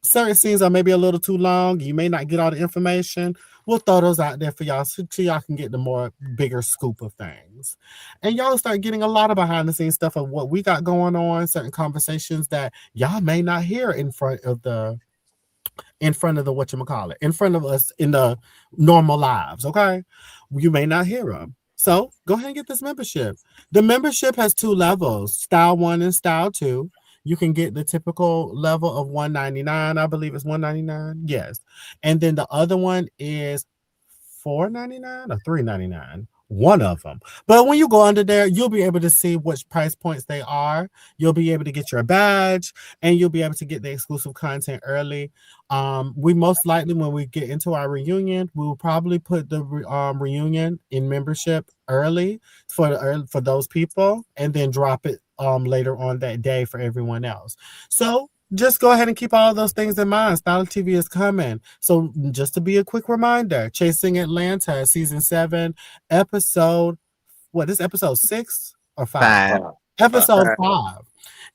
certain scenes are maybe a little too long, you may not get all the information. We'll throw those out there for y'all so y'all can get the more bigger scoop of things. And y'all start getting a lot of behind the scenes stuff of what we got going on, certain conversations that y'all may not hear in front of the whatchamacallit, in front of us in the normal lives, okay? You may not hear them. So go ahead and get this membership. The membership has 2 levels, Style 1 and Style 2. You can get the typical level of $199. I believe it's $199. Yes. And then the other one is $4.99 or $3.99. One of them. But when you go under there, you'll be able to see which price points they are. You'll be able to get your badge and you'll be able to get the exclusive content early. We most likely, when we get into our reunion, we will probably put the reunion in membership early for those people and then drop it later on that day for everyone else. So just go ahead and keep all those things in mind. Stylish TV is coming. So just to be a quick reminder, Chasing Atlanta, season 7, episode, what is episode 6 or 5? Episode 5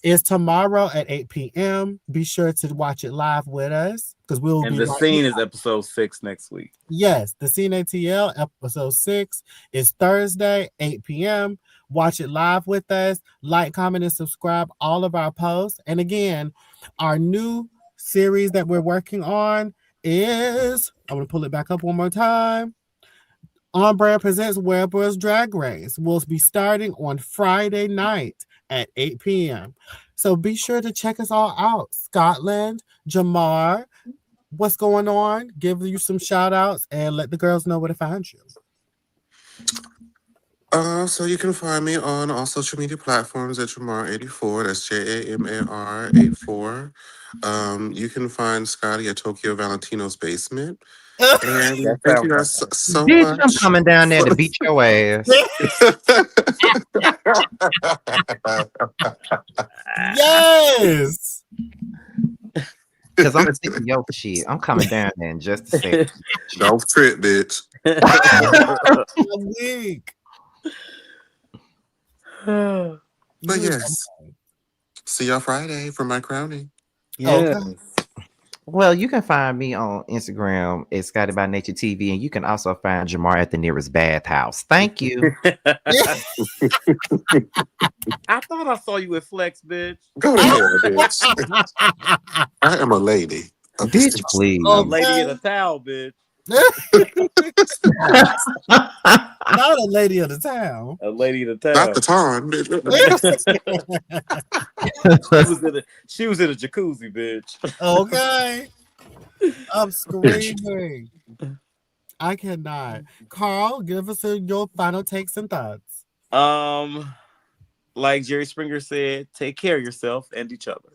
is tomorrow at 8 p.m. Be sure to watch it live with us because we'll be. And the scene is episode 6 next week. Yes, the Scene ATL episode 6 is Thursday, 8 p.m. Watch it live with us. Like, comment, and subscribe all of our posts. And again, our new series that we're working on is, I'm going to pull it back up one more time. On Brand Presents Wearers Drag Race will be starting on Friday night at 8 p.m. So be sure to check us all out. Scotland, Jamar, what's going on? Give you some shout outs and let the girls know where to find you. So you can find me on all social media platforms at Jamar84. That's JAMAR84. You can find Scotty at Tokyo Valentino's basement. And thank you guys so much. I'm coming down there to beat your ass. Yes. Because I'm sick of your shit. I'm coming down there in just a second. Don't trip, bitch. But yes, see y'all Friday for my crowning. Yeah. Okay. Well, you can find me on Instagram at Scotty by Nature TV, and you can also find Jamar at the nearest bathhouse. Thank you. I thought I saw you with Flex, bitch. Go to hell, bitch. I am a lady. Bitch, please. A lady in a towel, bitch. Not a lady of the town. A lady in a towel. Not the time. She was in a jacuzzi, bitch. Okay. I'm screaming. I cannot. Carl, give us your final takes and thoughts. Like Jerry Springer said, take care of yourself and each other.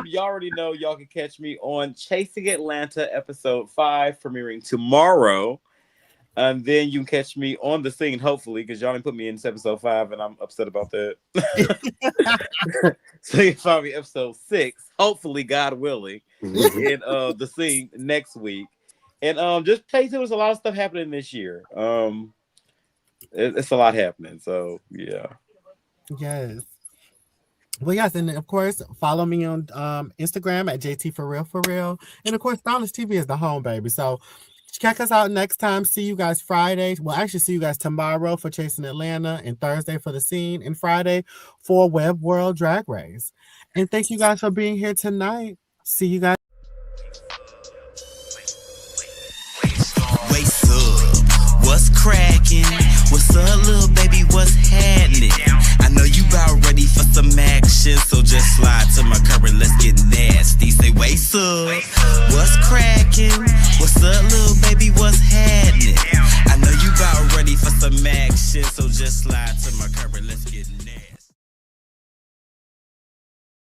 You already know y'all can catch me on Chasing Atlanta episode 5 premiering tomorrow, and then you can catch me on The Scene hopefully because y'all didn't put me in episode 5 and I'm upset about that. So you can find me episode 6 hopefully, God willing, in The Scene next week. And just pay attention. There's a lot of stuff happening this year. It's a lot happening, so yeah. Yes. Well, yes, and of course, follow me on Instagram at JT for real. And of course, StylishTV is the home, baby. So check us out next time. See you guys Friday. Well, actually, see you guys tomorrow for Chasing Atlanta, and Thursday for The Scene, and Friday for Web World Drag Race. And thank you guys for being here tonight. See you guys. Waist up, what's cracking? What's up, little baby? What's happening? I know you about ready for some action, so just slide to my current. Let's get nasty. Say waist up, what's cracking? What's up, little